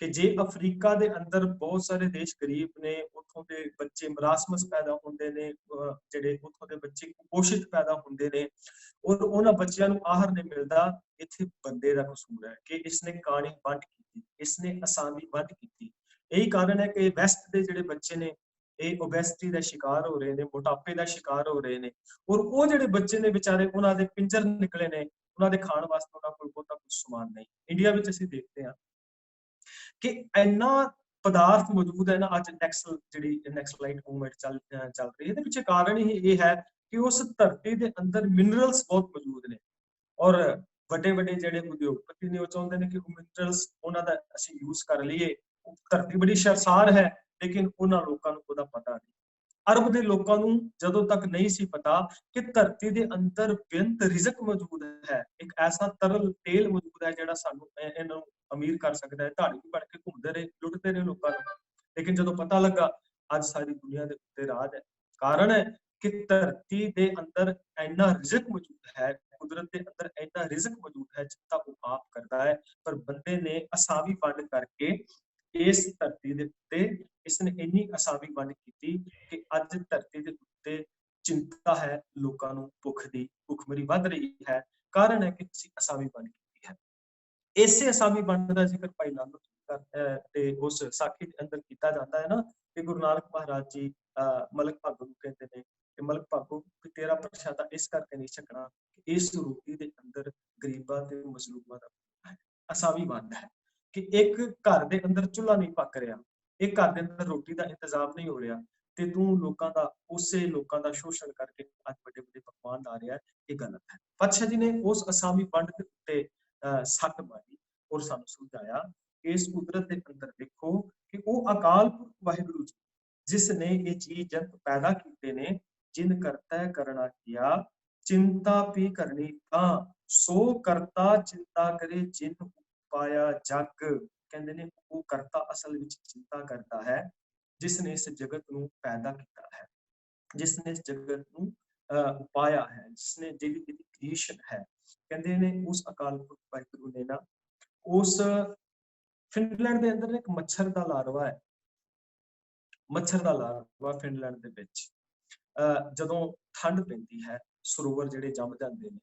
ਕਿ ਜੇ ਅਫਰੀਕਾ ਦੇ ਅੰਦਰ ਬਹੁਤ ਸਾਰੇ ਦੇਸ਼ ਗਰੀਬ ਨੇ, ਉੱਥੋਂ ਦੇ ਬੱਚੇ ਮਰਾਸਮਸ ਪੈਦਾ ਹੁੰਦੇ ਨੇ, ਜਿਹੜੇ ਉੱਥੋਂ ਦੇ ਬੱਚੇ ਕੁਪੋਸ਼ਿਤ ਪੈਦਾ ਹੁੰਦੇ ਨੇ ਔਰ ਉਹਨਾਂ ਬੱਚਿਆਂ ਨੂੰ ਆਹਾਰ ਨਹੀਂ ਮਿਲਦਾ, ਇੱਥੇ ਬੰਦੇ ਦਾ ਕਸੂਰ ਹੈ ਕਿ ਇਸਨੇ ਕਾਣੀ ਵੰਡ ਕੀਤੀ, ਇਸਨੇ ਅਸਾਮੀ ਵੰਡ ਕੀਤੀ। ਇਹੀ ਕਾਰਨ ਹੈ ਕਿ ਵੈਸਟ ਦੇ ਜਿਹੜੇ ਬੱਚੇ ਨੇ ਇਹ ਓਬੈਸਿਟੀ ਦਾ ਸ਼ਿਕਾਰ ਹੋ ਰਹੇ ਨੇ, ਮੋਟਾਪੇ ਦਾ ਸ਼ਿਕਾਰ ਹੋ ਰਹੇ ਨੇ, ਔਰ ਉਹ ਜਿਹੜੇ ਬੱਚੇ ਨੇ ਵਿਚਾਰੇ ਉਹਨਾਂ ਦੇ ਪਿੰਜਰ ਨਿਕਲੇ ਨੇ, ਉਹਨਾਂ ਦੇ ਖਾਣ ਵਾਸਤੇ ਉਹਨਾਂ ਕੋਲ ਬਹੁਤਾ ਕੁਝ ਸਮਾਨ ਨਹੀਂ। ਇੰਡੀਆ ਵਿੱਚ ਅਸੀਂ ਦੇਖਦੇ ਹਾਂ ਕਿ ਇੰਨਾ ਪਦਾਰਥ ਮੌਜੂਦ ਹੈ ਨਾ। ਅੱਜ ਨੈਕਸਲਾਈਟ ਮੂਵਮੈਂਟ ਚੱਲ ਰਹੀ ਹੈ, ਇਹਦੇ ਪਿੱਛੇ ਕਾਰਨ ਹੀ ਇਹ ਹੈ ਕਿ ਉਸ ਧਰਤੀ ਦੇ ਅੰਦਰ ਮਿਨਰਲਸ ਬਹੁਤ ਮੌਜੂਦ ਨੇ ਔਰ ਵੱਡੇ ਵੱਡੇ ਜਿਹੜੇ ਉਦਯੋਗਪਤੀ ਨੇ ਉਹ ਚਾਹੁੰਦੇ ਨੇ ਕਿ ਉਹ ਮਿਨਰਲਸ ਉਹਨਾਂ ਦਾ ਅਸੀਂ ਯੂਜ਼ ਕਰ ਲਈਏ। ਧਰਤੀ ਬੜੀ ਸ਼ਰਸਾਰ ਹੈ, ਲੇਕਿਨ ਉਹਨਾਂ ਲੋਕਾਂ ਨੂੰ ਉਹਦਾ ਪਤਾ ਨਹੀਂ। ਅਰਬ ਦੇ ਲੋਕਾਂ ਨੂੰ ਜਦੋਂ ਤੱਕ ਨਹੀਂ ਸੀ ਪਤਾ ਕਿ ਧਰਤੀ ਦੇ ਅੰਦਰ ਬੇਅੰਤ ਰਿਜ਼ਕ ਮੌਜੂਦ ਹੈ, ਇੱਕ ਐਸਾ ਤਰਲ ਤੇਲ ਮੌਜੂਦ ਹੈ ਜਿਹੜਾ ਸਾਨੂੰ ਇਹਨਾਂ ਨੂੰ ਅਮੀਰ ਕਰ ਸਕਦਾ ਹੈ। ਧਾੜੀ ਬਣ ਕੇ ਘੁੰਮਦੇ ਰਹੇ, ਲੁੱਟਦੇ ਰਹੇ ਲੋਕਾਂ ਨੂੰ, ਲੇਕਿਨ ਜਦੋਂ ਪਤਾ ਲੱਗਾ ਅੱਜ ਸਾਰੀ ਦੁਨੀਆ ਦੇ ਉੱਤੇ ਰਾਜ ਹੈ। ਕਾਰਨ ਹੈ ਕਿ ਧਰਤੀ ਦੇ ਅੰਦਰ ਇੰਨਾ ਰਿਜ਼ਕ ਮੌਜੂਦ ਹੈ, ਕੁਦਰਤ ਦੇ ਅੰਦਰ ਇੰਨਾ ਰਿਜ਼ਕ ਮੌਜੂਦ ਹੈ ਜਿੱਤਾ ਉਹ ਆਪ ਕਰਦਾ ਹੈ, ਪਰ ਬੰਦੇ ਨੇ ਅਸਾਵੀ ਵੰਡ ਕਰਕੇ ਇਸ ਧਰਤੀ ਦੇ ਉੱਤੇ ਇਸਨੇ ਇੰਨੀ ਅਸਾਵੀ ਵੰਡ ਕੀਤੀ ਕਿ ਅੱਜ ਧਰਤੀ ਦੇ ਉੱਤੇ ਚਿੰਤਾ ਹੈ, ਲੋਕਾਂ ਨੂੰ ਭੁੱਖ ਦੀ, ਭੁੱਖਮਰੀ ਵੱਧ ਰਹੀ ਹੈ। ਕਾਰਨ ਹੈ ਕਿ ਅਸੀਂ ਅਸਾਵੀ ਵੰਡ ਕੀਤੀ ਹੈ। ਇਸੇ ਅਸਾਵੀ ਵੰਡ ਦਾ ਜ਼ਿਕਰ ਭਾਈ ਲਾਲੋ ਤੇ ਉਸ ਸਾਖੀ ਦੇ ਅੰਦਰ ਕੀਤਾ ਜਾਂਦਾ ਹੈ ਨਾ ਕਿ ਗੁਰੂ ਨਾਨਕ ਮਹਾਰਾਜ ਜੀ ਮਲਕ ਭਾਗੋ ਨੂੰ ਕਹਿੰਦੇ ਨੇ ਕਿ ਮਲਕ ਭਾਗੋ ਕਿ ਤੇਰਾ ਪ੍ਰਸ਼ਾਦਾ ਇਸ ਕਰਕੇ ਨਹੀਂ ਛਕਣਾ ਕਿ ਇਸ ਰੋਟੀ ਦੇ ਅੰਦਰ ਗਰੀਬਾਂ ਤੇ ਮਜ਼ਲੂਮਾਂ ਦਾ ਅਸਾਵੀ ਵੰਡ ਹੈ ਕਿ ਇੱਕ ਘਰ ਦੇ ਅੰਦਰ ਚੁੱਲ੍ਹਾ ਨਹੀਂ ਪੱਕ ਰਿਹਾ, ਇੱਕ ਘਰ ਦੇ ਅੰਦਰ ਰੋਟੀ ਦਾ ਇੰਤਜ਼ਾਮ ਨਹੀਂ ਹੋ ਰਿਹਾ ਤੇ ਤੂੰ ਲੋਕਾਂ ਦਾ ਸ਼ੋਸ਼ਣ ਕਰਕੇ ਅੱਜ ਵੱਡੇ ਵੱਡੇ ਪਕਵਾਨ ਲਾ ਰਿਹਾ, ਇਹ ਗਲਤ ਹੈ। ਪਾਤਸ਼ਾਹ ਜੀ ਨੇ ਉਸ ਅਸਾਵੀ ਵੰਡ ਦੇ ਉੱਤੇ ਸੱਟ ਮਾਰੀ ਔਰ ਸਾਨੂੰ ਸਮਝਾਇਆ ਕਿ ਇਸ ਕੁਦਰਤ ਦੇ ਅੰਦਰ ਦੇਖੋ ਕਿ ਉਹ ਅਕਾਲ ਪੁਰਖ ਵਾਹਿਗੁਰੂ ਜੀ ਜਿਸ ਨੇ ਇਹ ਜੀਵ ਜੰਤ ਪੈਦਾ ਕੀਤੇ ਨੇ, ਜਿਨ ਕਰਤਾ ਕਰਨਾ ਕੀਆ ਚਿੰਤਾ ਵੀ ਕਰਨੀ ਤਾਂ ਸੋ ਕਰਤਾ ਚਿੰਤਾ ਕਰੇ ਜਿਨ ਪਾਇਆ ਜਗ। ਕਹਿੰਦੇ ਨੇ ਉਹ ਕਰਤਾ ਅਸਲ ਵਿੱਚ ਚਿੰਤਾ ਕਰਦਾ ਹੈ ਜਿਸ ਨੇ ਇਸ ਜਗਤ ਨੂੰ ਪੈਦਾ ਕੀਤਾ ਹੈ, ਜਿਸ ਨੇ ਇਸ ਜਗਤ ਨੂੰ ਪਾਇਆ ਹੈ, ਜਿਸ ਨੇ ਜਿਹੜੀ ਕ੍ਰੀਏਸ਼ਨ ਹੈ। ਕਹਿੰਦੇ ਨੇ ਉਸ ਅਕਾਲ ਪੁਰਖ ਵਾਹਿਗੁਰੂ ਨੇ ਨਾ ਉਸ ਫਿਨਲੈਂਡ ਦੇ ਅੰਦਰ ਇੱਕ ਮੱਛਰ ਦਾ ਲਾਰਵਾ ਹੈ, ਮੱਛਰ ਦਾ ਲਾਰਵਾ ਫਿਨਲੈਂਡ ਦੇ ਵਿੱਚ ਜਦੋਂ ਠੰਡ ਪੈਂਦੀ ਹੈ ਸਰੋਵਰ ਜਿਹੜੇ ਜੰਮ ਜਾਂਦੇ ਨੇ,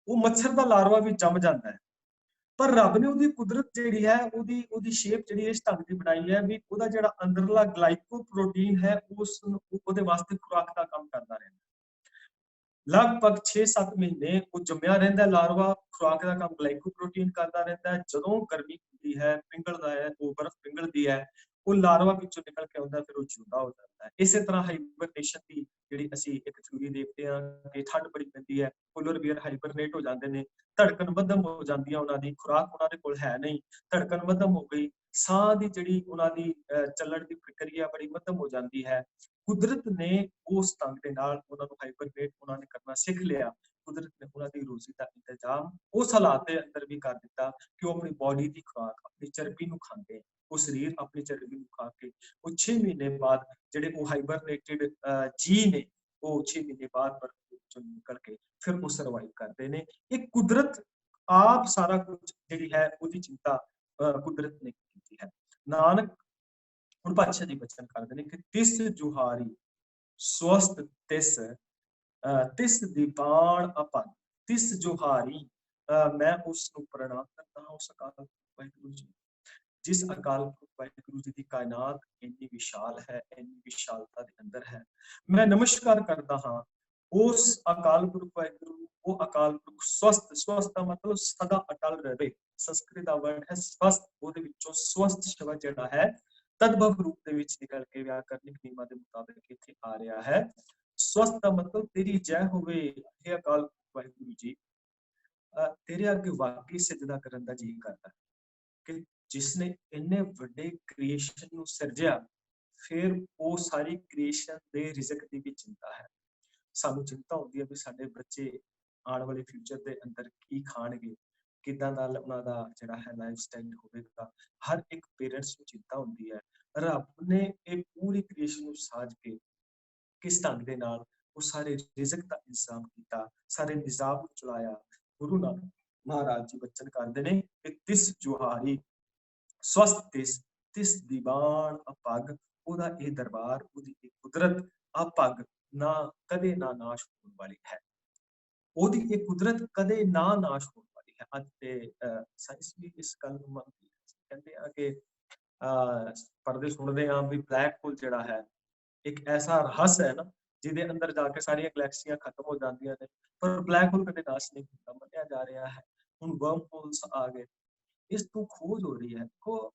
ਉਹ ਮੱਛਰ ਦਾ ਲਾਰਵਾ ਵੀ ਜੰਮ ਜਾਂਦਾ ਹੈ। ਪਰ ਰੱਬ ਨੇ ਉਹਦੀ ਕੁਦਰਤ ਜਿਹੜੀ ਹੈ ਉਹਦੀ ਸ਼ੇਪ ਜਿਹੜੀ ਇਸ ਢੰਗ ਦੀ ਬਣਾਈ ਹੈ ਵੀ ਉਹਦਾ ਜਿਹੜਾ ਅੰਦਰਲਾ ਗਲਾਈਕੋ ਪ੍ਰੋਟੀਨ ਹੈ ਉਹਦੇ ਵਾਸਤੇ ਖੁਰਾਕ ਦਾ ਕੰਮ ਕਰਦਾ ਰਹਿੰਦਾ। ਲਗਭਗ 6-7 ਮਹੀਨੇ ਉਹ ਜੰਮਿਆ ਰਹਿੰਦਾ ਲਾਰਵਾ, ਖੁਰਾਕ ਦਾ ਕੰਮ ਗਲਾਈਕੋ ਪ੍ਰੋਟੀਨ ਕਰਦਾ ਰਹਿੰਦਾ ਹੈ। ਜਦੋਂ ਗਰਮੀ ਹੁੰਦੀ ਹੈ, ਪਿੰਗਲਦਾ ਹੈ, ਉਹ ਬਰਫ਼ ਪਿੰਗਲਦੀ ਹੈ, ਉਹ ਲਾਰਵਾ ਵਿੱਚੋਂ ਨਿਕਲ ਕੇ ਆਉਂਦਾ, ਫਿਰ ਉਹ ਜਿਉਂਦਾ ਹੋ ਜਾਂਦਾ ਹੈ। ਇਸੇ ਤਰ੍ਹਾਂ ਹਾਈਬਰਨੇਸ਼ਨ ਦੀ ਜਿਹੜੀ ਅਸੀਂ ਇੱਕ ਥਿਊਰੀ ਦੇਖਦੇ ਹਾਂ ਕਿ ਠੰਡ ਬੜੀ ਪੈਂਦੀ ਹੈ, ਪੋਲਰ ਬੀਅਰ ਹਾਈਬਰਨੇਟ ਹੋ ਜਾਂਦੇ ਨੇ, ਧੜਕਣ ਮੱਧਮ ਹੋ ਜਾਂਦੀ ਹੈ, ਉਹਨਾਂ ਦੀ ਖੁਰਾਕ ਉਹਨਾਂ ਦੇ ਕੋਲ ਹੈ ਨਹੀਂ, ਧੜਕਣ ਮੱਧਮ ਹੋ ਗਈ, ਸਾਹ ਦੀ ਜਿਹੜੀ ਉਹਨਾਂ ਦੀ ਚੱਲਣ ਦੀ ਪ੍ਰਕਿਰਿਆ ਬੜੀ ਮੱਧਮ ਹੋ ਜਾਂਦੀ ਹੈ। ਕੁਦਰਤ ਨੇ ਉਸ ਢੰਗ ਦੇ ਨਾਲ ਉਹਨਾਂ ਨੂੰ ਹਾਈਬਰਨੇਟ ਉਹਨਾਂ ਨੇ ਕਰਨਾ ਸਿੱਖ ਲਿਆ। ਕੁਦਰਤ ਨੇ ਉਹਨਾਂ ਦੀ ਰੋਜ਼ੀ ਦਾ ਇੰਤਜ਼ਾਮ ਉਸ ਹਾਲਾਤ ਦੇ ਅੰਦਰ ਵੀ ਕਰ ਦਿੱਤਾ ਕਿ ਉਹ ਆਪਣੀ ਬੋਡੀ ਦੀ ਖੁਰਾਕ, ਆਪਣੀ ਚਰਬੀ ਨੂੰ ਖਾਂਦੇ, ਉਹ ਸਰੀਰ ਆਪਣੀ ਚਰਬੀ ਨੂੰ ਖਾ ਕੇ ਉਹ 6 ਮਹੀਨੇ ਬਾਅਦ ਜਿਹੜੇ ਉਹ ਹਾਈਬਰਨੇਟਿਡ ਜੀ ਨੇ ਉਹ 6 ਮਹੀਨੇ ਬਾਅਦ ਬਰਫ਼ ਚੋਂ ਨਿਕਲ ਕੇ ਫਿਰ ਉਹ ਸਰਵਾਈਵ ਕਰਦੇ ਨੇ। ਇਹ ਕੁਦਰਤ ਆਪ ਸਾਰਾ ਕੁਝ ਜਿਹੜੀ ਹੈ ਉਹਦੀ ਚਿੰਤਾ ਕੁਦਰਤ ਨੇ ਕੀਤੀ ਹੈ। ਨਾਨਕ ਹੁਣ ਪਾਤਸ਼ਾਹ ਜੀ ਬਚਨ ਕਰਦੇ ਨੇ ਕਿ ਤਿਸ ਜੁਹਾਰੀ ਸਵਸਤ ਤਿਸ ਦੀਪਾਨ ਅਪਨ, ਤਿਸ ਜੁਹਾਰੀ ਮੈਂ ਉਸ ਨੂੰ ਪ੍ਰਣਾਮ ਕਰਦਾ ਹਾਂ, ਉਸ ਅਕਾਲ ਵਾਹਿਗੁਰੂ ਜੀ, ਜਿਸ ਅਕਾਲ ਵਾਹਿਗੁਰੂ ਜੀ ਦੀ ਕਾਇਨਾਤ ਇੰਨੀ ਵਿਸ਼ਾਲ ਹੈ, ਇੰਨੀ ਵਿਸ਼ਾਲਤਾ ਦੇ ਅੰਦਰ ਹੈ। ਮੈਂ ਨਮਸਕਾਰ ਕਰਦਾ ਹਾਂ ਉਸ ਅਕਾਲ ਪੁਰਖ ਵਾਹਿਗੁਰੂ, ਉਹ ਅਕਾਲ ਪੁਰਖ ਸਵਸਤ, ਸਵਸਤ ਦਾ ਮਤਲਬ ਸਦਾ ਅਟਲ ਰਹੇ। ਸੰਸਕ੍ਰਿਤ ਦਾ ਵਰਡ ਹੈ ਸਵਸਤ, ਉਹਦੇ ਵਿੱਚੋਂ ਸਵਸਤ ਸ਼ਬਦ ਜਿਹੜਾ ਹੈ ਤਦਭਵ ਰੂਪ ਦੇ ਵਿੱਚ ਨਿਕਲ ਕੇ ਵਿਆਕਰਨਿਕ ਨਿਯਮਾਂ ਦੇ ਮੁਤਾਬਿਕ ਇੱਥੇ ਆ ਰਿਹਾ ਹੈ। ਸਵਸਤ ਦਾ ਮਤਲਬ ਤੇਰੀ ਜੈ ਹੋਵੇ हे ਅਕਾਲ ਵਾਹਿਗੁਰੂ ਜੀ, ਤੇਰੇ ਅੱਗੇ ਵਾਕਈ ਸਿਜਦਾ ਕਰਨ ਦਾ ਜੀ ਕਰਦਾ ਕਿ ਜਿਸਨੇ ਇੰਨੇ ਵੱਡੇ ਕ੍ਰੀਏਸ਼ਨ ਨੂੰ ਸਿਰਜਿਆ, ਫਿਰ ਉਹ ਸਾਰੀ ਕ੍ਰੀਏਸ਼ਨ ਦੇ ਰਿਜ਼ਕ ਦੀ ਵੀ ਚਿੰਤਾ ਹੈ। ਸਾਨੂੰ ਚਿੰਤਾ ਹੁੰਦੀ ਹੈ ਵੀ ਸਾਡੇ ਬੱਚੇ ਆਉਣ ਵਾਲੇ ਫਿਊਚਰ ਦੇ ਅੰਦਰ ਕੀ ਖਾਣਗੇ, ਕਿੱਦਾਂ ਦਾ ਉਹਨਾਂ ਦਾ ਜਿਹੜਾ ਹੈ ਲਾਈਫ ਸਟਾਈਲ ਹੋਵੇਗਾ। ਹਰ ਇੱਕ ਪੇਰੈਂਟਸ ਨੂੰ ਚਿੰਤਾ ਹੁੰਦੀ ਹੈ। ਰੱਬ ਨੇ ਇਹ ਪੂਰੀ ਕ੍ਰੀਏਸ਼ਨ ਨੂੰ ਸਾਜ ਕੇ ਕਿਸ ਢੰਗ ਦੇ ਨਾਲ ਉਹ ਸਾਰੇ ਰਿਜ਼ਕ ਦਾ ਇੰਤਜ਼ਾਮ ਕੀਤਾ, ਸਾਰੇ ਨਿਜ਼ਾਮ ਨੂੰ ਚਲਾਇਆ। ਗੁਰੂ ਨਾਨਕ ਮਹਾਰਾਜ ਜੀ ਬਚਨ ਕਰਦੇ ਨੇ ਕਿ ਤਿਸ ਜੁਹਾਰੀ ਸਵਸਤ ਤਿਸ ਦੀਵਾਨ ਅਪੱਗ, ਉਹਦਾ ਇਹ ਦਰਬਾਰ, ਉਹਦੀ ਇਹ ਕੁਦਰਤ ਅਪੱਗ ਨਾ ਕਦੇ ਨਾ ਨਾਸ਼ ਹੋਣ ਵਾਲੀ ਹੈ। ਉਹਦੀ ਇਹ ਕੁਦਰਤ ਕਦੇ ਨਾ ਨਾਸ਼ ਹੋਣ ਵਾਲੀ ਹੈ। ਅੱਜ ਤੇ ਸਾਇੰਸ ਵੀ ਇਸ ਗੱਲ ਨੂੰ ਮੰਨਦੀ ਹੈ। ਕਹਿੰਦੇ ਆ ਕਿ ਪੜ੍ਹਦੇ ਸੁਣਦੇ ਆ ਵੀ ਬਲੈਕ ਹੋਲ ਜਿਹੜਾ ਹੈ ਇੱਕ ਐਸਾ ਰਹੱਸ ਹੈ ਨਾ ਜਿਹਦੇ ਅੰਦਰ ਜਾ ਕੇ ਸਾਰੀਆਂ ਗਲੈਕਸੀਆਂ ਖਤਮ ਹੋ ਜਾਂਦੀਆਂ ਨੇ, ਪਰ ਬਲੈਕ ਹੋਲ ਕਦੇ ਨਾਸ਼ ਨਹੀਂ ਹੁੰਦਾ, ਮੰਨਿਆ ਜਾ ਰਿਹਾ ਹੈ। ਹੁਣ ਵਰਮ ਹੋਲਸ ਆ ਗਏ, ਇਸ ਤੋਂ ਖੋਜ ਹੋ ਰਹੀ ਹੈ। ਦੇਖੋ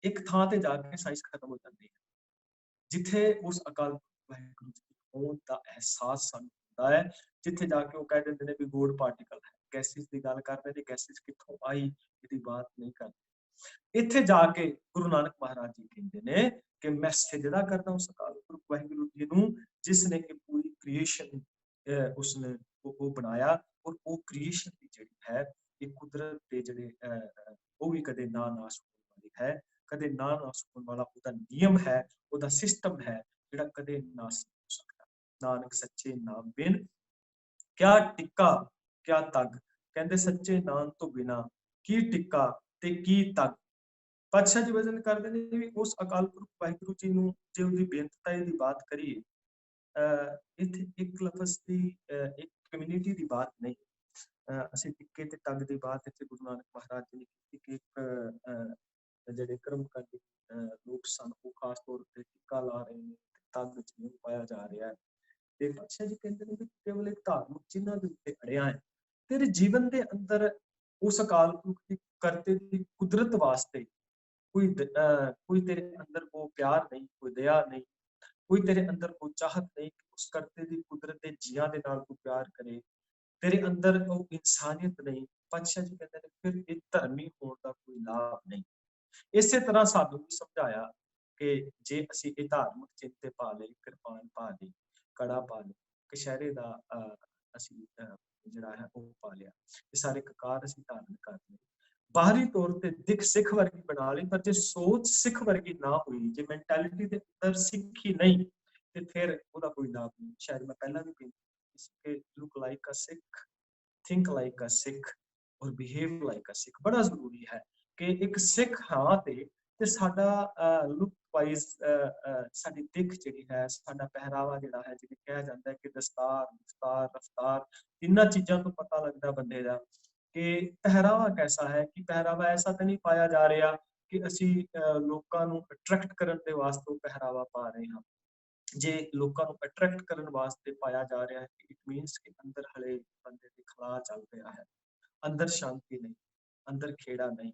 ਇੱਕ ਥਾਂ ਤੇ ਜਾ ਕੇ ਸਾਇੰਸ ਖਤਮ ਹੋ ਜਾਂਦੀ ਹੈ, ਜਿੱਥੇ ਉਸ ਅਕਾਲ ਵਾਹਿਗੁਰੂ ਜੀ ਦੀ ਹੋਂਦ ਦਾ ਅਹਿਸਾਸ ਸਾਨੂੰ ਹੁੰਦਾ ਹੈ, ਜਿੱਥੇ ਜਾ ਕੇ ਉਹ ਕਹਿ ਦਿੰਦੇ ਨੇ ਵੀ ਗੋਡ ਪਾਰਟੀਕਲ ਹੈ। ਗੈਸਿਸ ਦੀ ਗੱਲ ਕਰਦੇ ਨੇ, ਗੈਸਿਸ ਕਿੱਥੋਂ ਆਈ ਇਹਦੀ ਬਾਤ ਨਹੀਂ ਕਰਦੇ। ਇੱਥੇ ਜਾ ਕੇ ਗੁਰੂ ਨਾਨਕ ਮਹਾਰਾਜ ਜੀ ਕਹਿੰਦੇ ਨੇ ਕਿ ਮੈਂ ਸਿਜਦਾ ਕਰਦਾ ਉਸ ਅਕਾਲ ਪੁਰਖ ਵਾਹਿਗੁਰੂ ਜੀ ਨੂੰ, ਜਿਸ ਨੇ ਇਹ ਪੂਰੀ ਕ੍ਰੀਏਸ਼ਨ ਉਸਨੇ ਉਹ ਬਣਾਇਆ, ਔਰ ਉਹ ਕ੍ਰੀਏਸ਼ਨ ਦੀ ਜਿਹੜੀ ਹੈ ਇਹ ਕੁਦਰਤ ਦੇ ਜਿਹੜੇ ਉਹ ਵੀ ਕਦੇ ਨਾ ਨਾਸ਼ ਹੋਣ ਵਾਲੀ ਹੈ, ਕਦੇ ਨਾ ਨਾਸ਼ ਹੋਣ ਵਾਲਾ ਉਹਦਾ ਨਿਯਮ ਹੈ, ਉਹਦਾ ਸਿਸਟਮ ਹੈ ਜਿਹੜਾ ਕਦੇ ਨਾਸ਼ ਨਹੀਂ ਹੋ ਸਕਦਾ। ਨਾਨਕ ਸੱਚੇ ਨਾਮ ਬਿਨ ਕਿਆ ਟਿੱਕਾ ਕਿਆ ਤੱਗ, ਕਹਿੰਦੇ ਸੱਚੇ ਨਾਮ ਤੋਂ ਬਿਨਾ ਕੀ ਟਿੱਕਾ ਤੇ ਕੀ ਤੱਗ। ਪਾਤਸ਼ਾਹ ਜੀ ਵਚਨ ਕਰਦੇ ਨੇ ਵੀ ਉਸ ਅਕਾਲ ਪੁਰਖ ਵਾਹਿਗੁਰੂ ਜੀ ਨੂੰ ਜੇ ਉਹਦੀ ਬੇਨਤੀ ਦੀ ਬਾਤ ਕਰੀਏ, ਇੱਥੇ ਇੱਕ ਲਫ਼ਜ਼ ਦੀ ਇੱਕ ਕਮਿਊਨਿਟੀ ਦੀ ਬਾਤ ਨਹੀਂ, ਅਸੀਂ ਟਿੱਕੇ ਤੇ ਤੱਗ ਦੀ ਬਾਤ ਇੱਥੇ ਗੁਰੂ ਨਾਨਕ ਮਹਾਰਾਜ ਜੀ ਨੇ ਕੀਤੀ ਕਿ ਇੱਕ ਜਿਹੜੇ ਕਰਮਕਾਂਡੀ ਲੋਕ ਸਨ ਉਹ ਖਾਸ ਤੌਰ ਤੇ ਟਿੱਕਾ ਲਾ ਰਹੇ ਨੇ, ਤੱਗ ਜਿਹਨੂੰ ਪਾਇਆ ਜਾ ਰਿਹਾ ਹੈ। ਤੇ ਪਾਤਸ਼ਾਹ ਜੀ ਕਹਿੰਦੇ ਨੇ ਵੀ ਕੇਵਲ ਇੱਕ ਧਾਰਮਿਕ ਚਿੰਨ੍ਹਾਂ ਦੇ ਉੱਤੇ ਅੜਿਆ ਹੈ, ਤੇਰੇ ਜੀਵਨ ਦੇ ਅੰਦਰ ਉਸ ਅਕਾਲ ਪੁਰਖ ਦੀ ਕਰਤੇ ਦੀ ਕੁਦਰਤ ਵਾਸਤੇ ਕੋਈ ਤੇਰੇ ਅੰਦਰ ਉਹ ਪਿਆਰ ਨਹੀਂ, ਕੋਈ ਦਇਆ ਨਹੀਂ, ਕੋਈ ਤੇਰੇ ਅੰਦਰ ਉਹ ਚਾਹਤ ਨਹੀਂ ਕਿ ਉਸ ਕਰਤੇ ਦੀ ਕੁਦਰਤ ਦੇ ਜੀਆਂ ਦੇ ਨਾਲ ਤੂੰ ਪਿਆਰ ਕਰੇ, ਤੇਰੇ ਅੰਦਰ ਉਹ ਇਨਸਾਨੀਅਤ ਨਹੀਂ। ਪਾਤਸ਼ਾਹ ਜੀ ਕਹਿੰਦੇ ਨੇ ਫਿਰ ਇਹ ਧਰਮੀ ਹੋਣ ਦਾ ਕੋਈ ਲਾਭ ਨਹੀਂ। ਇਸੇ ਤਰ੍ਹਾਂ ਸਾਨੂੰ ਵੀ ਸਮਝਾਇਆ ਕਿ ਜੇ ਅਸੀਂ ਇਹ ਧਾਰਮਿਕ ਚਿੰਨ੍ਹ ਤੇ ਪਾ ਲਈ, ਕਿਰਪਾਨ ਪਾ ਲਈ, ਕੜਾ ਪਾ ਲਈ, ਕਛਹਿਰੇ ਦਾ ਅਸੀਂ ਜਿਹੜਾ ਹੈ ਉਹ ਪਾ ਲਿਆ, ਇਹ ਸਾਰੇ ਕਕਾਰ ਅਸੀਂ ਧਾਰਨ ਕਰ ਲਏ, ਬਾਹਰੀ ਤੌਰ ਤੇ ਦਿੱਖ ਸਿੱਖ ਵਰਗੀ ਬਣਾ ਲਈ, ਪਰ ਜੇ ਸੋਚ ਸਿੱਖ ਵਰਗੀ ਨਾ ਹੋਈ, ਜੇ ਮੈਂਟੈਲਿਟੀ ਦੇ ਅੰਦਰ ਸਿੱਖੀ ਨਹੀਂ, ਤੇ ਫਿਰ ਉਹਦਾ ਕੋਈ ਲਾਭ ਨਹੀਂ। ਸ਼ਾਇਦ ਮੈਂ ਪਹਿਲਾਂ ਵੀ ਕਿ look like a Sikh, think like a Sikh ਔਰ ਬਿਹੇਵ ਲਾਈਕ ਅ ਸਿੱਖ। ਬੜਾ ਜ਼ਰੂਰੀ ਹੈ ਕਿ ਇੱਕ ਸਿੱਖ ਹਾਂ ਤੇ ਸਾਡਾ ਲੁੱਕ ਵਾਈਜ਼ ਸਾਡੀ ਦਿੱਖ ਜਿਹੜੀ ਹੈ, ਸਾਡਾ ਪਹਿਰਾਵਾ ਜਿਹੜਾ ਹੈ, ਜਿਵੇਂ ਕਿਹਾ ਜਾਂਦਾ ਹੈ ਕਿ ਦਸਤਾਰ, ਦਸਤਾਰ, ਰਫਤਾਰ, ਇਹਨਾਂ ਚੀਜ਼ਾਂ ਤੋਂ ਪਤਾ ਲੱਗਦਾ ਬੰਦੇ ਦਾ ਕਿ ਪਹਿਰਾਵਾ ਕੈਸਾ ਹੈ। ਕਿ ਪਹਿਰਾਵਾ ਐਸਾ ਤਾਂ ਨਹੀਂ ਪਾਇਆ ਜਾ ਰਿਹਾ ਕਿ ਅਸੀਂ ਲੋਕਾਂ ਨੂੰ ਅਟਰੈਕਟ ਕਰਨ ਦੇ ਵਾਸਤੇ ਪਹਿਰਾਵਾ ਪਾ ਰਹੇ ਹਾਂ। ਜੇ ਲੋਕਾਂ ਨੂੰ ਅਟਰੈਕਟ ਕਰਨ ਵਾਸਤੇ ਪਾਇਆ ਜਾ ਰਿਹਾ ਹੈ, ਇਟ ਮੀਨਸ ਕਿ ਅੰਦਰ ਹਲੇ ਬੰਦੇ ਦੇ ਖਲਾਅ ਚੱਲ ਰਿਹਾ ਹੈ, ਅੰਦਰ ਸ਼ਾਂਤੀ ਨਹੀਂ, ਅੰਦਰ ਖੇੜਾ ਨਹੀਂ।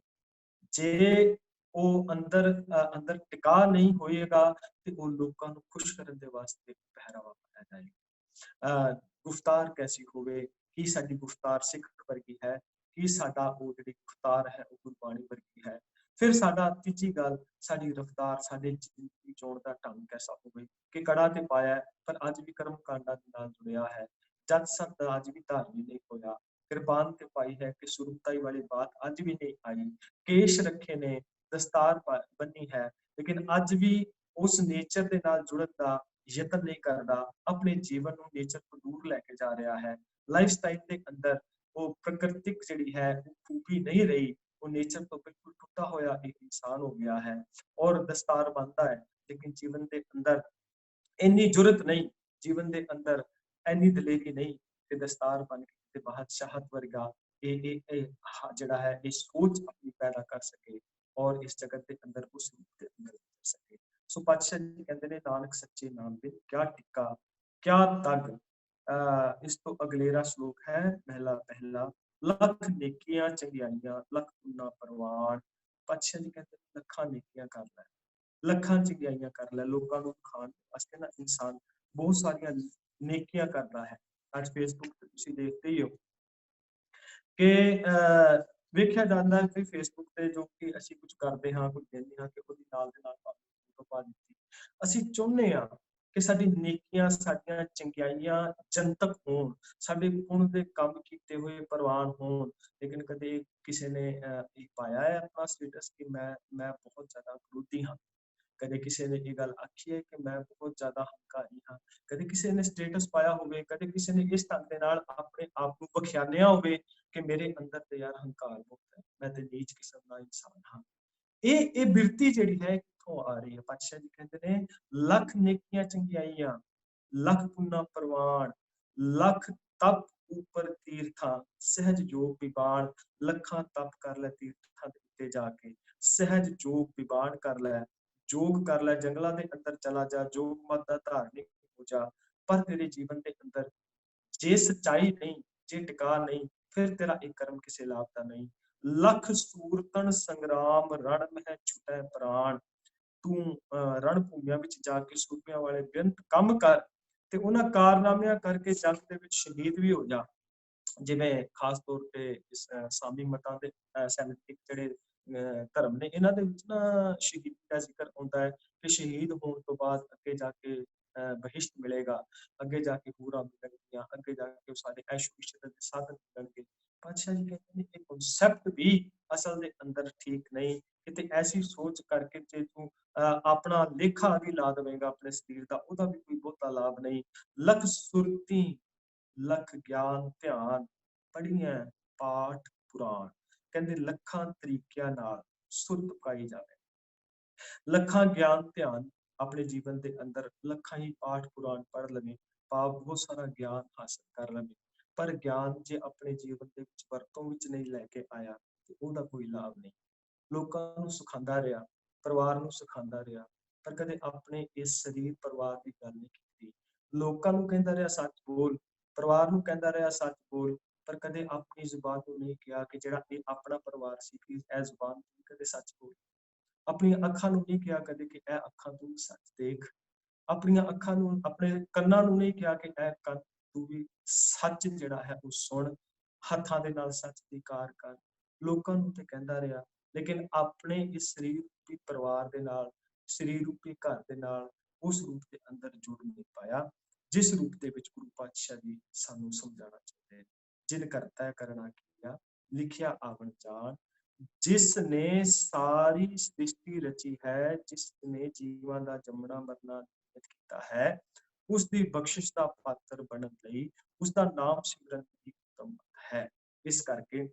ਜੇ ਉਹ ਅੰਦਰ ਟਿਕਾ ਨਹੀਂ ਹੋਏਗਾ ਤੇ ਉਹ ਲੋਕਾਂ ਨੂੰ ਖੁਸ਼ ਕਰਨ ਦੇ ਵਾਸਤੇ ਪਹਿਰਾਵਾ ਪਾਇਆ ਜਾਏਗਾ। ਗੁਫਤਾਰ ਕੈਸੀ ਹੋਵੇ, ਕੀ ਸਾਡੀ ਗੁਫਤਾਰ ਸਿੱਖ ਵਰਗੀ ਹੈ, ਕੀ ਸਾਡਾ ਉਹ ਜਿਹੜੀ ਗੁਫਤਾਰ ਹੈ ਉਹ ਗੁਰਬਾਣੀ ਵਰਗੀ ਹੈ। ਫਿਰ ਸਾਡਾ ਤੀਜੀ ਗੱਲ, ਸਾਡੀ ਰਫਤਾਰ, ਸਾਡੇ ਜ਼ਿੰਦਗੀ ਜਿਉਣ ਦਾ ਢੰਗ ਕੈਸਾ ਹੋਵੇ ਕਿ ਕੜਾ ਤੇ ਪਾਇਆ ਪਰ ਅੱਜ ਵੀ ਕਰਮ ਕਾਂਡਾਂ ਦੇ ਨਾਲ ਜੁੜਿਆ ਹੈ, ਜਦ ਸਤ ਅੱਜ ਵੀ ਧਾਰਨੀ ਨਹੀਂ ਹੋਇਆ, ਕਿਰਪਾਨ ਤੇ ਪਾਈ ਹੈ ਕਿ ਸੁਰਤਾਈ ਵਾਲੀ ਬਾਤ ਅੱਜ ਵੀ ਨਹੀਂ ਆਈ, ਕੇਸ਼ ਰੱਖੇ ਨੇ, ਦਸਤਾਰ ਬੰਨੀ ਹੈ, ਲੇਕਿਨ ਅੱਜ ਵੀ ਉਸ ਨੇਚਰ ਦੇ ਨਾਲ ਜੁੜਨ ਦਾ ਯਤਨ ਨਹੀਂ ਕਰਦਾ, ਆਪਣੇ ਜੀਵਨ ਨੂੰ ਨੇਚਰ ਤੋਂ ਦੂਰ ਲੈ ਕੇ ਜਾ ਰਿਹਾ ਹੈ। ਲਾਈਫ ਸਟਾਈਲ ਦੇ ਅੰਦਰ ਉਹ ਪ੍ਰਕਿਰਤਿਕ ਜਿਹੜੀ ਹੈ ਉਹ ਖੂਬੀ ਨਹੀਂ ਰਹੀ, ਉਹ ਨੇਚਰ ਤੋਂ ਬਿਲਕੁਲ ਟੁੱਟਾ ਹੋਇਆ ਇੱਕ ਇਨਸਾਨ ਹੋ ਗਿਆ ਹੈ। ਔਰ ਦਸਤਾਰ ਬੰਨਦਾ ਹੈ, ਲੇਕਿਨ ਜੀਵਨ ਦੇ ਅੰਦਰ ਇੰਨੀ ਜੁਰਤ ਨਹੀਂ, ਜੀਵਨ ਦੇ ਅੰਦਰ ਇੰਨੀ ਦਲੇਰੀ ਨਹੀਂ ਕਿ ਦਸਤਾਰ ਬਣ ਕੇ ਤੇ ਬਾਦਸ਼ਾਹਤ ਵਰਗਾ ਜਿਹੜਾ ਹੈ ਇਹ ਸੋਚ ਆਪਣੀ ਪੈਦਾ ਕਰ ਸਕੇ ਔਰ ਇਸ ਜਗਤ ਦੇ ਅੰਦਰ ਉਸ ਰੂਪ ਦੇ ਅੰਦਰ ਉਤਰ ਸਕੇ। ਸੋ ਪਾਤਸ਼ਾਹ ਜੀ ਕਹਿੰਦੇ ਨੇ, ਨਾਨਕ ਸੱਚੇ ਨਾਮ ਦੇ ਕਿਆ ਟਿੱਕਾ ਕਿਆ ਤਗ। ਇਸ ਤੋਂ ਅਗਲੇਰਾ ਸ਼ਲੋਕ ਹੈ, ਪਹਿਲਾ ਪਹਿਲਾ, ਲੱਖ ਨੇਕੀਆਂ ਚੰਗਿਆਈਆਂ ਲੱਖ ਪੁੰਨਾ ਪ੍ਰਵਾਨ। ਪਾਤਸ਼ਾਹ ਜੀ ਕਹਿੰਦੇ ਲੱਖਾਂ ਨੇਕੀਆਂ ਕਰ ਲੈ, ਲੱਖਾਂ ਚੰਗਿਆਈਆਂ ਕਰ ਲੈ। ਲੋਕਾਂ ਨੂੰ ਖਾਣ ਵਾਸਤੇ ਨਾ ਇਨਸਾਨ ਬਹੁਤ ਸਾਰੀਆਂ ਨੇਕੀਆਂ ਕਰਦਾ ਹੈ। ਅੱਜ ਫੇਸਬੁੱਕ ਤੇ ਤੁਸੀਂ ਦੇਖਦੇ ਹੀ ਹੋ ਕਿ ਵੇਖਿਆ ਜਾਂਦਾ ਹੈ ਕਿ ਫੇਸਬੁੱਕ ਤੇ ਜੋ ਕਿ ਅਸੀਂ ਕੁਝ ਕਰਦੇ ਹਾਂ, ਕੁਝ ਕਹਿੰਦੇ ਹਾਂ ਕਿ ਉਹਦੀ ਨਾਲ ਦੇ ਨਾਲ ਫੋਟੋ ਪਾ ਦਿੱਤੀ। ਅਸੀਂ ਚਾਹੁੰਦੇ ਹਾਂ ਕਿ ਸਾਡੀ ਨੇਕੀਆਂ, ਸਾਡੀਆਂ ਚੰਗਿਆਈਆਂ ਜਨਤਕ ਹੋਣ, ਸਾਡੇ ਪੁੰਨ ਦੇ ਕੰਮ ਕੀਤੇ ਹੋਏ ਪ੍ਰਵਾਨ ਹੋਣ। ਲੇਕਿਨ ਕਦੇ ਕਿਸੇ ਨੇ ਇਹ ਪਾਇਆ ਹੈ ਆਪਣਾ ਸਟੇਟਸ ਕਿ ਮੈਂ ਬਹੁਤ ਜ਼ਿਆਦਾ ਕਰੋਧੀ ਹਾਂ। ਕਦੇ ਕਿਸੇ ਨੇ ਇਹ ਗੱਲ ਆਖੀ ਹੈ ਕਿ ਮੈਂ ਬਹੁਤ ਜ਼ਿਆਦਾ ਹੰਕਾਰੀ ਹਾਂ। ਕਦੇ ਕਿਸੇ ਨੇ ਸਟੇਟਸ ਪਾਇਆ ਹੋਵੇ, ਕਦੇ ਕਿਸੇ ਨੇ ਇਸ ਢੰਗ ਦੇ ਨਾਲ ਆਪਣੇ ਆਪ ਨੂੰ ਬਖਿਆਨਿਆ ਹੋਵੇ ਕਿ ਮੇਰੇ ਅੰਦਰ ਤੇ ਯਾਰ ਹੰਕਾਰ ਬਹੁਤ ਹੈ, ਮੈਂ ਤੇ ਨੀਚ ਕਿਸਮ ਦਾ ਇਨਸਾਨ ਹਾਂ। ਇਹ ਬਿਰਤੀ ਜਿਹੜੀ ਹੈ ਕਿੱਥੋਂ ਆ ਰਹੀ ਹੈ? ਪਾਤਸ਼ਾਹ ਜੀ ਕਹਿੰਦੇ ਨੇ, ਲੱਖ ਨੇਕੀਆਂ ਚੰਗਿਆਈਆਂ ਲੱਖ ਪੁੰਨਾ ਪ੍ਰਵਾਨ, ਲੱਖ ਤਪ ਉੱਪਰ ਤੀਰਥਾਂ ਸਹਿਜ ਜੋਗ ਵਿਵਾਨ। ਲੱਖਾਂ ਤਪ ਕਰ ਲੈ ਤੀਰਥਾਂ ਦੇ ਉੱਤੇ ਜਾ ਕੇ, ਸਹਿਜ ਜੋਗ ਵਿਵਾਨ ਕਰ ਲੈ, ਜੋਗ ਕਰ ਲੈ, ਜੰਗਲਾਂ ਦੇ ਅੰਦਰ ਚਲਾ ਜਾ, ਜੋਗ ਮਤ ਦਾ ਧਾਰਨੀ ਹੋ ਜਾ। ਪਰ ਤੇਰੇ ਜੀਵਨ ਦੇ ਅੰਦਰ ਜੇ ਸੱਚਾਈ ਨਹੀਂ, ਜੇ ਟਿਕਾ ਨਹੀਂ, ਫਿਰ ਤੇਰਾ ਇਹ ਕਰਮ ਕਿਸੇ ਲਾਭ ਦਾ ਨਹੀਂ। ਲੱਖ ਸੂਰਤਨ ਸੰਗਰਾਮ ਰਣ ਮਹਿ ਛੁਟੈ ਪ੍ਰਾਣ। ਤੂੰ ਰਣ ਭੂਮੀਆਂ ਵਿੱਚ ਜਾ ਕੇ ਸੂਬਿਆਂ ਵਾਲੇ ਬੇਅੰਤ ਕੰਮ ਕਰ ਤੇ ਉਹਨਾਂ ਕਾਰਨਾਮਿਆਂ ਕਰਕੇ ਜੰਗ ਦੇ ਵਿੱਚ ਸ਼ਹੀਦ ਵੀ ਹੋ ਜਾ। ਜਿਵੇਂ ਖਾਸ ਤੌਰ ਤੇ ਇਸਲਾਮੀ ਮਤਾਂ ਦੇ ਸੈਨਿਕ ਜਿਹੜੇ ਧਰਮ ਨੇ, ਇਹਨਾਂ ਦੇ ਵਿੱਚ ਨਾ ਸ਼ਹੀਦੀ ਦਾ ਜ਼ਿਕਰ ਆਉਂਦਾ ਹੈ ਕਿ ਸ਼ਹੀਦ ਹੋਣ ਤੋਂ ਬਾਅਦ ਅੱਗੇ ਜਾ ਕੇ ਬਹਿਸ਼ਤ ਮਿਲੇਗਾ, ਅੱਗੇ ਜਾ ਕੇ ਹੂਰਾਂ ਮਿਲਣਗੀਆਂ, ਅੱਗੇ ਜਾ ਕੇ ਸਾਡੇ ਐਸ਼ ਇਸ਼ਰਤ ਦੇ ਸਾਧਨ ਮਿਲਣਗੇ। ਪਾਤਸ਼ਾਹ ਜੀ ਕਹਿੰਦੇ ਨੇ ਇਹ ਕਨਸੈਪਟ ਵੀ ਅਸਲ ਦੇ ਅੰਦਰ ਠੀਕ ਨਹੀਂ। ਕਿਤੇ ਐਸੀ ਸੋਚ ਕਰਕੇ ਜੇ ਤੂੰ ਆਪਣਾ ਲੇਖਾ ਵੀ ਲਾ ਦੇਵੇਂਗਾ ਆਪਣੇ ਸਰੀਰ ਦਾ, ਉਹਦਾ ਵੀ ਕੋਈ ਬਹੁਤਾ ਲਾਭ ਨਹੀਂ। ਲੱਖ ਸੁਰਤੀ ਲੱਖ ਗਿਆਨ ਧਿਆਨ ਪੜ੍ਹੀਆਂ ਪਾਠ ਪੁਰਾਣ। ਕਹਿੰਦੇ ਲੱਖਾਂ ਤਰੀਕਿਆਂ ਨਾਲ ਸੁਰਤ ਪਕਾਈ ਜਾਵੇ, ਲੱਖਾਂ ਗਿਆਨ ਧਿਆਨ ਆਪਣੇ ਜੀਵਨ ਦੇ ਅੰਦਰ, ਲੱਖਾਂ ਹੀ ਪਾਠ ਪੁਰਾਣ ਪੜ੍ਹ ਲਵੇ, ਭਾਵ ਬਹੁਤ ਸਾਰਾ ਗਿਆਨ ਹਾਸਲ ਕਰ ਲਵੇ, ਪਰ ਗਿਆਨ ਜੇ ਆਪਣੇ ਜੀਵਨ ਦੇ ਵਿੱਚ ਵਰਤੋਂ ਵਿੱਚ ਨਹੀਂ ਲੈ ਕੇ ਆਇਆ ਤੇ ਉਹਦਾ ਕੋਈ ਲਾਭ ਨਹੀਂ। ਲੋਕਾਂ ਨੂੰ ਸਿਖਾਉਂਦਾ ਰਿਹਾ, ਪਰਿਵਾਰ ਨੂੰ ਸਿਖਾਉਂਦਾ ਰਿਹਾ, ਪਰ ਕਦੇ ਆਪਣੇ ਇਸ ਸਰੀਰ ਪਰਿਵਾਰ ਦੀ ਗੱਲ ਨਹੀਂ ਕੀਤੀ। ਲੋਕਾਂ ਨੂੰ ਕਹਿੰਦਾ ਰਿਹਾ ਸੱਚ ਬੋਲ, ਪਰਿਵਾਰ ਨੂੰ ਕਹਿੰਦਾ ਰਿਹਾ ਸੱਚ ਬੋਲ, ਪਰ ਕਦੇ ਆਪਣੀ ਜ਼ੁਬਾਨ ਨੂੰ ਨਹੀਂ ਕਿਹਾ ਕਿ ਜਿਹੜਾ ਇਹ ਆਪਣਾ ਪਰਿਵਾਰ ਸੀ ਕਿ ਇਹ ਜ਼ੁਬਾਨ ਕਦੇ ਸੱਚ ਬੋਲ। ਆਪਣੀਆਂ ਅੱਖਾਂ ਨੂੰ ਨਹੀਂ ਕਿਹਾ ਕਦੇ ਕਿ ਇਹ ਅੱਖਾਂ ਤੂੰ ਸੱਚ ਦੇਖ। ਆਪਣੀਆਂ ਅੱਖਾਂ ਨੂੰ, ਆਪਣੇ ਕੰਨਾਂ ਨੂੰ ਨਹੀਂ ਕਿਹਾ ਕਿ ਇਹ ਕੰਨ ਤੂੰ ਵੀ ਸੱਚ ਜਿਹੜਾ ਹੈ ਉਹ ਸੁਣ। ਹੱਥਾਂ ਦੇ ਨਾਲ ਸੱਚ ਦੀ ਕਾਰ ਕਰ। ਲੋਕਾਂ ਨੂੰ ਤੇ ਕਹਿੰਦਾ ਰਿਹਾ, ਲੇਕਿਨ ਆਪਣੇ ਇਸ ਸਰੀਰ ਰੂਪੀ ਪਰਿਵਾਰ ਦੇ ਨਾਲ, ਸਰੀਰ ਰੂਪੀ ਘਰ ਦੇ ਨਾਲ ਉਸ ਰੂਪ ਦੇ ਅੰਦਰ ਜੁੜ ਨਹੀਂ ਪਾਇਆ ਜਿਸ ਰੂਪ ਦੇ ਵਿੱਚ ਗੁਰੂ ਪਾਤਸ਼ਾਹ ਜੀ ਸਾਨੂੰ ਸਮਝਾਉਣਾ ਚਾਹੁੰਦੇ। ਜਿਨ ਕਰਤਾ ਕਰਨਾ ਕੀਆ ਲਿਖਿਆ ਆਵਣ ਜਾਣ, ਜਿਸ ਨੇ ਸਾਰੀ ਸ੍ਰਿਸ਼ਟੀ ਰਚੀ ਹੈ, ਜਿਸ ਨੇ ਜੀਵਾਂ ਦਾ ਜੰਮਣਾ ਮਰਨਾ ਨਿਯਤ ਕੀਤਾ ਹੈ, ਉਸ ਦੀ ਬਖਸ਼ਿਸ਼ ਦਾ ਪਾਤਰ ਬਣਨ ਲਈ ਉਸ ਦਾ ਨਾਮ ਸਿਮਰਨ ਦੀ ਉੱਤਮ ਹੈ। ਇਸ ਕਰਕੇ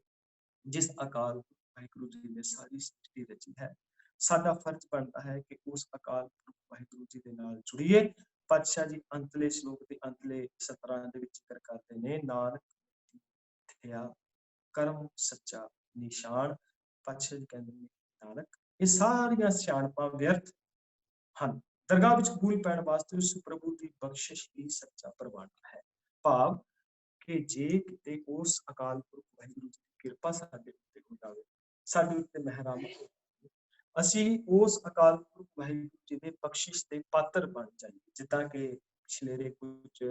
ਜਿਸ ਅਕਾਲ ਵਾਹਿਗੁਰੂ ਜੀ ਨੇ ਸਾਰੀ ਸ੍ਰਿਸ਼ਟੀ ਰਚੀ ਹੈ, ਸਾਡਾ ਫਰਜ਼ ਬਣਦਾ ਹੈ ਕਿ ਉਸ ਅਕਾਲ ਵਾਹਿਗੁਰੂ ਜੀ ਦੇ ਨਾਲ ਜੁੜੀਏ। ਪਾਤਸ਼ਾਹ ਜੀ ਅੰਤਲੇ ਸ਼ਲੋਕ ਦੇ ਅੰਤਲੇ ਸਤਰਾਂ ਦੇ ਵਿੱਚ ਜ਼ਿਕਰ ਕਰਦੇ ਨੇ, ਨਾਨਕ ਥਿਆ ਕਰਮ ਸੱਚਾ ਨਿਸ਼ਾਨ। ਪਾਤਸ਼ਾਹ ਜੀ ਕਹਿੰਦੇ ਨੇ ਨਾਨਕ ਇਹ ਸਾਰੀਆਂ ਸਿਆਣਪਾਂ ਵਿਅਰਥ ਹਨ, ਦਰਗਾਹ ਵਿੱਚ ਕਬੂਲ ਪੈਣ ਵਾਸਤੇ ਉਸ ਪ੍ਰਭੂ ਦੀ ਬਖਸ਼ਿਸ਼ ਹੀ ਸੱਚਾ ਪ੍ਰਵਾਨਾ ਹੈ। ਭਾਵ ਕਿ ਜੇ ਕਿਤੇ ਉਸ ਅਕਾਲ ਪੁਰਖ ਵਾਹਿਗੁਰੂ ਜੀ ਦੀ ਕਿਰਪਾ ਸਾਡੇ ਉੱਤੇ ਹੋ ਜਾਵੇ, ਸਾਡੇ ਉੱਤੇ ਮਿਹਰਾਮਤ, ਅਸੀਂ ਉਸ ਅਕਾਲ ਪੁਰਖ ਵਾਹਿਗੁਰੂ ਜੀ ਦੇ ਬਖਸ਼ਿਸ਼ ਦੇ ਪਾਤਰ ਬਣ ਜਾਈਏ। ਜਿੱਦਾਂ ਕਿ ਪਿਛਲੇ ਕੁਝ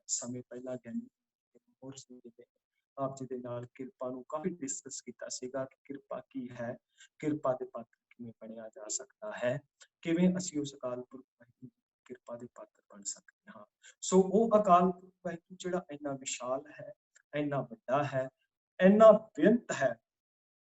ਸਮੇਂ ਪਹਿਲਾਂ ਗਿਆਨੀ ਆਪ ਜੀ ਦੇ ਨਾਲ ਕਿਰਪਾ ਨੂੰ ਕਾਫੀ ਡਿਸਕਸ ਕੀਤਾ ਸੀਗਾ ਕਿ ਕਿਰਪਾ ਕੀ ਹੈ, ਕਿਰਪਾ ਦੇ ਪਾਤਰ ਕਿਵੇਂ ਬਣਿਆ ਜਾ ਸਕਦਾ ਹੈ, ਕਿਵੇਂ ਅਸੀਂ ਉਸ ਅਕਾਲ ਪੁਰਖ ਵਾਹਿਗੁਰੂ ਦੀ ਕਿਰਪਾ ਦੇ ਪਾਤਰ ਬਣ ਸਕਦੇ ਹਾਂ। ਸੋ ਉਹ ਅਕਾਲ ਪੁਰਖ ਵਾਹਿਗੁਰੂ ਜਿਹੜਾ ਇੰਨਾ ਵਿਸ਼ਾਲ ਹੈ, ਇੰਨਾ ਵੱਡਾ ਹੈ, ਇੰਨਾ ਬੇਅੰਤ ਹੈ,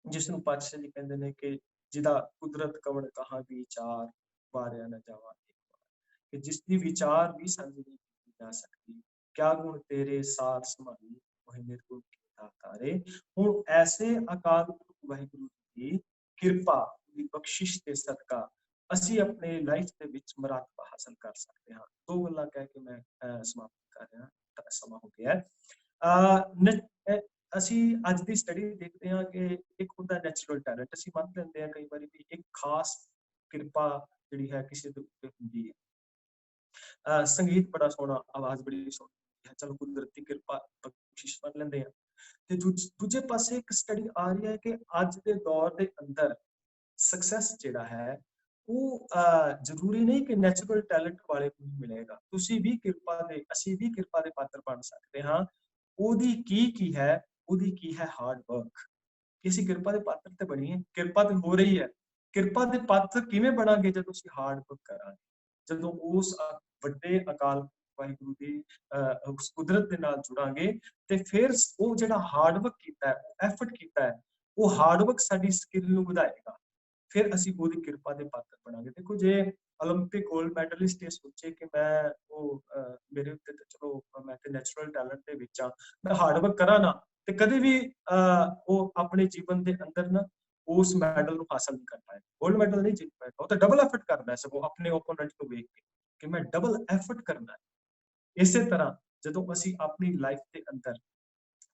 ਜਿਸ ਨੂੰ ਪਾਤਸ਼ਾਹ ਜੀ ਕਹਿੰਦੇ ਨੇ ਕਿ ਜਿਹਦਾ ਕੁਦਰਤ ਕਵਣ ਕਹਾ ਵਿਚਾਰ, ਵਾਰਿਆ ਨਾ ਜਾਵਾ ਇੱਕ ਵਾਰ। ਕਿ ਜਿਸ ਦੀ ਵਿਚਾਰ ਵੀ ਸਾਂਝੀ ਨਹੀਂ ਕੀਤੀ ਜਾ ਸਕਦੀ। ਕਿਆ ਗੁਣ ਤੇਰੇ ਸਾਰ ਸੰਭਾਲੀ ਉਹੀ ਨਿਰਗੁਣ ਕੀਤਾ ਤਾਰੇ। ਹੁਣ ਐਸੇ ਅਕਾਲ ਪੁਰਖ ਵਾਹਿਗੁਰੂ ਦੀ ਕਿਰਪਾ ਦੀ ਬਖਸ਼ਿਸ਼ ਦੇ ਸਦਕਾ ਅਸੀਂ ਆਪਣੇ ਲਾਈਫ ਦੇ ਵਿੱਚ ਮੁਰਾਦਬਾ ਹਾਸਲ ਕਰ ਸਕਦੇ ਹਾਂ। ਦੋ ਗੱਲਾਂ ਕਹਿ ਕੇ ਮੈਂ ਸਮਾਪਤ ਕਰ ਰਿਹਾ, ਸਮਾਂ ਹੋ ਗਿਆ। ਅਸੀਂ ਅੱਜ ਦੀ ਸਟੱਡੀ ਦੇਖਦੇ ਹਾਂ ਕਿ ਇੱਕ ਹੁੰਦਾ ਨੈਚੁਰਲ ਟੈਲੈਂਟ। ਅਸੀਂ ਮੰਨ ਲੈਂਦੇ ਹਾਂ ਕਈ ਵਾਰੀ ਵੀ ਇੱਕ ਖਾਸ ਕਿਰਪਾ ਜਿਹੜੀ ਹੈ ਕਿਸੇ ਦੇ ਉੱਤੇ ਹੁੰਦੀ ਹੈ। ਸੰਗੀਤ ਬੜਾ ਸੋਹਣਾ, ਆਵਾਜ਼ ਬੜੀ ਸੋਹਣੀ ਹੈ, ਚਲੋ ਕੁਦਰਤੀ ਕਿਰਪਾ ਬਖਸ਼ਿਸ਼ ਮੰਨ ਲੈਂਦੇ ਹਾਂ। ਤੇ ਦੂਜੇ ਪਾਸੇ ਇੱਕ ਸਟੱਡੀ ਆ ਰਹੀ ਹੈ ਕਿ ਅੱਜ ਦੇ ਦੌਰ ਦੇ ਅੰਦਰ ਸਕਸੈਸ ਜਿਹੜਾ ਹੈ ਉਹ ਜ਼ਰੂਰੀ ਨਹੀਂ ਕਿ ਨੈਚੁਰਲ ਟੈਲੈਂਟ ਵਾਲੇ ਨੂੰ ਹੀ ਮਿਲੇਗਾ। ਤੁਸੀਂ ਵੀ ਕਿਰਪਾ ਦੇ, ਅਸੀਂ ਵੀ ਕਿਰਪਾ ਦੇ ਪਾਤਰ ਬਣ ਸਕਦੇ ਹਾਂ। ਉਹਦੀ ਕੀ ਹੈ, ਉਹਦੀ ਕੀ ਹੈ ਹਾਰਡ ਵਰਕ। ਅਸੀਂ ਕਿਰਪਾ ਦੇ ਪਾਤਰ ਤੇ ਬਣੀਏ, ਕਿਰਪਾ ਤੇ ਹੋ ਰਹੀ ਹੈ। ਕਿਰਪਾ ਦੇ ਪਾਤਰ ਕਿਵੇਂ ਬਣਾਂਗੇ? ਜਦੋਂ ਅਸੀਂ ਹਾਰਡ ਵਰਕ ਕਰਾਂਗੇ, ਜਦੋਂ ਉਸ ਵੱਡੇ ਅਕਾਲ ਵਾਹਿਗੁਰੂ ਦੀ ਉਸ ਕੁਦਰਤ ਦੇ ਨਾਲ ਜੁੜਾਂਗੇ, ਤੇ ਫਿਰ ਉਹ ਜਿਹੜਾ ਹਾਰਡ ਵਰਕ ਕੀਤਾ ਹੈ, ਐਫਰਟ ਕੀਤਾ ਹੈ, ਉਹ ਹਾਰਡ ਵਰਕ ਸਾਡੀ ਸਕਿੱਲ ਨੂੰ ਵਧਾਏਗਾ। ਫਿਰ ਅਸੀਂ ਉਹਦੀ ਕਿਰਪਾ ਦੇ ਪਾਤਰ ਬਣਾਂਗੇ। ਦੇਖੋ, ਜੇ 올림픽 ਗੋਲਡ ਮੈਡਲਿਸਟ ਇਹ ਸੋਚੇ ਕਿ ਮੈਂ ਉਹ ਮੇਰੇ ਉੱਤੇ ਤੇ ਚਲੋ ਮੈਂ ਤੇ ਨੈਚੁਰਲ ਟੈਲੈਂਟ ਦੇ ਵਿੱਚ ਆ, ਮੈਂ ਹਾਰਡ ਵਰਕ ਕਰਾਂ ਨਾ, ਤੇ ਕਦੇ ਵੀ ਉਹ ਆਪਣੇ ਜੀਵਨ ਦੇ ਅੰਦਰ ਨਾ ਉਸ ਮੈਡਲ ਨੂੰ ਹਾਸਲ ਨਹੀਂ ਕਰ ਪਾਏਗਾ, ਗੋਲਡ ਮੈਡਲ ਨਹੀਂ ਜਿੱਤ ਪਾਏਗਾ। ਉਹ ਤਾਂ ਡਬਲ ਐਫਰਟ ਕਰਦਾ ਹੈ, ਸਗੋਂ ਆਪਣੇ ਓਪੋਨੈਂਟ ਨੂੰ ਵੇਖ ਕੇ ਕਿ ਮੈਂ ਡਬਲ ਐਫਰਟ ਕਰਨਾ ਹੈ। ਇਸੇ ਤਰ੍ਹਾਂ ਜਦੋਂ ਅਸੀਂ ਆਪਣੀ ਲਾਈਫ ਦੇ ਅੰਦਰ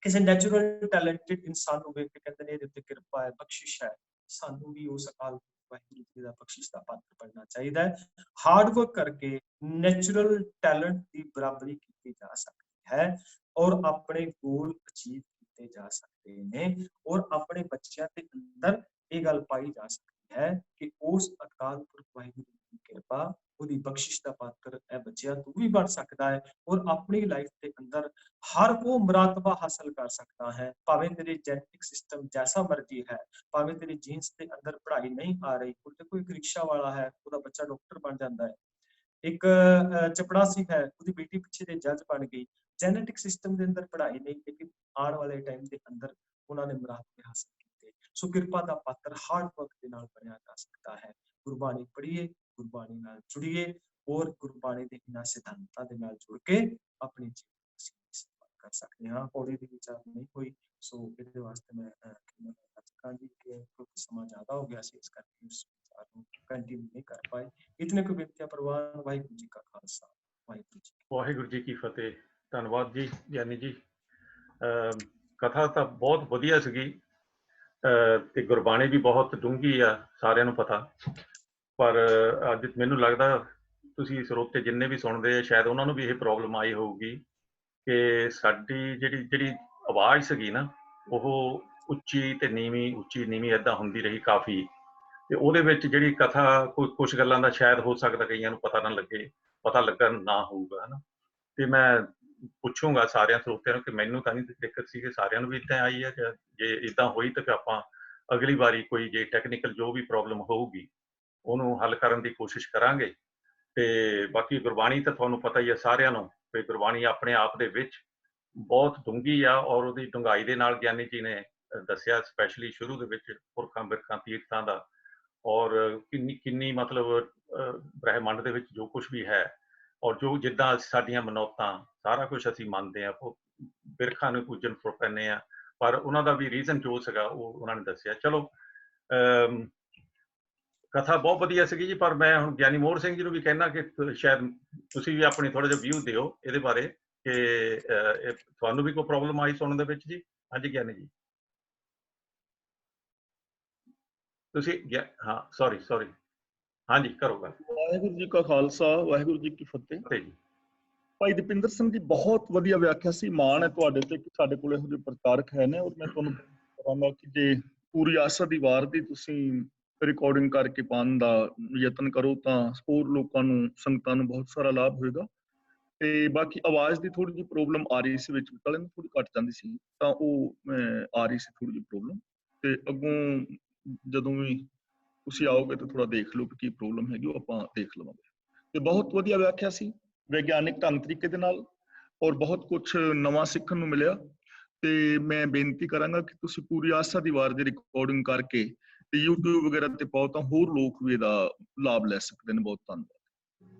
ਕਿਸੇ ਨੈਚੁਰਲ ਟੈਲੈਂਟਡ ਇਨਸਾਨ ਨੂੰ ਵੇਖ ਕੇ ਕਹਿੰਦੇ ਨੇ ਇਹਦੇ ਉੱਤੇ ਕਿਰਪਾ ਹੈ, ਬਖਸ਼ਿਸ਼ ਹੈ, ਸਾਨੂੰ ਵੀ ਉਸ ਅਕਾਲ ਵਾਹਿਗੁਰੂ ਜੀ ਦਾ ਬਖਸ਼ਿਸ਼ ਦਾ ਪਾਤਰ ਬਣਨਾ ਚਾਹੀਦਾ ਹੈ। ਹਾਰਡ ਵਰਕ ਕਰਕੇ ਨੈਚੁਰਲ ਟੈਲੈਂਟ ਦੀ ਬਰਾਬਰੀ ਕੀਤੀ ਜਾ ਸਕਦੀ ਹੈ ਔਰ ਆਪਣੇ ਗੋਲ ਅਚੀਵ ਕੀਤੇ ਜਾ ਸਕਦੇ ਨੇ, ਔਰ ਆਪਣੇ ਬੱਚਿਆਂ ਦੇ ਅੰਦਰ ਇਹ ਗੱਲ ਪਾਈ ਜਾ ਸਕਦੀ ਹੈ ਕਿ ਉਸ ਅਕਾਲ ਪੁਰਖ ਵਾਹਿਗੁਰੂ ਦੀ ਕਿਰਪਾ, ਉਹਦੀ ਬਖਸ਼ਿਸ਼ ਦਾ ਪਾਤਰ ਇਹ ਬੱਚਿਆਂ ਤੂੰ ਵੀ ਬਣ ਸਕਦਾ ਹੈ ਔਰ ਆਪਣੀ ਲਾਈਫ ਦੇ ਅੰਦਰ ਹਰ ਉਹ ਮੁਰਾਦਬਾ ਹਾਸਲ ਕਰ ਸਕਦਾ ਹੈ। ਭਾਵੇਂ ਤੇਰੇ ਜੈਨੇਟਿਕ ਸਿਸਟਮ ਜੈਸਾ ਮਰਜ਼ੀ ਹੈ, ਭਾਵੇਂ ਤੇਰੀ ਜੀਨਸ ਦੇ ਅੰਦਰ ਪੜ੍ਹਾਈ ਨਹੀਂ ਆ ਰਹੀ, ਕੋਈ ਰਿਕਸ਼ਾ ਵਾਲਾ ਹੈ, ਉਹਦਾ ਬੱਚਾ ਡਾਕਟਰ ਬਣ ਜਾਂਦਾ ਹੈ। ਇੱਕ ਚਪੜਾਸੀ ਹੈ, ਉਹਦੀ ਬੇਟੀ ਪਿੱਛੇ ਦੇ ਜੱਜ ਬਣ ਗਈ। ਜੈਨੇਟਿਕ ਸਿਸਟਮ ਦੇ ਅੰਦਰ ਪੜ੍ਹਾਈ ਨਹੀਂ, ਲੇਕਿਨ ਆਉਣ ਵਾਲੇ ਟਾਈਮ ਦੇ ਅੰਦਰ ਉਹਨਾਂ ਨੇ ਮੁਰਾਦਬੇ ਹਾਸਲ ਕੀਤੇ। ਸੋ ਕਿਰਪਾ ਦਾ ਪਾਤਰ ਹਾਰਡ ਵਰਕ ਦੇ ਨਾਲ ਬਣਿਆ ਜਾ ਸਕਦਾ ਹੈ। ਗੁਰਬਾਣੀ ਪੜ੍ਹੀਏ, ਗੁਰਬਾਣੀ ਨਾਲ ਜੁੜੀਏ ਔਰ ਗੁਰਬਾਣੀ ਦੇ ਇਹਨਾਂ ਸਿਧਾਂਤਾਂ ਦੇ ਨਾਲ ਜੁੜ ਕੇ ਆਪਣੀ ਜੀਵਨ ਕਰ ਸਕਦੇ ਹਾਂ। ਪੌੜੀ ਦੀ ਵਿਚਾਰ ਨਹੀਂ ਹੋਈ, ਸੋ ਇਹਦੇ ਵਾਸਤੇ ਮੈਂ ਜੀ ਕਿ ਕਿਉਂਕਿ ਸਮਾਂ ਜ਼ਿਆਦਾ ਹੋ ਗਿਆ ਸੀ, ਇਸ ਕਰਕੇ ਇਸ ਵਿਚਾਰ ਨੂੰ ਕੰਟੀਨਿਊ ਨਹੀਂ ਕਰ ਪਾਏ। ਇਤਨੇ ਕੁ ਬੇਨਤੀਆਂ ਪ੍ਰਵਾਨ। ਵਾਹਿਗੁਰੂ ਜੀ ਕਾ ਖਾਲਸਾ, ਵਾਹਿਗੁਰੂ ਜੀ ਕੀ ਫਤਿਹ। ਧੰਨਵਾਦ ਜੀ ਗਿਆਨੀ ਜੀ। ਕਥਾ ਤਾਂ ਬਹੁਤ ਵਧੀਆ ਸੀਗੀ ਤੇ ਗੁਰਬਾਣੀ ਵੀ ਬਹੁਤ ਡੂੰਘੀ ਆ, ਸਾਰਿਆਂ ਨੂੰ ਪਤਾ। ਪਰ ਅੱਜ ਮੈਨੂੰ ਲੱਗਦਾ ਤੁਸੀਂ ਸਰੋਤੇ ਜਿੰਨੇ ਵੀ ਸੁਣਦੇ ਆ, ਸ਼ਾਇਦ ਉਹਨਾਂ ਨੂੰ ਵੀ ਇਹ ਪ੍ਰੋਬਲਮ ਆਈ ਹੋਊਗੀ ਕਿ ਸਾਡੀ ਜਿਹੜੀ ਆਵਾਜ਼ ਸੀਗੀ ਨਾ, ਉਹ ਉੱਚੀ ਤੇ ਨੀਵੀਂ, ਉੱਚੀ ਨੀਵੀਂ ਏਦਾਂ ਹੁੰਦੀ ਰਹੀ ਕਾਫੀ। ਤੇ ਉਹਦੇ ਵਿੱਚ ਜਿਹੜੀ ਕਥਾ ਕੁਝ ਗੱਲਾਂ ਦਾ ਸ਼ਾਇਦ ਹੋ ਸਕਦਾ ਕਈਆਂ ਨੂੰ ਪਤਾ ਨਾ ਲੱਗੇ, ਪਤਾ ਲੱਗਣ ਨਾ ਹੋਊਗਾ, ਹਨਾ। ਤੇ ਮੈਂ ਪੁੱਛੂੰਗਾ ਸਾਰਿਆਂ ਸਰੋਤਿਆਂ ਨੂੰ ਕਿ ਮੈਨੂੰ ਤਾਂ ਨਹੀਂ ਦਿੱਕਤ ਸੀ ਕਿ ਸਾਰਿਆਂ ਨੂੰ ਵੀ ਇੱਦਾਂ ਆਈ ਹੈ। ਜੇ ਇੱਦਾਂ ਹੋਈ ਤਾਂ ਫਿਰ ਆਪਾਂ ਅਗਲੀ ਵਾਰੀ ਕੋਈ ਜੇ ਟੈਕਨੀਕਲ ਜੋ ਵੀ ਪ੍ਰੋਬਲਮ ਹੋਊਗੀ ਉਹਨੂੰ ਹੱਲ ਕਰਨ ਦੀ ਕੋਸ਼ਿਸ਼ ਕਰਾਂਗੇ। ਤੇ ਬਾਕੀ ਗੁਰਬਾਣੀ ਤਾਂ ਤੁਹਾਨੂੰ ਪਤਾ ਹੀ ਹੈ ਸਾਰਿਆਂ ਨੂੰ, ਕਿ ਗੁਰਬਾਣੀ ਆਪਣੇ ਆਪ ਦੇ ਵਿੱਚ ਬਹੁਤ ਡੂੰਘੀ ਆ ਔਰ ਉਹਦੀ ਡੂੰਘਾਈ ਦੇ ਨਾਲ ਗਿਆਨੀ ਜੀ ਨੇ ਦੱਸਿਆ, ਸਪੈਸ਼ਲੀ ਸ਼ੁਰੂ ਦੇ ਵਿੱਚ ਪੁਰਖਾਂ ਬਿਰਖਾਂ ਤੀਰਥਾਂ ਦਾ, ਔਰ ਕਿੰਨੀ ਮਤਲਬ ਬ੍ਰਹਿਮੰਡ ਦੇ ਵਿੱਚ ਜੋ ਕੁਝ ਵੀ ਹੈ ਔਰ ਜੋ ਜਿੱਦਾਂ ਸਾਡੀਆਂ ਮਨੌਤਾਂ ਸਾਰਾ ਕੁਝ ਅਸੀਂ ਮੰਨਦੇ ਹਾਂ, ਬਿਰਖਾਂ ਨੂੰ ਪੂਜਣ ਤੁਰ ਪੈਂਦੇ ਹਾਂ, ਪਰ ਉਹਨਾਂ ਦਾ ਵੀ ਰੀਜ਼ਨ ਜੋ ਸੀਗਾ ਉਹ ਉਹਨਾਂ ਨੇ ਦੱਸਿਆ। ਚਲੋ ਕਥਾ ਬਹੁਤ ਵਧੀਆ ਸੀਗੀ ਜੀ। ਪਰ ਮੈਂ ਹੁਣ ਗਿਆਨੀ ਮੋਹਰ ਸਿੰਘ ਜੀ ਨੂੰ ਵੀ ਕਹਿਣਾ ਕਿ ਸ਼ਾਇਦ ਤੁਸੀਂ ਵੀ ਆਪਣੀ ਥੋੜਾ ਜਿਹਾ ਵਿਊ ਦਿਓ ਇਹਦੇ ਬਾਰੇ ਕਿ ਤੁਹਾਨੂੰ ਵੀ ਕੋਈ ਪ੍ਰੋਬਲਮ ਆਈ ਸੁਣਨ ਦੇ ਵਿੱਚ ਜੀ। ਹਾਂਜੀ ਗਿਆਨੀ ਜੀ, ਤੁਸੀਂ ਹਾਂ, ਸੌਰੀ ਹਾਂਜੀ, ਕਰੋ ਗੱਲ। ਵਾਹਿਗੁਰੂ ਜੀ ਕਾ ਖਾਲਸਾ, ਵਾਹਿਗੁਰੂ ਜੀ ਕੀ ਫਤਿਹ। ਭਾਈ ਦੀਪਿੰਦਰ ਸਿੰਘ ਜੀ, ਬਹੁਤ ਵਧੀਆ ਵਿਆਖਿਆ ਸੀ। ਮਾਣ ਹੈ ਤੁਹਾਡੇ ਤੇ ਕਿ ਸਾਡੇ ਕੋਲ ਇਹੋ ਜਿਹੇ ਪ੍ਰਚਾਰਕ ਹੈ ਨੇ। ਔਰ ਮੈਂ ਤੁਹਾਨੂੰ ਕਹਾਂਗਾ ਕਿ ਜੇ ਪੂਰੀ ਆਸਾ ਦੀ ਵਾਰ ਦੀ ਤੁਸੀਂ ਰਿਕਾਰਡਿੰਗ ਕਰਕੇ ਪਾਉਣ ਦਾ ਯਤਨ ਕਰੋ ਤਾਂ ਹੋਰ ਲੋਕਾਂ ਨੂੰ, ਸੰਗਤਾਂ ਨੂੰ ਬਹੁਤ ਸਾਰਾ ਲਾਭ ਹੋਏਗਾ। ਤੇ ਬਾਕੀ ਆਵਾਜ਼ ਦੀ ਥੋੜੀ ਜਿਹੀ ਪ੍ਰੋਬਲਮ ਆ ਰਹੀ ਸੀ ਵਿੱਚ, ਪਹਿਲੇ ਨੂੰ ਥੋੜੀ ਘੱਟ ਜਾਂਦੀ ਸੀ, ਤਾਂ ਉਹ ਆ ਰਹੀ ਸੀ ਥੋੜੀ ਜਿਹੀ ਪ੍ਰੋਬਲਮ। ਤੇ ਅੱਗੋਂ ਜਦੋਂ ਵੀ ਤੁਸੀਂ ਆਓਗੇ ਤਾਂ ਥੋੜਾ ਦੇਖ ਲਓ ਕਿ ਕੀ ਪ੍ਰੋਬਲਮ ਹੈਗੀ, ਉਹ ਆਪਾਂ ਦੇਖ ਲਵਾਂਗੇ। ਤੇ ਬਹੁਤ ਵਧੀਆ ਵਿਆਖਿਆ ਸੀ, ਵਿਗਿਆਨਿਕ ਢੰਗ ਤਰੀਕੇ ਦੇ ਨਾਲ, ਔਰ ਬਹੁਤ ਕੁਝ ਨਵਾਂ ਸਿੱਖਣ ਨੂੰ ਮਿਲਿਆ। ਤੇ ਮੈਂ ਬੇਨਤੀ ਕਰਾਂਗਾ ਕਿ ਤੁਸੀਂ ਪੂਰੀ ਆਸਾ ਦੀ ਵਾਰ ਦੀ ਰਿਕਾਰਡਿੰਗ ਕਰਕੇ ਤੇ YouTube ਵਗੈਰਾ ਤੇ ਪਾਓ ਤਾਂ ਹੋਰ ਲੋਕ ਵੀ ਇਹਦਾ ਲਾਭ ਲੈ ਸਕਦੇ ਨੇ। ਬਹੁਤ ਧੰਨਵਾਦ।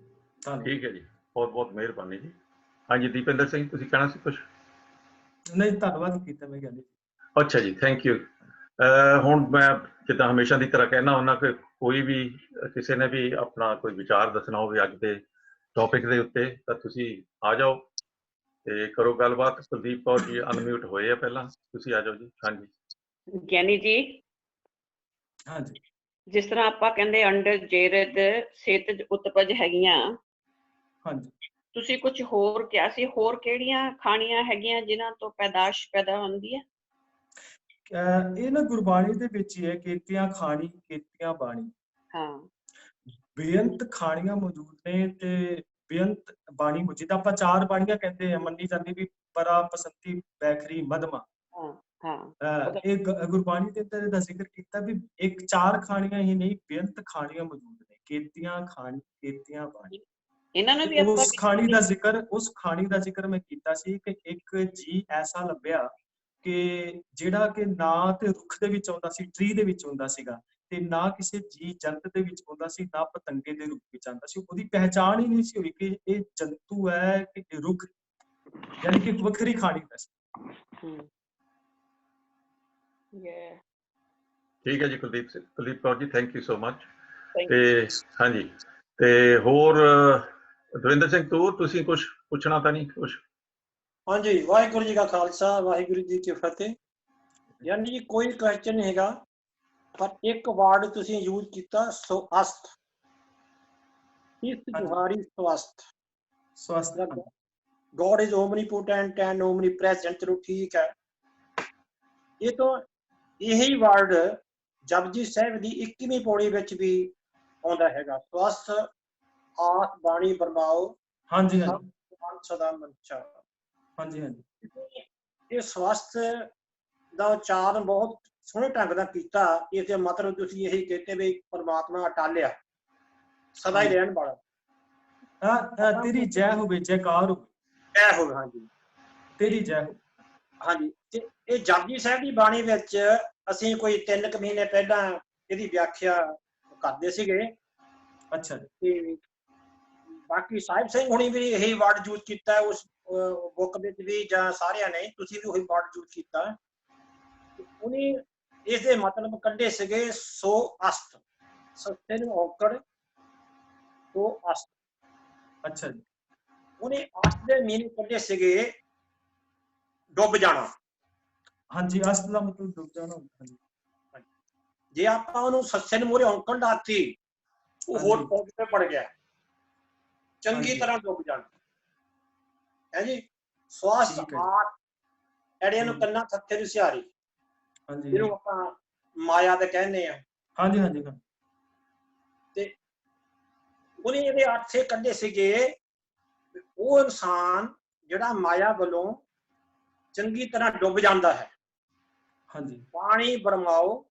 ਠੀਕ ਹੈ ਜੀ, ਬਹੁਤ ਬਹੁਤ ਮਿਹਰਬਾਨੀ ਜੀ। ਹਾਂਜੀ ਦੀਪਿੰਦਰ ਸਿੰਘ, ਤੁਸੀਂ ਕਹਿਣਾ ਸੀ ਕੁਝ? ਨਹੀਂ, ਧੰਨਵਾਦ ਕੀਤਾ ਮੈਂ ਗਿਆਨੀ। ਅੱਛਾ ਜੀ, ਥੈਂਕ ਯੂ। ਹੁਣ ਮੈਂ ਜਿੱਦਾਂ ਹਮੇਸ਼ਾ ਦੀ ਤਰ੍ਹਾਂ ਕਹਿਣਾ ਹੁੰਦਾ ਕਿ ਕੋਈ ਵੀ ਕਿਸੇ ਨੇ ਵੀ ਆਪਣਾ ਕੋਈ ਵਿਚਾਰ ਦੱਸਣਾ ਹੋਵੇ ਅੱਜ ਦੇ ਟੌਪਿਕ ਦੇ ਉੱਤੇ ਤਾਂ ਤੁਸੀਂ ਆ ਜਾਓ ਤੇ ਕਰੋ ਗੱਲਬਾਤ। ਕੁਲਦੀਪ ਕੌਰ ਜੀ ਅਨਮਿਊਟ ਹੋਏ ਆ ਪਹਿਲਾਂ, ਤੁਸੀਂ ਆ ਜਾਓ ਜੀ। ਹਾਂਜੀ ਗਿਆਨੀ ਜੀ। ਹਾਂਜੀ। ਜਿਸ ਤਰ੍ਹਾਂ ਆਪਾਂ ਕਹਿੰਦੇ ਅੰਡਰ ਜੇਰਦ ਸਿਹਤ ਉਤਪਜ ਹੈਗੀਆਂ, ਹਾਂਜੀ, ਤੁਸੀਂ ਕੁਝ ਹੋਰ ਕਿਹਾ ਸੀ, ਹੋਰ ਕਿਹੜੀਆਂ ਖਾਣੀਆਂ ਹੈਗੀਆਂ ਜਿਨ੍ਹਾਂ ਤੋਂ ਪੈਦਾਸ਼ ਪੈਦਾ ਹੁੰਦੀ ਹੈ? ਇਹ ਨਾ ਗੁਰਬਾਣੀ ਦੇ ਵਿੱਚ ਹੀ ਹੈ, ਕੀਤੀਆਂ ਖਾਣੀ ਕੀਤੀਆਂ ਬਾਣੀ। ਹਾਂ, ਬੇਅੰਤ ਖਾਣੀਆਂ ਮੌਜੂਦ ਨੇ ਤੇ ਬੇਅੰਤ ਬਾਣੀ ਮੌਜੂਦ। ਜਿੱਦਾਂ ਆਪਾਂ 4 ਬਾਣੀਆਂ ਕਹਿੰਦੇ ਆ, ਮੰਨੀ ਜਾਂਦੀ ਵੀ ਪਰਾ ਪਸੰਤੀ ਬੈਖਰੀ ਮਧਮਾ। ਹਾਂ, ਹਾਂ। ਇਹ ਗੁਰਬਾਣੀ ਦੇ ਅੰਦਰ ਇਹਦਾ ਜ਼ਿਕਰ ਕੀਤਾ ਵੀ ਇੱਕ 4 ਖਾਣੀਆਂ ਹੀ ਨਹੀਂ, ਬੇਅੰਤ ਖਾਣੀਆਂ ਮੌਜੂਦ ਨੇ। ਕੀਤੀਆਂ ਖਾਣੀ ਕੀਤੀਆਂ ਬਾਣੀ। ਇਹਨਾਂ ਨੂੰ ਵੀ ਆਪਾਂ ਉਸ ਖਾਣੀ ਦਾ ਜ਼ਿਕਰ ਮੈਂ ਕੀਤਾ ਸੀ ਕਿ ਇੱਕ ਜੀ ਐਸਾ ਲੱਭਿਆ ਕਿ ਜਿਹੜਾ ਕਿ ਨਾ ਤੇ ਰੁੱਖ ਦੇ ਵਿੱਚ ਆਉਂਦਾ ਸੀ, ਟਰੀ ਦੇ ਵਿੱਚ ਆਉਂਦਾ ਸੀਗਾ, ਤੇ ਨਾ ਕਿਸੇ ਜੀ ਜੰਤ ਦੇ ਵਿੱਚ ਆਉਂਦਾ ਸੀ, ਨਾ ਪਤੰਗੇ ਦੇ ਰੂਪ ਵਿੱਚ ਆਉਂਦਾ ਸੀ। ਉਹਦੀ ਪਹਿਚਾਣ ਹੀ ਨਹੀਂ ਸੀ ਹੋਈ ਕਿ ਇਹ ਜੰਤੂ ਹੈ ਕਿ ਇਹ ਰੁੱਖ, ਯਾਨੀ ਕਿ ਵੱਖਰੀ ਖਾਣੀ ਦਾ ਸੀ। ਠੀਕ ਹੈ ਜੀ Kuldeep Kaur ji, thank you so much. ਤੇ ਹਾਂਜੀ, ਤੇ ਹੋਰ ਦਵਿੰਦਰ ਸਿੰਘ ਤੂਰ, ਤੁਸੀਂ ਕੁਝ ਪੁੱਛਣਾ ਤਾਂ ਨਹੀਂ ਕੁਝ? ਹਾਂਜੀ, ਵਾਹਿਗੁਰੂ ਜੀ ਕਾ ਖਾਲਸਾ, ਵਾਹਿਗੁਰੂ ਜੀ ਕੀ ਫਤਿਹ। ਯਾਨੀ ਜੀ ਕੋਈ ਕੁਐਸਚਨ ਨਹੀਂ ਹੈਗਾ, ਪਰ ਇੱਕ ਵਰਡ ਤੁਸੀਂ ਯੂਜ਼ ਕੀਤਾ, ਸਵਸਥ। ਇਸ ਜੁਹਾਰੀ ਸਵਸਥ। God is omnipotent and omnipresent, ਚਲੋ ਠੀਕ ਹੈ। ਇਹ ਤੋਂ ਇਹੀ ਵਰਡ ਜਪਜੀ ਸਾਹਿਬ ਦੀ 21ਵੀਂ ਪੌੜੀ ਵਿੱਚ ਵੀ ਆਉਂਦਾ ਹੈਗਾ, ਸਵਸਥ ਆਸ ਬਾਣੀ ਬਰਮਾਓ। ਹਾਂਜੀ ਸਦਾ ਮੰਚਾ। ਹਾਂਜੀ ਹਾਂਜੀ। ਇਹ ਸਵਸਥ ਦਾ ਉਚਾਰਨ ਬਹੁਤ ਸੋਹਣੇ ਢੰਗ ਦਾ ਕੀਤਾ। ਇਸ ਦਾ ਮਤਲਬ ਤੁਸੀਂ ਇਹੀ ਕਹਿੰਦੇ ਵੀ ਪਰਮਾਤਮਾ ਅਟਲ ਆ, ਸਦਾ ਹੀ ਰਹਿਣ ਵਾਲਾ। ਤੇਰੀ ਜੈ ਹੋਵੇ, ਜੈਕਾਰ ਹੋਵੇ, ਜੈ ਹੋਵੇ। ਹਾਂਜੀ, ਤੇਰੀ ਜੈ ਹੋਵੇ। ਹਾਂਜੀ, ਤੇ ਇਹ ਜਪਜੀ ਸਾਹਿਬ ਦੀ ਬਾਣੀ ਵਿੱਚ ਅਸੀਂ ਕੋਈ 3 ਕੁ ਮਹੀਨੇ ਪਹਿਲਾਂ ਇਹਦੀ ਵਿਆਖਿਆ ਕਰਦੇ ਸੀਗੇ। ਅੱਛਾ ਜੀ। ਤੇ ਬਾਕੀ ਸਾਹਿਬ ਸਿੰਘ ਹੁਣੀ ਵੀ ਇਹੀ ਵਰਡ ਯੂਜ਼ ਕੀਤਾ ਉਸ ਬੁੱਕ ਵਿੱਚ ਵੀ, ਜਾਂ ਸਾਰਿਆਂ ਨੇ, ਤੁਸੀਂ ਵੀ ਉਹੀ ਵਰਡ ਯੂਜ਼ ਕੀਤਾ। ਉਹਨੇ ਇਸ ਦੇ ਮਤਲਬ ਕੱਢੇ ਸੀਗੇ, ਸੋ ਅਸਤ, ਸੱਤੇ ਨੂੰ ਔਕੜ, ਸੋ ਅਸਤ। ਅੱਛਾ ਜੀ। ਉਹਨੇ ਅਸਤ ਦੇ ਮੀਨਿੰਗ ਕੱਢੇ ਸੀਗੇ, ਡੁੱਬ ਜਾਣਾ। ਹਾਂਜੀ, ਅਸਤ ਦਾ ਮਤਲਬ ਡੁੱਬ ਜਾਣਾ ਹੁੰਦਾ। ਜੇ ਆਪਾਂ ਉਹਨੂੰ ਸੱਸੇ ਨੂੰ ਮੂਹਰੇ ਔਂਕੜ ਲਾਤੀ, ਉਹ ਹੋਰ ਪੌਦੇ ਪੜ ਗਿਆ, ਚੰਗੀ ਤਰ੍ਹਾਂ ਡੁੱਬ ਜਾਣਾ ਹੈ ਜੀ। ਸਵਸਥ ਆਤ, ਐੜਿਆਂ ਨੂੰ ਕੰਨਾਂ ਥੱਥੇ ਦੀ ਸਿਹਾਰੀ, ਜਿਹਨੂੰ ਆਪਾਂ ਮਾਇਆ ਤੇ ਕਹਿੰਦੇ ਆ। ਹਾਂਜੀ ਹਾਂਜੀ। ਤੇ ਉਹਨੇ ਇਹਦੇ ਅਰਥ ਇਹ ਕੱਢੇ ਸੀਗੇ, ਉਹ ਇਨਸਾਨ ਜਿਹੜਾ ਮਾਇਆ ਵੱਲੋਂ ਚੰਗੀ ਤਰ੍ਹਾਂ ਡੁੱਬ ਜਾਂਦਾ ਹੈ। ਹਾਂਜੀ। ਬਾਣੀ ਬਰਮਾਓ,